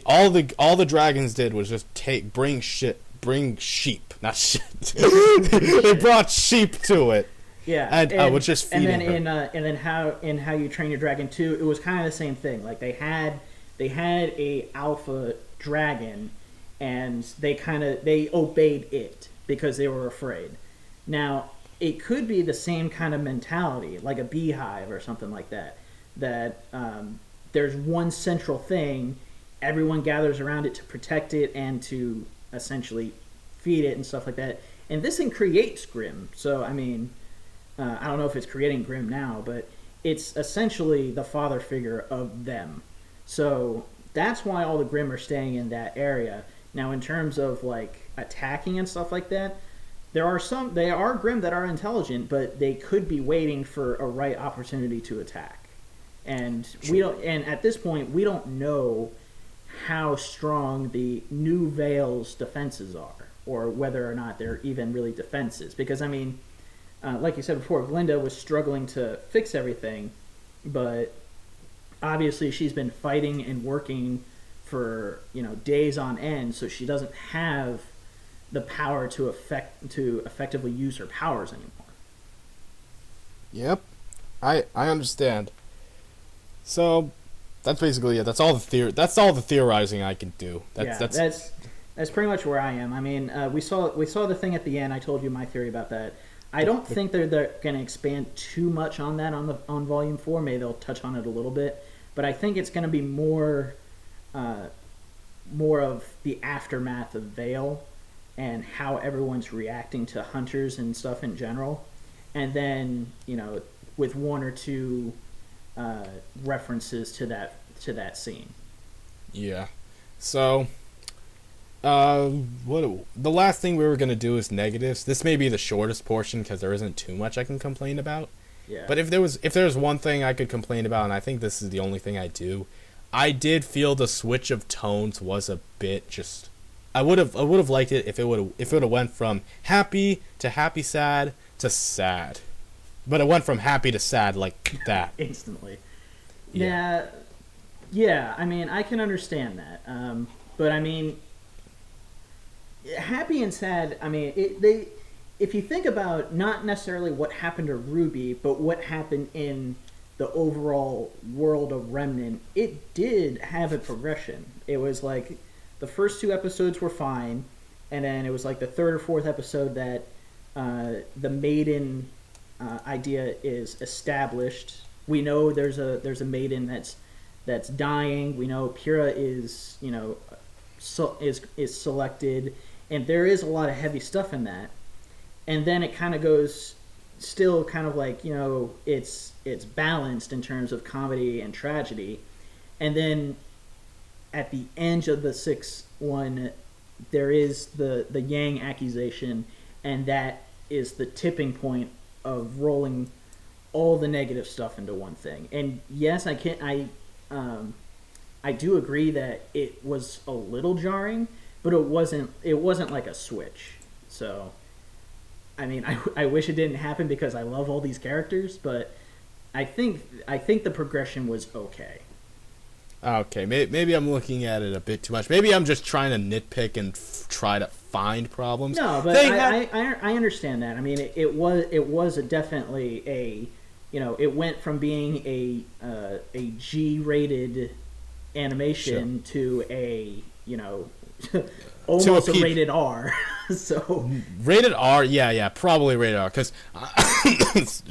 All the dragons did was just bring sheep, not shit. They brought sheep to it. Yeah, and I was just feeding her. And then how you train your dragon too. It was kind of the same thing. Like they had a alpha dragon, and they obeyed it because they were afraid. Now it could be the same kind of mentality, like a beehive or something like that. That there's one central thing, everyone gathers around it to protect it and to essentially feed it and stuff like that. And this thing creates Grimm. So I mean. I don't know if it's creating Grimm now, but it's essentially the father figure of them. So that's why all the Grimm are staying in that area. Now, in terms of like attacking and stuff like that, they are Grimm that are intelligent, but they could be waiting for a right opportunity to attack. And and at this point, we don't know how strong the New Vale's defenses are, or whether or not they're even really defenses. Because I mean. Like you said before, Glinda was struggling to fix everything, but obviously she's been fighting and working for days on end, so she doesn't have the power to effectively use her powers anymore. Yep, I understand. So that's basically it. That's all the theorizing I can do. That's pretty much where I am. I mean, we saw the thing at the end. I told you my theory about that. I don't think they're going to expand too much on that on Volume 4. Maybe they'll touch on it a little bit, but I think it's going to be more of the aftermath of Vale and how everyone's reacting to hunters and stuff in general, and then with one or two references to that scene. Yeah. So. The last thing we were gonna do is negatives. This may be the shortest portion because there isn't too much I can complain about. Yeah. But if there was one thing I could complain about, and I think this is the only thing I do, I did feel the switch of tones was a bit just. I would have liked it if it would have went from happy to happy sad to sad, but it went from happy to sad like that instantly. Yeah. I mean, I can understand that, but I mean. Happy and sad, I mean, if you think about not necessarily what happened to RWBY, but what happened in the overall world of Remnant, it did have a progression. It was like the first 2 episodes were fine, and then it was like the 3rd or 4th episode that the maiden idea is established. We know there's a maiden that's dying. We know Pyrrha is is selected. And there is a lot of heavy stuff in that. And then it kind of goes still kind of like, it's balanced in terms of comedy and tragedy. And then at the end of the 6th one, there is the Yang accusation, and that is the tipping point of rolling all the negative stuff into one thing. And yes, I do agree that it was a little jarring, but it wasn't like a switch. So, I mean, I wish it didn't happen because I love all these characters, but I think the progression was okay. Okay, maybe I'm looking at it a bit too much. Maybe I'm just trying to nitpick and try to find problems. No, but I understand that. I mean, it was definitely a, it went from being a G-rated animation to a, almost a rated R. So rated R, yeah, probably rated R, because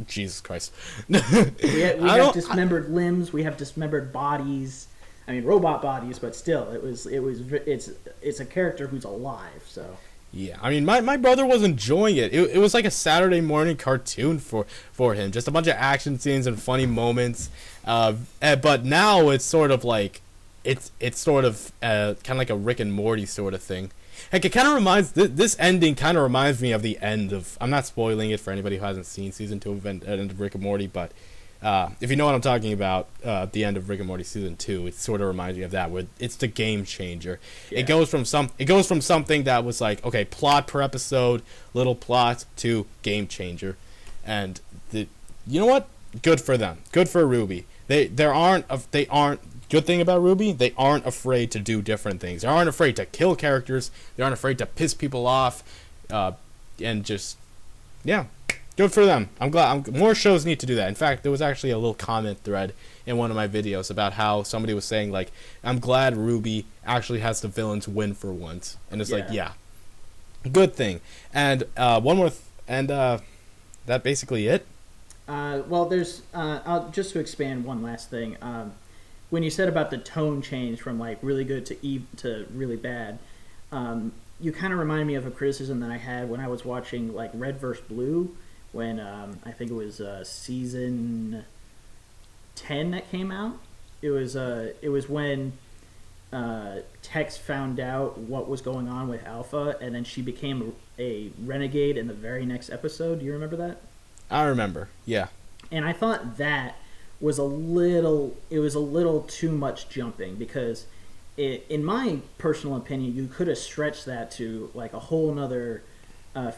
Jesus Christ, we have dismembered limbs, we have dismembered bodies. I mean, robot bodies, but still, it's a character who's alive. So yeah, I mean, my brother was enjoying it. It was like a Saturday morning cartoon for him, just a bunch of action scenes and funny moments. But now it's sort of like. It's sort of kind of like a Rick and Morty sort of thing. Like it kind of reminds this ending kind of reminds me of the end of. I'm not spoiling it for anybody who hasn't seen season 2 of Rick and Morty, but If you know what I'm talking about, at the end of Rick and Morty season 2, it sort of reminds me of that, where it's the game changer. Yeah. It goes from something that was like, okay, plot per episode, little plot, to game changer, and you know what? Good for them. Good for RWBY. They aren't. Good thing about RWBY, they aren't afraid to do different things. They aren't afraid to kill characters. They aren't afraid to piss people off, and just, yeah, good for them. I'm glad. More shows need to do that. In fact, there was actually a little comment thread in one of my videos about how somebody was saying, like, I'm glad RWBY actually has the villains win for once. And it's like, yeah, good thing. And one more, that basically it. Well, there's just to expand one last thing. When you said about the tone change from like really good to really bad, you kind of reminded me of a criticism that I had when I was watching like Red vs. Blue, when I think it was season 10 that came out. It was when Tex found out what was going on with Alpha, and then she became a renegade in the very next episode. Do you remember that? I remember, yeah. And I thought that was a little too much jumping, because in my personal opinion, you could have stretched that to like a whole nother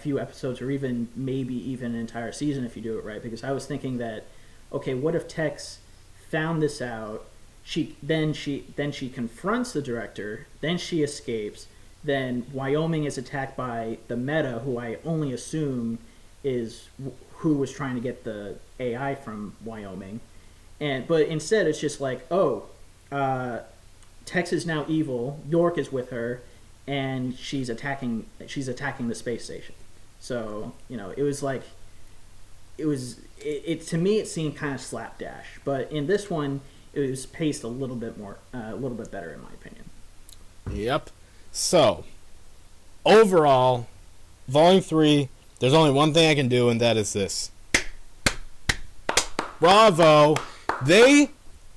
few episodes, or maybe even an entire season if you do it right. Because I was thinking that, okay, what if Tex found this out, she confronts the director, then she escapes, then Wyoming is attacked by the Meta, who I only assume is who was trying to get the AI from Wyoming. But instead, it's just like, Tex is now evil. York is with her, and she's attacking the space station. So it was like, it to me it seemed kind of slapdash. But in this one, it was paced a little bit better in my opinion. Yep. So overall, Volume 3. There's only one thing I can do, and that is this. Bravo!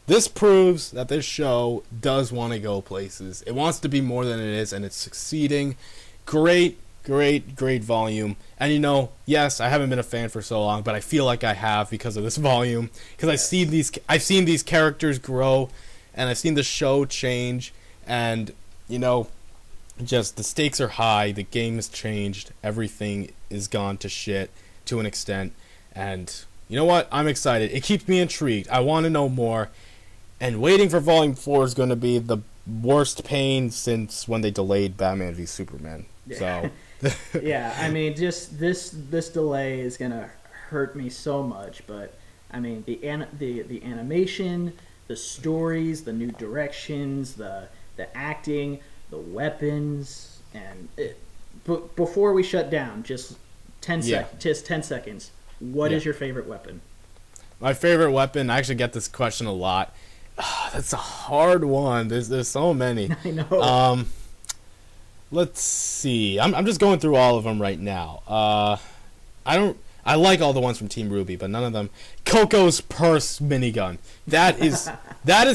This proves that this show does want to go places. It wants to be more than it is, and it's succeeding. Great volume. And yes, I haven't been a fan for so long, but I feel like I have because of this volume. Because I've seen these characters grow, and I've seen the show change, and just the stakes are high. The game has changed. Everything is gone to shit to an extent, and you know what? I'm excited. It keeps me intrigued. I want to know more. And waiting for Volume 4 is going to be the worst pain since when they delayed Batman v Superman. Yeah. So, yeah, I mean, just this delay is going to hurt me so much. But I mean, the animation, the stories, the new directions, the acting, the weapons, and before we shut down, just 10 seconds. What is your favorite weapon? My favorite weapon, I actually get this question a lot. That's a hard one. There's so many. I know. Let's see. I'm just going through all of them right now. I like all the ones from Team RWBY, but none of them. Coco's purse minigun. That is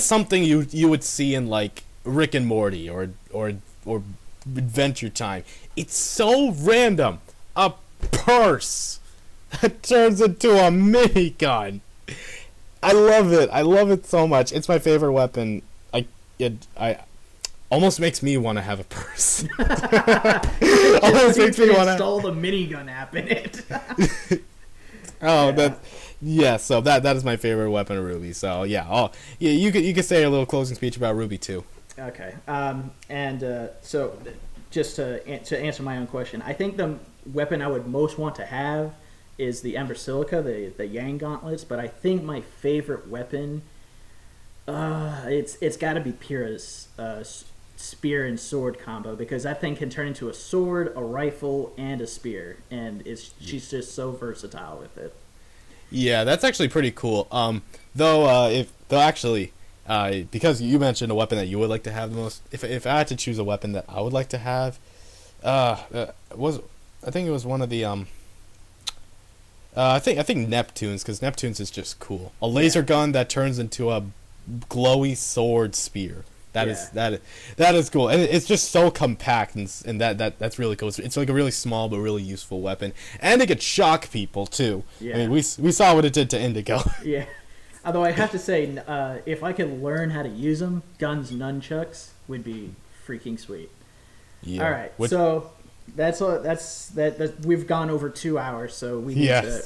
something you would see in like Rick and Morty or Adventure Time. It's so random. A purse that turns into a minigun. I love it. I love it so much. It's my favorite weapon. I almost makes me want to have a purse. Almost makes me want to install the minigun app in it. So that is my favorite weapon of RWBY. So you could say a little closing speech about RWBY too. Okay. So just to answer my own question, I think the weapon I would most want to have is the Ember Silica, the Yang gauntlets. But I think my favorite weapon, it's got to be Pyrrha's spear and sword combo, because that thing can turn into a sword, a rifle, and a spear, and she's just so versatile with it. Yeah, that's actually pretty cool. Because you mentioned a weapon that you would like to have the most. If I had to choose a weapon that I would like to have, I think it was one of the I think Neptune's, because Neptune's is just cool. A laser gun that turns into a glowy sword spear. That is cool, and it's just so compact, and that's really cool. It's like a really small but really useful weapon, and it could shock people too. Yeah. I mean, we saw what it did to Indigo. Yeah. Although I have to say, if I could learn how to use them, guns nunchucks would be freaking sweet. Yeah. All right, so that's all. That we've gone over 2 hours, so we need to.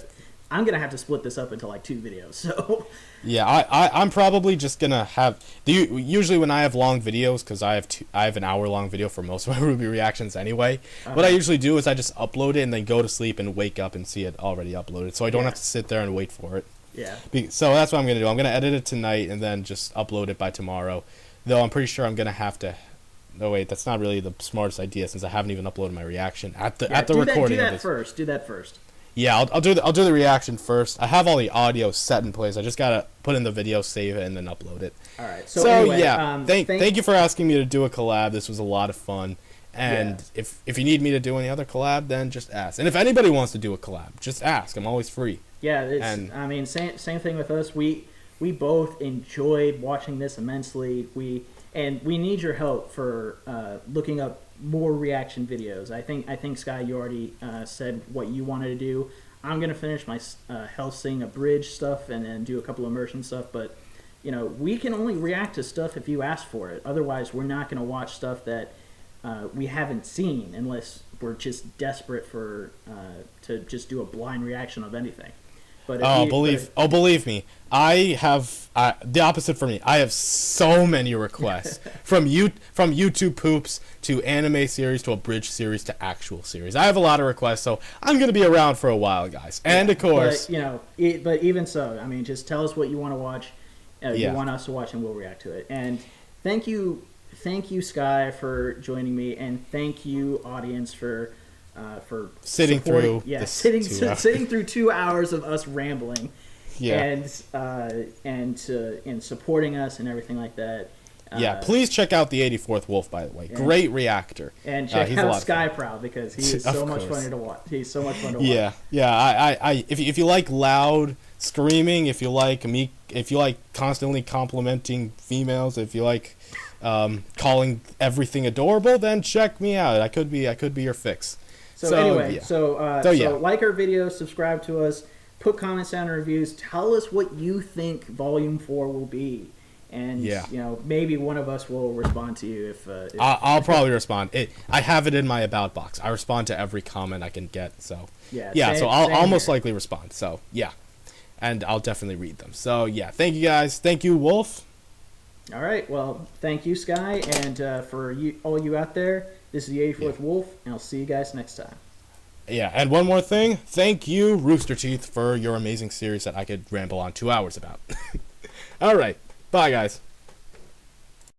I'm gonna have to split this up into like 2 videos. So. Yeah, I'm probably just gonna have usually when I have long videos, because I have an hour-long video for most of my RWBY reactions anyway. What I usually do is I just upload it and then go to sleep and wake up and see it already uploaded, so I don't have to sit there and wait for it. Yeah. So that's what I'm gonna do. I'm gonna edit it tonight and then just upload it by tomorrow. Though I'm pretty sure I'm gonna have to. No, wait, that's not really the smartest idea since I haven't even uploaded my reaction at the recording. Do that first. Yeah, I'll do the reaction first. I have all the audio set in place. I just gotta put in the video, save it, and then upload it. All right. So anyway, yeah, thank you for asking me to do a collab. This was a lot of fun. And if you need me to do any other collab, then just ask. And if anybody wants to do a collab, just ask. I'm always free. Yeah, I mean, same thing with us. We both enjoyed watching this immensely. We need your help for looking up more reaction videos. I think Sky, you already said what you wanted to do. I'm gonna finish my Hellsing abridged stuff and then do a couple immersion stuff. But we can only react to stuff if you ask for it. Otherwise, we're not gonna watch stuff that we haven't seen unless we're just desperate for to just do a blind reaction of anything. But believe me, I have the opposite for me. I have so many requests from YouTube poops to anime series to a bridge series to actual series. I have a lot of requests, so I'm gonna be around for a while, guys. And of course, but even so, I mean, just tell us what you want to watch. You want us to watch, and we'll react to it. And thank you, Sky, for joining me, and thank you, audience, for sitting through sitting through 2 hours of us rambling, and supporting us and everything like that. Please check out the 84th Wolf, by the way. Great reactor. And check out Skyprowl because he is so much fun to watch. He's so much fun to watch. If you like loud screaming, if you like constantly complimenting females, if you like calling everything adorable, then check me out. I could be your fix. So like our videos, subscribe to us, put comments down in reviews, tell us what you think Volume 4 will be, and maybe one of us will respond to you if I'll probably respond. I have it in my about box. I respond to every comment I can get. So I'll most likely respond. So and I'll definitely read them. So thank you guys. Thank you, Wolf. All right. Well, thank you, Sky, and for all you out there. This is the 84th Wolf, and I'll see you guys next time. Yeah, and one more thing. Thank you, Rooster Teeth, for your amazing series that I could ramble on 2 hours about. All right. Bye, guys.